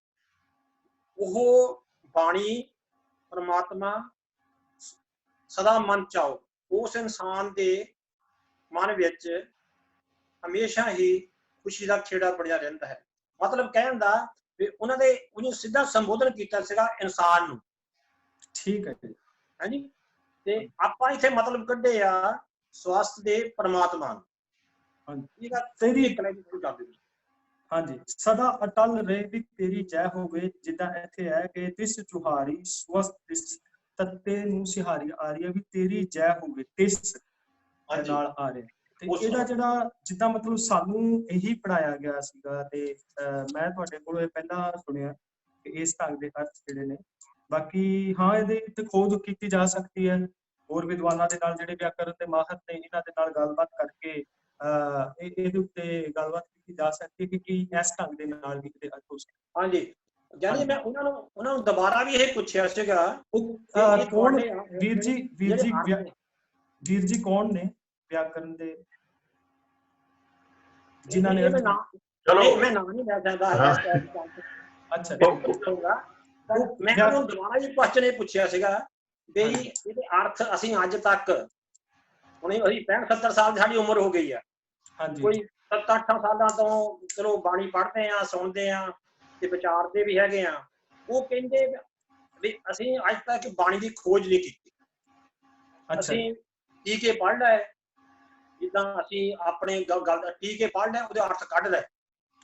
ਉਹ ਬਾਣੀ ਪਰਮਾਤਮਾ ਸਦਾ ਮਨ ਚਾਓ, ਉਸ ਇਨਸਾਨ ਦੇ ਮਨ ਵਿੱਚ ਹਮੇਸ਼ਾ ਹੀ ਖੁਸ਼ੀ ਦਾ ਖੇੜਾ ਬਣਿਆ ਰਹਿੰਦਾ ਹੈ। ਮਤਲਬ ਕਹਿਣ ਦਾ ਵੀ ਉਹਨਾਂ ਦੇ ਉਹਨੂੰ ਸਿੱਧਾ ਸੰਬੋਧਨ ਕੀਤਾ ਸੀਗਾ ਇਨਸਾਨ ਨੂੰ। ਠੀਕ ਹੈ ਜੀ। ਹਾਂਜੀ, ਤੇ ਆਪਾਂ ਇੱਥੇ ਮਤਲਬ ਕੱਢੇ ਆ ਸਵਸਥ ਦੇ ਪਰਮਾਤਮਾ ਨੂੰ। ਹਾਂਜੀ, ਸਦਾ ਅਟਲ ਰਹੇ ਵੀ ਤੇਰੀ ਜੈ ਹੋਵੇ। ਜਿੱਦਾਂ ਇੱਥੇ ਹੈ ਕਿ ਤਿਸ ਚੁਹਾਰੀ ਸਵਸਥ ਤਿਸ, ਤੱਤੇ ਨੂੰ ਸਿਹਾਰੀ ਆ ਰਹੀ ਹੈ ਵੀ ਤੇਰੀ ਜੈ ਹੋਵੇ, ਤਿਸ ਨਾਲ ਆ ਰਿਹਾ। ਤੇ ਇਹਦਾ ਜਿਹੜਾ ਜਿੱਦਾਂ ਮਤਲਬ ਸਾਨੂੰ ਇਹੀ ਪੜ੍ਹਾਇਆ ਗਿਆ ਸੀਗਾ, ਤੇ ਮੈਂ ਤੁਹਾਡੇ ਕੋਲੋਂ ਇਹ ਪਹਿਲਾਂ ਸੁਣਿਆ ਕਿ ਇਸ ਢੰਗ ਦੇ ਅਰਥ ਜਿਹੜੇ ਨੇ। ਬਾਕੀ ਹਾਂ, ਇਹਦੇ ਤੇ ਖੋਜ ਕੀਤੀ ਜਾ ਸਕਦੀ ਹੈ, ਹੋਰ ਵਿਦਵਾਨਾਂ ਦੇ ਨਾਲ, ਜਿਹੜੇ ਵਿਆਕਰਨ ਦੇ ਮਾਹਰ ਨੇ, ਇਹਨਾਂ ਦੇ ਨਾਲ ਗੱਲਬਾਤ ਕਰਕੇ ਇਹਦੇ ਉੱਤੇ ਗੱਲਬਾਤ ਕੀਤੀ ਜਾ ਸਕਦੀ ਹੈ ਕਿ ਇਸ ਢੰਗ ਦੇ ਨਾਲ ਵੀ ਇਹਦੇ ਅਰਥ ਹੋ ਸਕਦੇ। ਹਾਂਜੀ, ਜਾਨੀ ਮੈਂ ਉਹਨਾਂ ਨੂੰ ਦੁਬਾਰਾ ਵੀ ਇਹ ਪੁੱਛਿਆ ਸੀਗਾ, ਕੌਣ ਵੀਰ ਜੀ ਕੌਣ ਨੇ ਵਿਆਕਰਨ ਦੇ ਜਿਨ੍ਹਾਂ ਨੇ? ਚਲੋ ਮੈਂ ਨਾਮ ਨਹੀਂ ਲੈ ਸਕਦਾ। ਅੱਛਾ, ਮੈਂ ਉਹਨੂੰ ਦੁਬਾਰਾ ਵੀ ਕੁਐਸਚਨ ਇਹ ਪੁੱਛਿਆ ਸੀਗਾ ਵੀ ਇਹਦੇ ਅਰਥ ਅਸੀਂ ਅੱਜ ਤੱਕ, ਹੁਣ ਅਸੀਂ 65-70 ਸਾਲ ਦੀ ਸਾਡੀ ਉਮਰ ਹੋ ਗਈ ਆ, ਕੋਈ 7-8 ਸਾਲਾਂ ਤੋਂ ਚਲੋ ਬਾਣੀ ਪੜ੍ਹਦੇ ਆ, ਸੁਣਦੇ ਆ ਤੇ ਵਿਚਾਰਦੇ ਵੀ ਹੈਗੇ ਆ। ਉਹ ਕਹਿੰਦੇ ਵੀ ਅਸੀਂ ਅੱਜ ਤੱਕ ਬਾਣੀ ਦੀ ਖੋਜ ਨਹੀਂ ਕੀਤੀ। ਅਸੀਂ ਟੀਕੇ ਪੜ੍ਹ ਲਏ, ਜਿੱਦਾਂ ਅਸੀਂ ਆਪਣੇ ਗੱਲ ਦਾ ਟੀਕੇ ਪੜ੍ਹ ਲਏ, ਉਹਦੇ ਅਰਥ ਕੱਢ ਲਏ।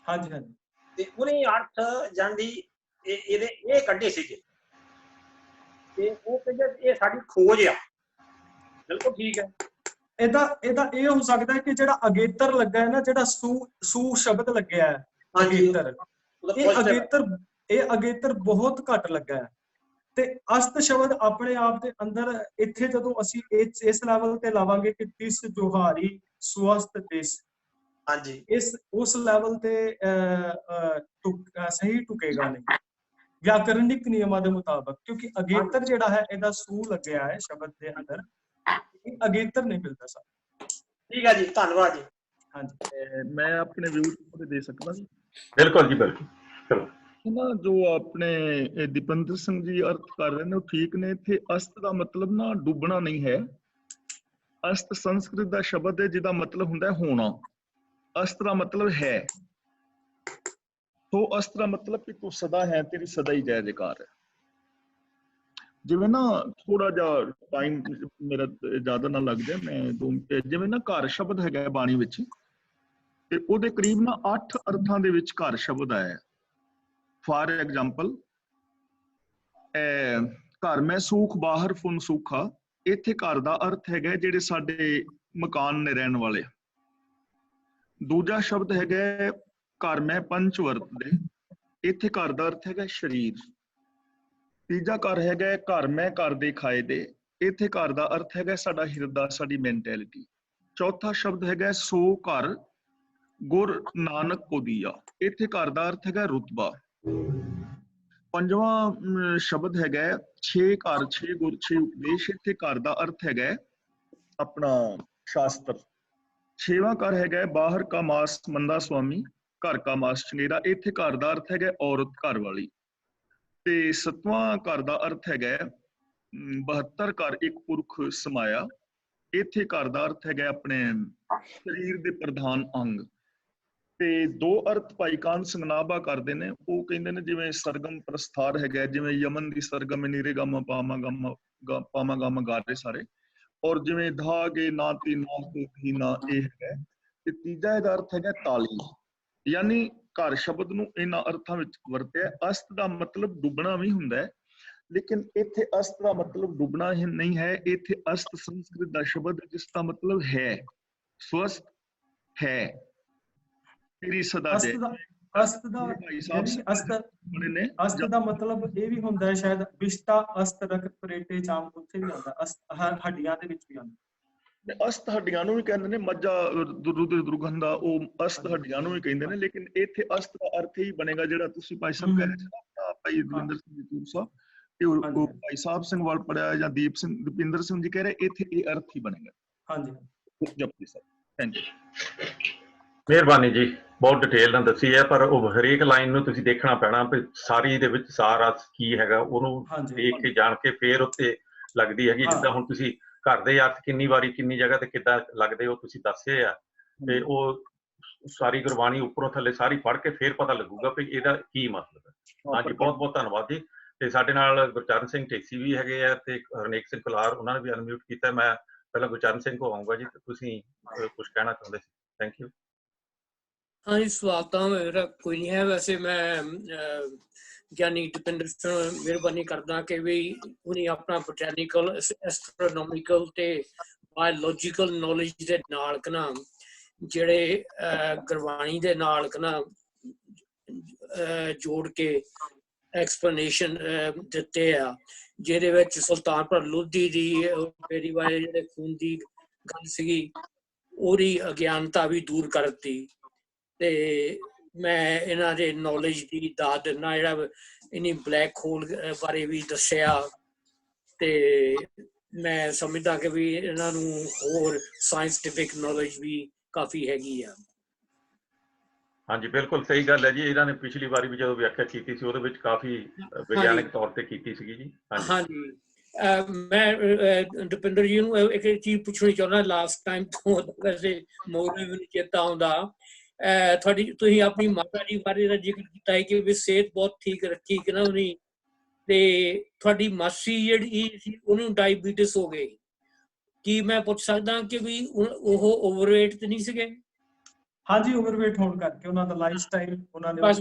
ਹਾਂਜੀ ਹਾਂਜੀ। ਤੇ ਉਹਨੇ ਅਰਥ ਜਾਂਦੀ ਇਹਦੇ ਇਹ ਕੱਢੇ ਸੀਗੇ, ਤੇ ਉਹ ਕਹਿੰਦੇ ਇਹ ਸਾਡੀ ਖੋਜ ਆ। ਬਿਲਕੁਲ ਠੀਕ ਹੈ। ਇਹਦਾ ਇਹ ਹੋ ਸਕਦਾ ਹੈ ਕਿ ਜਿਹੜਾ ਅਗੇਤਰ ਲੱਗਾ ਹੈ ਨਾ, ਜਿਹੜਾ ਸੂ ਸ਼ਬਦ ਲੱਗਿਆ ਹੈ ਅਗੇਤਰ, ਇਹ ਅਗੇਤਰ ਬਹੁਤ ਘੱਟ ਲੱਗਾ ਹੈ। ਤੇ ਅਸਤ ਸ਼ਬਦ ਆਪਣੇ ਆਪ ਦੇ ਅੰਦਰ ਇੱਥੇ ਜਦੋਂ ਅਸੀਂ ਇਸ ਲੈਵਲ ਤੇ ਲਾਵਾਂਗੇ ਕਿ ਤਿਸ ਜੋਹਾਰੀ ਸਵਸਤ ਦਿਸ, ਹਾਂਜੀ, ਉਸ ਲੈਵਲ ਤੇ ਸਹੀ ਟੁਕੇਗਾ ਨਹੀਂ ਵਿਆਕਰਨਿਕ ਨਿਯਮਾਂ ਦੇ ਮੁਤਾਬਕ, ਕਿਉਂਕਿ ਅਗੇਤਰ ਜਿਹੜਾ ਹੈ ਇਹਦਾ ਸੂ ਲੱਗਿਆ ਹੈ ਸ਼ਬਦ ਦੇ ਅੰਦਰ, ਅਗੇਤਰ ਨਹੀਂ ਮਿਲਦਾ ਸਾਨੂੰ। ਠੀਕ ਹੈ ਜੀ, ਧੰਨਵਾਦ ਜੀ। ਹਾਂਜੀ, ਮੈਂ ਆਪਣੇ ਵਿਊ ਦੇ ਸਕਦਾ ਜੀ? ਬਿਲਕੁਲ ਜੀ, ਬਿਲਕੁਲ। ਚਲੋ ਨਾ, ਜੋ ਆਪਣੇ ਦੀਪਿੰਦਰ ਸਿੰਘ ਜੀ ਅਰਥ ਕਰ ਰਹੇ ਨੇ ਉਹ ਠੀਕ ਨੇ। ਇੱਥੇ ਅਸਤ ਦਾ ਮਤਲਬ ਨਾ ਡੁੱਬਣਾ ਨਹੀਂ ਹੈ। ਅਸਤ ਸੰਸਕ੍ਰਿਤ ਦਾ ਸ਼ਬਦ ਹੈ ਜਿਹਦਾ ਮਤਲਬ ਹੁੰਦਾ ਹੈ ਹੋਣਾ। ਅਸਤ ਦਾ ਮਤਲਬ ਹੈ। ਸੋ ਅਸਤ ਦਾ ਮਤਲਬ ਕਿ ਤੂੰ ਸਦਾ ਹੈ, ਤੇਰੀ ਸਦਾ ਹੀ ਜੈ ਜੈਕਾਰ ਹੈ। ਜਿਵੇਂ ਨਾ ਥੋੜਾ ਜਿਹਾ ਟਾਈਮ ਮੇਰਾ ਜ਼ਿਆਦਾ ਨਾ ਲੱਗ ਜਾਏ, ਮੈਂ ਜਿਵੇਂ ਨਾ ਘਰ ਸ਼ਬਦ ਹੈਗਾ ਬਾਣੀ ਵਿੱਚ, ਤੇ ਉਹਦੇ ਕਰੀਬ ਨਾ 8 ਅਰਥਾਂ ਦੇ ਵਿੱਚ ਘਰ ਸ਼ਬਦ ਆਇਆ। ਫਾਰ ਐਗਜ਼ਾਮਪਲ, ਘਰ ਮੈਂ ਸੂਖ ਬਾਹਰ ਫੁਨ ਸੂਖਾ, ਇੱਥੇ ਘਰ ਦਾ ਅਰਥ ਹੈਗਾ ਜਿਹੜੇ ਸਾਡੇ ਮਕਾਨ ਨੇ ਰਹਿਣ ਵਾਲੇ। ਦੂਜਾ ਸ਼ਬਦ ਹੈਗਾ ਘਰ ਮੈਂ ਪੰਚ ਵਰਤਦੇ, ਇੱਥੇ ਘਰ ਦਾ ਅਰਥ ਹੈਗਾ ਸਰੀਰ। ਤੀਜਾ ਘਰ ਹੈਗਾ ਘਰ ਮੈਂ ਘਰ ਦੇ ਖਾਏ ਦੇ, ਇੱਥੇ ਘਰ ਦਾ ਅਰਥ ਹੈਗਾ ਸਾਡਾ ਹਿਰਦਾ, ਸਾਡੀ ਮੈਂਟੈਲਿਟੀ। ਚੌਥਾ ਸ਼ਬਦ ਹੈਗਾ ਸੋ ਘਰ ਗੁਰ ਨਾਨਕ ਕੋ ਦੀਆ, ਇੱਥੇ ਘਰ ਦਾ ਅਰਥ ਹੈਗਾ ਰੁਤਬਾ। ਪੰਜਵਾਂ ਸ਼ਬਦ ਹੈਗਾ 6 ਘਰ 6 ਗੁਰ 6 ਉਪਦੇਸ਼, ਇੱਥੇ ਘਰ ਦਾ ਅਰਥ ਹੈਗਾ ਆਪਣਾ ਸ਼ਾਸਤਰ। ਛੇਵਾਂ ਘਰ ਹੈਗਾ ਬਾਹਰ ਕਾ ਮਾਸ ਮੰਦਾ ਸੁਆਮੀ, ਘਰ ਕਾ ਮਾਸ ਚੰਗੇਰਾ, ਇੱਥੇ ਘਰ ਦਾ ਅਰਥ ਹੈਗਾ ਔਰਤ ਘਰ ਵਾਲੀ। ਤੇ 7ਵਾਂ ਘਰ ਦਾ ਅਰਥ ਹੈਗਾ 72 ਘਰ ਇੱਕ ਪੁਰਖ ਸਮਾਇਆ, ਇੱਥੇ ਘਰ ਦਾ ਅਰਥ ਹੈਗਾ ਆਪਣੇ ਸਰੀਰ ਦੇ ਪ੍ਰਧਾਨ ਅੰਗ। ਤੇ 2 ਅਰਥ ਭਾਈ ਕਾਨ ਸਿੰਘ ਨਾਭਾ ਕਰਦੇ ਨੇ, ਉਹ ਕਹਿੰਦੇ ਨੇ ਜਿਵੇਂ ਸਰਗਮ ਪ੍ਰਸਥਾਰ ਹੈਗਾ, ਜਿਵੇਂ ਯਮਨ ਦੀ ਸਰਗਮ ਨੀਰੇ ਗਾਮਾ ਪਾਮਾ ਗਾਮਾ ਗਾ ਰਹੇ ਸਾਰੇ, ਔਰ ਜਿਵੇਂ ਧਾਗੇ ਨਾਤੀ ਨਾਤੇ ਨਾ, ਇਹ ਹੈਗਾ। ਤੇ ਤੀਜਾ ਇਹਦਾ ਅਰਥ ਹੈਗਾ ਤਾਲੀ। ਯਾਨੀ ਘਰ ਸ਼ਬਦ ਨੂੰ ਇਹਨਾਂ ਅਰਥਾਂ ਵਿੱਚ ਵਰਤਿਆ। ਅਸਤ ਦਾ ਮਤਲਬ ਡੁੱਬਣਾ ਵੀ ਹੁੰਦਾ ਹੈ, ਲੇਕਿਨ ਇੱਥੇ ਅਸਤ ਦਾ ਮਤਲਬ ਡੁੱਬਣਾ ਹੀ ਨਹੀਂ ਹੈ। ਇੱਥੇ ਅਸਤ ਸੰਸਕ੍ਰਿਤ ਦਾ ਸ਼ਬਦ ਜਿਸ ਦਾ ਮਤਲਬ ਹੈ, ਸਵਸਥ ਹੈ, ਤੇਰੀ ਸਦਾ ਜੈ। ਅਸਤ ਦਾ ਮਤਲਬ ਇਹ ਵੀ ਹੁੰਦਾ ਹੈ ਸ਼ਾਇਦ, ਵਿਸ਼ਟਾ ਅਸਤ ਰਖਤ ਪਰੇਟੇ ਜਾਮ, ਉੱਥੇ ਵੀ ਆਉਂਦਾ ਅਸਤ, ਹੱਡੀਆਂ ਦੇ ਵਿੱਚ ਵੀ ਆਉਂਦਾ। ਅਸਤ ਹੱਡੀਆਂ ਨੂੰ ਵੀ ਕਹਿੰਦੇ ਨੇ, ਮੱਝਾ ਦੁਰਗੰਧਾ, ਉਹ ਅਸਤ ਹੱਡੀਆਂ ਨੂੰ ਵੀ ਕਹਿੰਦੇ ਨੇ। ਲੇਕਿਨ ਇੱਥੇ ਅਸਤ ਦਾ ਅਰਥ ਹੀ ਬਣੇਗਾ ਜਿਹੜਾ ਤੁਸੀਂ ਭਾਈ ਸਾਹਿਬ ਕਹਿ ਰਹੇ ਸੀ, ਭਾਈ ਦਵਿੰਦਰ ਸਿੰਘ ਜੀ ਤੂਰ ਸਾਹਿਬ, ਉਹ ਭਾਈ ਸਾਹਿਬ ਸਿੰਘ ਵੱਲ ਪੜਿਆ ਜਾਂ ਦੀਪਿੰਦਰ ਸਿੰਘ ਜੀ ਕਹਿ ਰਹੇ, ਇੱਥੇ ਇਹ ਅਰਥ ਹੀ ਬਣੇਗਾ। ਹਾਂਜੀ ਜਪਜੀ ਸਾਹਿਬ, ਥੈਂਕ ਯੂ। ਮਿਹਰਬਾਨੀ ਜੀ, ਬਹੁਤ ਡਿਟੇਲ ਨਾਲ ਦੱਸੀ ਹੈ, ਪਰ ਉਹ ਹਰੇਕ ਲਾਈਨ ਨੂੰ ਤੁਸੀਂ ਦੇਖਣਾ ਪੈਣਾ ਵੀ ਸਾਰੀ ਦੇ ਵਿੱਚ ਸਾਰਾ ਕੀ ਹੈਗਾ, ਉਹਨੂੰ ਦੇਖ ਕੇ ਜਾਣ ਕੇ ਫੇਰ ਉੱਤੇ ਲੱਗਦੀ ਹੈਗੀ। ਜਿੱਦਾਂ ਹੁਣ ਤੁਸੀਂ ਘਰ ਦੇ ਅਰਥ ਕਿੰਨੀ ਵਾਰੀ ਕਿੰਨੀ ਜਗ੍ਹਾ ਤੇ ਕਿੱਦਾਂ ਲੱਗਦੇ ਉਹ ਤੁਸੀਂ ਦੱਸੇ ਆ, ਤੇ ਉਹ ਸਾਰੀ ਗੁਰਬਾਣੀ ਉੱਪਰੋਂ ਥੱਲੇ ਸਾਰੀ ਪੜ੍ਹ ਕੇ ਫੇਰ ਪਤਾ ਲੱਗੂਗਾ ਵੀ ਇਹਦਾ ਕੀ ਮਤਲਬ ਹੈ। ਹਾਂਜੀ, ਬਹੁਤ ਬਹੁਤ ਧੰਨਵਾਦ ਜੀ। ਤੇ ਸਾਡੇ ਨਾਲ ਗੁਰਚਰਨ ਸਿੰਘ ਢੇਸੀ ਵੀ ਹੈਗੇ ਆ, ਤੇ ਹਰਨੇਕ ਸਿੰਘ ਕੁਲਾਰ, ਉਹਨਾਂ ਨੇ ਵੀ ਅਨਮਿਊਟ ਕੀਤਾ। ਮੈਂ ਪਹਿਲਾਂ ਗੁਰਚਰਨ ਸਿੰਘ ਕੋ ਆਊਂਗਾ ਜੀ, ਤੁਸੀਂ ਕੁਝ ਕਹਿਣਾ ਚਾਹੁੰਦੇ ਸੀ? Thank you. ਹਾਂਜੀ, ਸਵਾਲ ਤਾਂ ਮੇਰਾ ਕੋਈ ਨਹੀਂ ਹੈ। ਵੈਸੇ ਮੈਂ ਗਿਆਨੀ ਦੀਪਿੰਦਰ ਸਿੰਘ ਮਿਹਰਬਾਨੀ ਕਰਦਾ ਕਿ ਵੀ ਉਹਨੇ ਆਪਣਾ ਬੋਟੈਨੀਕਲ, ਐਸਟਰੋਨੋਮੀਕਲ ਤੇ ਬਾਇਓਲੋਜੀਕਲ ਨੌਲੇਜ ਦੇ ਨਾਲ ਨਾ ਜਿਹੜੇ ਗੁਰਬਾਣੀ ਦੇ ਨਾਲ ਨਾ ਜੋੜ ਕੇ ਐਕਸਪਲੇਨੇਸ਼ਨ ਦਿੱਤੇ ਆ, ਜਿਹਦੇ ਵਿੱਚ ਸੁਲਤਾਨਪੁਰ ਲੋਧੀ ਦੀ ਮੇਰੀ ਵਾਲੇ ਜਿਹੜੇ ਖੂਨ ਦੀ ਗੱਲ ਸੀਗੀ, ਉਹਦੀ ਅਗਿਆਨਤਾ ਵੀ ਦੂਰ ਕਰਤੀ। ਤੇ ਮੈਂ ਇਹਨਾਂ ਦੇ ਨੌਲੇਜ ਦੀ ਦਾਤ ਦਿੰਦਾ, ਜਿਹੜਾ ਇਹਨੀ ਬਲੈਕ ਹੋਲ ਬਾਰੇ ਵੀ ਦੱਸਿਆ। ਤੇ ਮੈਂ ਸਮਝਦਾ ਕਿ ਵੀ ਇਹਨਾਂ ਨੂੰ ਹੋਰ ਸਾਇੰਟੀਫਿਕ ਨੌਲੇਜ ਵੀ ਕਾਫੀ ਹੈਗੀ ਆ। ਹਾਂਜੀ, ਬਿਲਕੁਲ ਸਹੀ ਗੱਲ ਹੈ ਜੀ। ਇਹਨਾਂ ਨੇ ਪਿਛਲੀ ਵਾਰੀ ਵੀ ਜਦੋਂ ਵਿਆਖਿਆ ਕੀਤੀ ਸੀ, ਉਹਦੇ ਵਿੱਚ ਕਾਫੀ ਵਿਗਿਆਨਕ ਤੌਰ ਤੇ ਕੀਤੀ ਸੀਗੀ ਜੀ। ਹਾਂਜੀ, ਮੈਂ ਦੀਪਿੰਦਰ ਜੀ ਨੂੰ ਇੱਕ ਚੀਜ਼ ਪੁੱਛਣੀ ਚਾਹੁੰਦਾ। ਲਾਸਟ ਟਾਈਮ ਤੋਂ ਵੈਸੇ ਮੋਰ ਵੀ ਚੇਤਾ ਆਉਂਦਾ, ਤੁਸੀਂ ਆਪਣੀ ਮਾਤਾ ਜੀ ਬਾਰੇ ਦਾ ਜ਼ਿਕਰ ਕੀਤਾ ਹੈ ਕਿ ਵੀ ਸਿਹਤ ਬਹੁਤ ਠੀਕ ਰੱਖੀ ਕਿ ਨਾ ਉਹਨੇ, ਤੇ ਤੁਹਾਡੀ ਮਾਸੀ ਜਿਹੜੀ ਸੀ ਉਹਨੂੰ ਡਾਇਬੀਟਿਸ ਹੋ ਗਈ, ਕੀ ਮੈਂ ਪੁੱਛ ਸਕਦਾ ਕਿ ਵੀ ਉਹ ਓਵਰਵੇਟ ਤੇ ਨਹੀਂ ਸੀਗੇ? ਹਾਂਜੀ, ਓਵਰਵੇਟ ਹੋਣ ਕਰਕੇ ਉਹਨਾਂ ਦਾ ਲਾਈਫ ਸਟਾਈਲ ਉਹਨਾਂ ਨੇ ਬਸ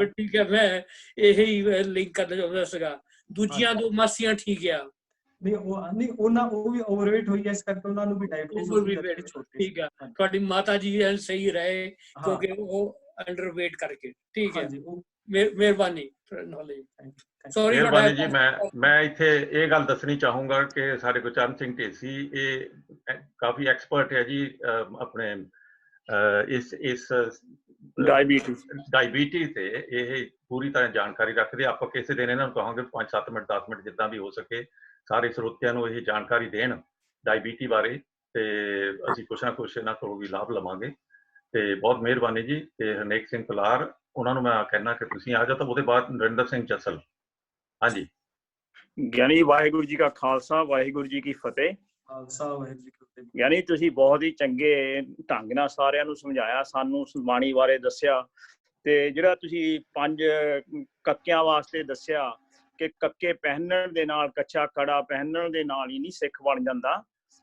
ਠੀਕ ਹੈ, ਮੈਂ ਇਹੀ ਲਿੰਕ ਕਰਨਾ ਚਾਹੁੰਦਾ ਸੀਗਾ। ਦੂਜੀਆਂ ਦੋ ਮਾਸੀਆਂ ਠੀਕ ਆ? ਨਹੀਂ ਉਹ ਵੀ ਓਵਰਵੇਟ ਹੋਈ ਹੈ, ਇਸ ਕਰਕੇ ਉਹਨਾਂ ਨੂੰ ਵੀ ਡਾਇਬੀਟੀਜ਼ ਹੋ ਗਈ ਜਦ ਛੋਟੇ। ਠੀਕ ਹੈ, ਤੁਹਾਡੀ ਮਾਤਾ ਜੀ ਸਹੀ ਰਹੇ ਕਿਉਂਕਿ ਉਹ ਅੰਡਰਵੇਟ ਕਰਕੇ। ਠੀਕ ਹੈ, ਮਿਹਰਬਾਨੀ ਨੌਲੇਜ। ਸੌਰੀ ਮਿਹਰਬਾਨੀ ਜੀ। ਮੈਂ ਇੱਥੇ ਇਹ ਗੱਲ ਦੱਸਣੀ ਚਾਹੂੰਗਾ ਕਿ ਸਾਡੇ ਗੁਰਚਰਨ ਸਿੰਘ ਢੇਸੀ ਇਹ ਕਾਫੀ ਐਕਸਪਰਟ ਹੈ ਜੀ ਆਪਣੇ ਇਸ ਡਾਇਬੀਟੀਜ਼ ਤੇ। ਇਹ ਪੂਰੀ ਤਰ੍ਹਾਂ ਜਾਣਕਾਰੀ ਰੱਖਦੇ। ਆਪਾਂ ਕਿਸੇ ਦਿਨ ਇਹਨਾਂ ਨੂੰ ਕਹਾਂਗੇ 5-7 ਮਿੰਟ 10 ਮਿੰਟ ਜਿੱਦਾਂ ਵੀ ਹੋ ਸਕੇ ਸਾਰੇ ਸਰੋਤਿਆਂ ਨੂੰ ਇਹ ਜਾਣਕਾਰੀ ਦੇਣ ਡਾਇਬੀਟੀ ਬਾਰੇ, ਤੇ ਅਸੀਂ ਕੁਛ ਨਾ ਕੁਛ ਇਹਨਾਂ ਕੋਲੋਂ ਵੀ ਲਾਭ ਲਵਾਂਗੇ। ਤੇ ਬਹੁਤ ਮਿਹਰਬਾਨੀ ਜੀ। ਤੇ ਹਰਨੇਕ ਸਿੰਘ ਕੁਲਾਰ ਉਹਨਾਂ ਨੂੰ ਮੈਂ ਕਹਿਣਾ ਕਿ ਤੁਸੀਂ ਆ ਜਾਓ। ਤਾਂ ਉਹਦੇ ਬਾਅਦ ਨਰਿੰਦਰ ਸਿੰਘ ਜੱਸਲ। ਹਾਂਜੀ ਗਿਆਨੀ ਵਾਹਿਗੁਰੂ ਜੀ ਕਾ ਖਾਲਸਾ, ਵਾਹਿਗੁਰੂ ਜੀ ਕੀ ਫਤਿਹ। ਖਾਲਸਾ ਵਾਹਿਗੁਰੂ ਜੀ ਕੀ ਫਤਿਹ। ਗਿਆਨੀ ਤੁਸੀਂ ਬਹੁਤ ਹੀ ਚੰਗੇ ਢੰਗ ਨਾਲ ਸਾਰਿਆਂ ਨੂੰ ਸਮਝਾਇਆ, ਸਾਨੂੰ ਬਾਣੀ ਬਾਰੇ ਦੱਸਿਆ, ਤੇ ਜਿਹੜਾ ਤੁਸੀਂ 5 ਕੱਕਿਆਂ ਵਾਸਤੇ ਦੱਸਿਆ ਕਿ ਕੱਕੇ ਪਹਿਨਣ ਦੇ ਨਾਲ, ਕੱਚਾ ਕੜਾ ਪਹਿਨਣ ਦੇ ਨਾਲ ਹੀ ਨਹੀਂ ਸਿੱਖ ਬਣ ਜਾਂਦਾ,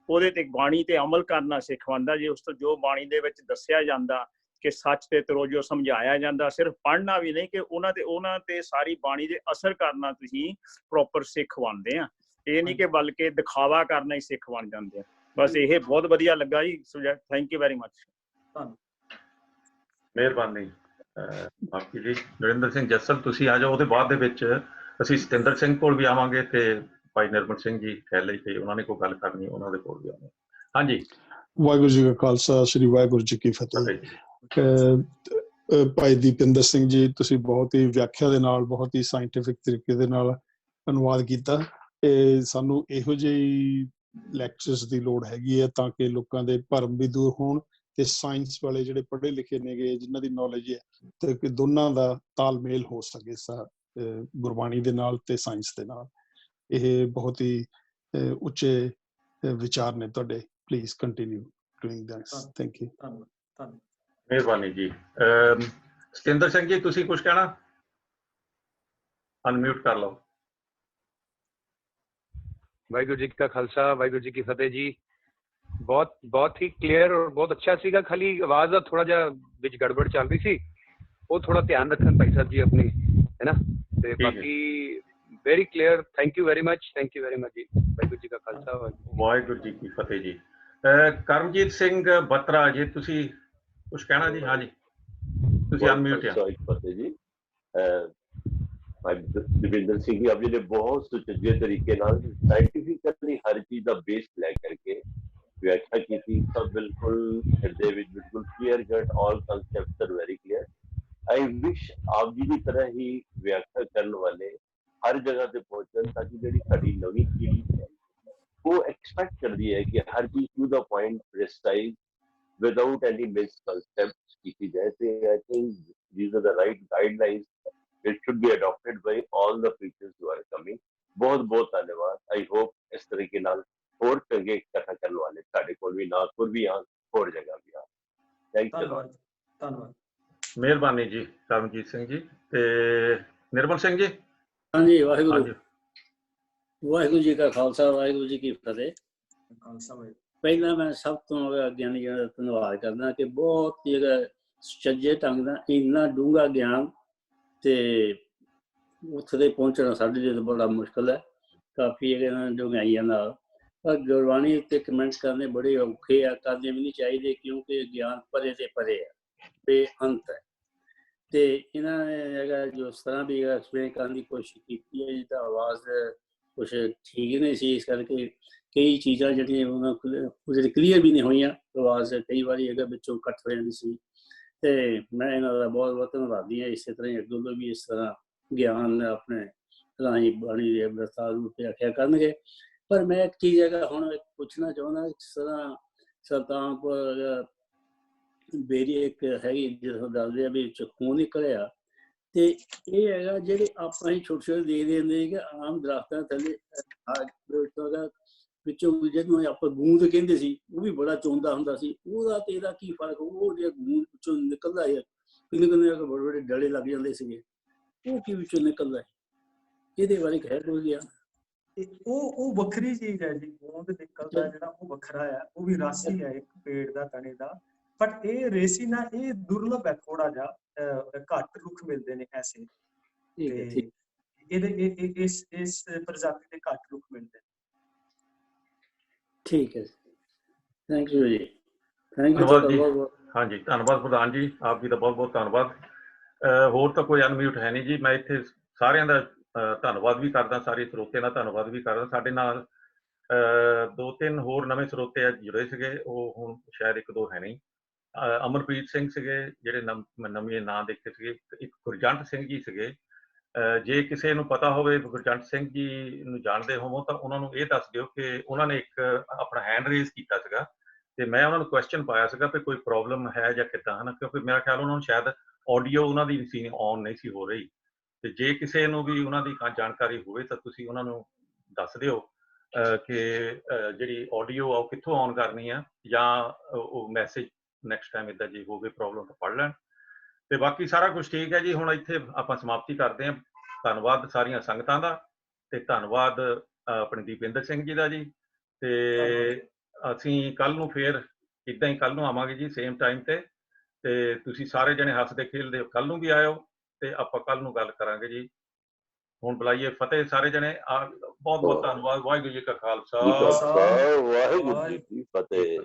ਉਹਦੇ ਤੇ ਬਾਣੀ ਤੇ ਅਮਲ ਕਰਨਾ ਸਿੱਖ ਬਣਦਾ। ਜੇ ਉਸ ਤੋਂ ਜੋ ਬਾਣੀ ਦੇ ਵਿੱਚ ਦੱਸਿਆ ਜਾਂਦਾ ਕਿ ਸੱਚ ਤੇ ਤਰੋਜੋ ਸਮਝਾਇਆ ਜਾਂਦਾ, ਸਿਰਫ ਪੜ੍ਹਨਾ ਵੀ ਨਹੀਂ ਕਿ ਉਹਨਾਂ ਤੇ ਸਾਰੀ ਬਾਣੀ ਦੇ ਅਸਰ ਕਰਨਾ ਤੁਸੀਂ ਪ੍ਰੋਪਰ ਸਿੱਖ ਬਣਦੇ ਆ। ਇਹ ਨਹੀਂ ਕਿ ਬਲਕਿ ਦਿਖਾਵਾ ਕਰਨਾ ਹੀ ਸਿੱਖ ਬਣ ਜਾਂਦੇ ਆ। ਬਸ ਇਹ ਬਹੁਤ ਵਧੀਆ ਲੱਗਾ ਜੀ subject. Thank you very much. ਮਿਹਰਬਾਨੀ ਬਾਕੀ ਜੀ। ਨਰਿੰਦਰ ਸਿੰਘ ਜੱਸਲ ਤੁਸੀਂ ਆ ਜਾਓ। ਉਹਦੇ ਬਾਅਦ ਦੇ ਵਿੱਚ ਅਸੀਂ ਸਤਿੰਦਰ ਸਿੰਘ ਕੋਲ ਵੀ ਆਵਾਂਗੇ ਤੇ ਭਾਈ ਨਿਰਮਲ ਸਿੰਘ ਜੀ ਕਹਿ ਲਈ ਤੇ ਉਹਨਾਂ ਨੇ ਕੋਈ ਗੱਲ ਕਰਨੀ, ਉਹਨਾਂ ਦੇ ਕੋਲ ਵੀ ਆਵਾਂਗੇ। ਹਾਂਜੀ, ਵਾਹਿਗੁਰੂ ਜੀ ਕਾ ਖਾਲਸਾ, ਸ੍ਰੀ ਵਾਹਿਗੁਰੂ ਜੀ ਕੀ ਫਤਿਹ। ਭਾਈ ਦੀਪਿੰਦਰ ਸਿੰਘ ਜੀ, ਤੁਸੀਂ ਬਹੁਤ ਹੀ ਵਿਆਖਿਆ ਦੇ ਨਾਲ, ਬਹੁਤ ਹੀ ਸਾਇੰਟਿਫਿਕ ਤਰੀਕੇ ਦੇ ਨਾਲ ਅਨੁਵਾਦ ਕੀਤਾ। ਸਾਨੂੰ ਇਹੋ ਜਿਹੀ ਲੈਕਚਰਸ ਦੀ ਲੋੜ ਹੈਗੀ ਹੈ ਤਾਂ ਕਿ ਲੋਕਾਂ ਦੇ ਭਰਮ ਵੀ ਦੂਰ ਹੋਣ ਤੇ ਸਾਇੰਸ ਵਾਲੇ ਜਿਹੜੇ ਪੜ੍ਹੇ ਲਿਖੇ ਨੇਗੇ, ਜਿਨ੍ਹਾਂ ਦੀ ਨੌਲੇਜ ਹੈ, ਤੇ ਕਿ ਦੋਨਾਂ ਦਾ ਤਾਲਮੇਲ ਹੋ ਸਕੇ ਗੁਰਬਾਣੀ ਦੇ ਨਾਲ ਤੇ ਸਾਇੰਸ ਦੇ ਨਾਲ। ਇਹ ਬਹੁਤ ਹੀ ਉੱਚੇ ਵਿਚਾਰ ਨੇ ਤੁਹਾਡੇ। Please continue doing this. Thank you. ਮਿਹਰਬਾਨੀ ਜੀ। ਸਤਿੰਦਰ ਸਿੰਘ ਜੀ ਤੁਸੀਂ ਕੁਝ ਕਹਿਣਾ? ਅਨਮਿਊਟ ਕਰ ਲਓ। ਵਾਹਿਗੁਰੂ ਜੀ ਕਾ ਖਾਲਸਾ, ਵਾਹਿਗੁਰੂ ਜੀ ਕੀ ਫਤਿਹ ਜੀ। ਬਹੁਤ ਹੀ ਕਲੀਅਰ ਔਰ ਬਹੁਤ ਅੱਛਾ ਸੀਗਾ। ਖਾਲੀ ਆਵਾਜ਼ ਦਾ ਥੋੜਾ ਜਿਹਾ ਵਿੱਚ ਗੜਬੜ ਚੱਲ ਰਹੀ ਸੀ, ਉਹ ਥੋੜਾ ਧਿਆਨ ਰੱਖਣ ਭਾਈ ਸਾਹਿਬ ਜੀ ਆਪਣੀ, ਹੈ ਨਾ। ਤੇ ਬਾਕੀ very clear. Thank you very much. Thank you very much ਜੀ। ਵਾਹਿਗੁਰੂ ਜੀ ਕਾ ਖਾਲਸਾ, ਵਾਹਿਗੁਰੂ ਜੀ ਕੀ ਫਤਿਹ ਜੀ। ਕਰਮਜੀਤ ਸਿੰਘ ਬੱਤਰਾ ਜੀ ਤੁਸੀਂ ਕੁਝ ਕਹਿਣਾ ਜੀ? ਹਾਂਜੀ ਤੁਸੀਂ ਅਨਮਿਊਟ ਆ। ਫਤਿਹ ਜੀ। ਦਵਿੰਦਰ ਸਿੰਘ ਜੀ ਆਪ ਜੀ ਨੇ ਬਹੁਤ ਸੁਚੱਜੇ ਤਰੀਕੇ ਨਾਲ ਸਾਇੰਟੀਫਿਕਲੀ ਹਰ ਚੀਜ਼ ਦਾ ਬੇਸ ਲੈ ਕਰਕੇ ਵਿਆਖਿਆ ਕੀਤੀ। ਸਭ ਬਿਲਕੁਲ ਹਿਰਦੇ ਵਿੱਚ ਬਿਲਕੁਲ clear cut, all concepts are very clear. I wish ਆਪ ਜੀ ਦੀ ਤਰ੍ਹਾਂ ਹੀ ਵਿਆਖਿਆ ਕਰਨ ਵਾਲੇ ਹਰ ਜਗ੍ਹਾ ਤੇ ਪਹੁੰਚਣ ਤਾਂ ਕਿ ਜਿਹੜੀ ਸਾਡੀ ਨਵੀਂ ਪੀੜ੍ਹੀ ਹੈ ਉਹ ਐਕਸਪੈਕਟ ਕਰਦੀ ਹੈ ਕਿ ਹਰ ਚੀਜ਼ to the point precise without any misconceptions ਕੀਤੀ ਜਾਏ। ਤੇ I think these are the right guidelines which should be adopted by all the preachers who are coming. ਬਹੁਤ ਬਹੁਤ ਧੰਨਵਾਦ। I hope ਇਸ ਤਰੀਕੇ ਨਾਲ ਹੋਰ ਚੰਗੇ ਕਥਾ ਕਰਨ ਵਾਲੇ ਸਾਡੇ ਕੋਲ ਵੀ ਨਾਗਪੁਰ ਵੀ ਆਉਣ, ਹੋਰ ਜਗ੍ਹਾ ਵੀ ਆਉਣ। Thank you. ਧੰਨਵਾਦ। ਮਿਹਰਬਾਨੀ ਜੀ ਕਰਮਜੀਤ ਸਿੰਘ ਜੀ। ਤੇ ਨਿਰਮਲ ਸਿੰਘ ਜੀ। ਹਾਂਜੀ, ਵਾਹਿਗੁਰੂ। ਵਾਹਿਗੁਰੂ ਜੀ ਕਾ ਖਾਲਸਾ, ਵਾਹਿਗੁਰੂ ਜੀ ਕੀ ਫਤਿਹ। ਪਹਿਲਾਂ ਮੈਂ ਸਭ ਤੋਂ ਗਿਆਨੀ ਜੀ ਦਾ ਧੰਨਵਾਦ ਕਰਦਾ ਕਿ ਬਹੁਤ ਹੀ ਸੁਚੱਜੇ ਢੰਗ ਨਾਲ ਇੰਨਾ ਡੂੰਘਾ ਗਿਆਨ, ਤੇ ਉੱਥੇ ਦੇ ਪਹੁੰਚਣਾ ਸਾਡੇ ਲਈ ਬੜਾ ਮੁਸ਼ਕਿਲ ਹੈ, ਕਾਫੀ ਡੂੰਘਾਈਆਂ ਨਾਲ। ਪਰ ਗੁਰਬਾਣੀ ਉੱਤੇ ਕਮੈਂਟ ਕਰਨੇ ਬੜੇ ਔਖੇ ਆ, ਕਰਨੇ ਵੀ ਨਹੀਂ ਚਾਹੀਦੇ ਕਿਉਂਕਿ ਗਿਆਨ ਪਰੇ ਤੇ ਪਰੇ ਹੈ, ਬੇਅੰਤ ਹੈ। ਤੇ ਇਹਨਾਂ ਨੇ ਹੈਗਾ ਜਿਸ ਤਰ੍ਹਾਂ ਵੀ ਐਕਸਪਲੇਨ ਕਰਨ ਦੀ ਕੋਸ਼ਿਸ਼ ਕੀਤੀ ਹੈ, ਜਿਹਦਾ ਆਵਾਜ਼ ਕੁਛ ਠੀਕ ਨਹੀਂ ਸੀ, ਇਸ ਕਰਕੇ ਕਈ ਚੀਜ਼ਾਂ ਜਿਹੜੀਆਂ ਉਹਨਾਂ ਕਲੀਅਰ ਵੀ ਨਹੀਂ ਹੋਈਆਂ। ਆਵਾਜ਼ ਕਈ ਵਾਰੀ ਹੈਗਾ ਵਿੱਚੋਂ ਕੱਟ ਹੋ ਜਾਂਦੀ ਸੀ। ਤੇ ਮੈਂ ਇਹਨਾਂ ਦਾ ਬਹੁਤ ਬਹੁਤ ਧੰਨਵਾਦੀ ਹਾਂ। ਇਸੇ ਤਰ੍ਹਾਂ ਹੀ ਅੱਗੋਂ ਵੀ ਇਸ ਤਰ੍ਹਾਂ ਗਿਆਨ ਆਪਣੇ ਰਾਹੀਂ ਬਾਣੀ ਦੇ ਵਿਸਥਾਰ ਰੂਪ ਤੇ ਆਖਿਆ ਕਰਨਗੇ। ਪਰ ਮੈਂ ਇੱਕ ਚੀਜ਼ ਹੈਗਾ ਹੁਣ ਪੁੱਛਣਾ ਚਾਹੁੰਦਾ, ਇਸ ਤਰ੍ਹਾਂ ਸੁਲਤਾਨਪੁਰ ਬੇਰੀ ਇੱਕ ਹੈਗੀ ਜਿਸ ਦੱਸਦੇ ਆ ਵੀ ਖੂਨ ਨਿਕਲਿਆ, ਤੇ ਇਹ ਹੈਗਾ ਜਿਹੜੇ ਆਪਾਂ ਹੀ ਛੋਟੇ ਛੋਟੇ ਦੇ ਦਿੰਦੇ ਕਿ ਆਮ ਦਰਖਤਾਂ ਥੱਲੇ ਵਿੱਚੋਂ ਜਿਹਨੂੰ ਆਪਾਂ ਗੂੰਦ ਕਹਿੰਦੇ ਸੀ, ਉਹ ਵੀ ਬੜਾ ਚੋਂਦਾ ਹੁੰਦਾ ਸੀ। ਉਹਦਾ ਤੇ ਇਹਦਾ ਕੀ ਫਰਕ? ਉਹ ਜਿਹੜਾ ਗੂੰਦ ਵਿੱਚੋਂ ਨਿਕਲਦਾ ਹੈ, ਕਿੰਨੇ ਕਿੰਨੇ ਬੜੇ ਬੜੇ ਡਲੇ ਲੱਗ ਜਾਂਦੇ ਸੀਗੇ, ਉਹ ਕੀ ਵਿੱਚੋਂ ਨਿਕਲਦਾ ਹੈ? ਇਹਦੇ ਬਾਰੇ ਕਹਿ ਕੋਈ ਗਿਆ? ਉਹ ਵੱਖਰੀ ਚੀਜ਼ ਹੈ ਜੀ। ਗੂੰਦ ਨਿਕਲਦਾ ਜਿਹੜਾ ਉਹ ਵੱਖਰਾ ਹੈ, ਉਹ ਵੀ ਰਾਸੀ ਹੈ ਇੱਕ ਪੇੜ ਦਾ ਤਣੇ ਦਾ। ਬਟ ਇਹ ਰੇਸੀ ਨਾ ਇਹ ਦੁਰਲਭ ਹੈ ਥੋੜਾ ਜਿਹਾ, ਘੱਟ ਰੁੱਖ ਮਿਲਦੇ ਨੇ ਐਸੇ, ਤੇ ਇਹਦੇ ਇਸ ਪ੍ਰਜਾਤੀ ਦੇ ਘੱਟ ਰੁੱਖ ਮਿਲਦੇ ਨੇ। ਠੀਕ ਹੈ, ਥੈਂਕ ਯੂ ਜੀ, ਥੈਂਕ ਯੂ। ਹਾਂਜੀ, ਧੰਨਵਾਦ ਪ੍ਰਧਾਨ ਜੀ, ਆਪ ਜੀ ਦਾ ਬਹੁਤ ਬਹੁਤ ਧੰਨਵਾਦ। ਹੋਰ ਤਾਂ ਕੋਈ ਅਨਮਿਊਟ ਹੈ ਨਹੀਂ ਜੀ। ਮੈਂ ਇੱਥੇ ਸਾਰਿਆਂ ਦਾ ਧੰਨਵਾਦ ਵੀ ਕਰਦਾ, ਸਾਰੇ ਸਰੋਤਿਆਂ ਦਾ ਧੰਨਵਾਦ ਵੀ ਕਰਦਾ। ਸਾਡੇ ਨਾਲ 2-3 ਹੋਰ ਨਵੇਂ ਸਰੋਤੇ ਜੁੜੇ ਸੀਗੇ, ਉਹ ਹੁਣ ਸ਼ਾਇਦ 1-2 ਹੈ ਨਹੀਂ। ਅਮਰਪ੍ਰੀਤ ਸਿੰਘ ਸੀਗੇ ਜਿਹੜੇ ਨਵੇਂ ਨਾਂ ਦੇਖੇ ਸੀਗੇ, ਇੱਕ ਗੁਰਜੰਟ ਸਿੰਘ ਜੀ ਸੀਗੇ। ਜੇ ਕਿਸੇ ਨੂੰ ਪਤਾ ਹੋਵੇ ਗੁਰਜੰਟ ਸਿੰਘ ਜੀ ਨੂੰ ਜਾਣਦੇ ਹੋਵੋ ਤਾਂ ਉਹਨਾਂ ਨੂੰ ਇਹ ਦੱਸ ਦਿਓ ਕਿ ਉਹਨਾਂ ਨੇ ਇੱਕ ਆਪਣਾ ਹੈਂਡ ਰੇਜ਼ ਕੀਤਾ ਸੀਗਾ, ਤੇ ਮੈਂ ਉਹਨਾਂ ਨੂੰ ਕੁਐਸਚਨ ਪਾਇਆ ਸੀਗਾ ਕਿ ਕੋਈ ਪ੍ਰੋਬਲਮ ਹੈ ਜਾਂ ਕਿੱਦਾਂ, ਹਨਾ, ਕਿਉਂਕਿ ਮੇਰਾ ਖਿਆਲ ਉਹਨਾਂ ਨੂੰ ਸ਼ਾਇਦ ਆਡੀਓ ਉਹਨਾਂ ਦੀ ਸੀ ਔਨ ਨਹੀਂ ਸੀ ਹੋ ਰਹੀ। ਤੇ ਜੇ ਕਿਸੇ ਨੂੰ ਵੀ ਉਹਨਾਂ ਦੀ ਜਾਣਕਾਰੀ ਹੋਵੇ ਤਾਂ ਤੁਸੀਂ ਉਹਨਾਂ ਨੂੰ ਦੱਸ ਦਿਓ ਕਿ ਜਿਹੜੀ ਆਡੀਓ ਆ ਉਹ ਕਿੱਥੋਂ ਔਨ ਕਰਨੀ ਆ, ਜਾਂ ਉਹ ਮੈਸੇਜ ਨੈਕਸਟ ਟਾਈਮ ਇੱਦਾਂ ਜੇ ਹੋਵੇ ਪ੍ਰੋਬਲਮ ਤਾਂ ਪੜ੍ਹ ਲੈਣ। ਤੇ ਬਾਕੀ ਸਾਰਾ ਕੁਝ ਠੀਕ ਹੈ ਜੀ। ਹੁਣ ਇੱਥੇ ਆਪਾਂ ਸਮਾਪਤੀ ਕਰਦੇ ਹਾਂ। ਧੰਨਵਾਦ ਸਾਰੀਆਂ ਸੰਗਤਾਂ ਦਾ, ਤੇ ਧੰਨਵਾਦ ਆਪਣੇ ਦੀਪਿੰਦਰ ਸਿੰਘ ਜੀ ਦਾ ਜੀ। ਤੇ ਅਸੀਂ ਕੱਲ ਨੂੰ ਫੇਰ ਇੱਦਾਂ ਹੀ ਕੱਲ ਨੂੰ ਆਵਾਂਗੇ ਜੀ, ਸੇਮ ਟਾਈਮ ਤੇ ਤੁਸੀਂ ਸਾਰੇ ਜਣੇ ਹੱਸਦੇ ਖੇਡਦੇ ਕੱਲ ਨੂੰ ਵੀ ਆਇਓ, ਤੇ ਆਪਾਂ ਕੱਲ ਨੂੰ ਗੱਲ ਕਰਾਂਗੇ ਜੀ। ਹੁਣ ਬੁਲਾਈਏ ਫਤਿਹ ਸਾਰੇ ਜਣੇ। ਬਹੁਤ ਬਹੁਤ ਧੰਨਵਾਦ। ਵਾਹਿਗੁਰੂ ਜੀ ਕਾ ਖਾਲਸਾ, ਵਾਹਿਗੁਰੂ ਜੀ ਕੀ ਫਤਿਹ।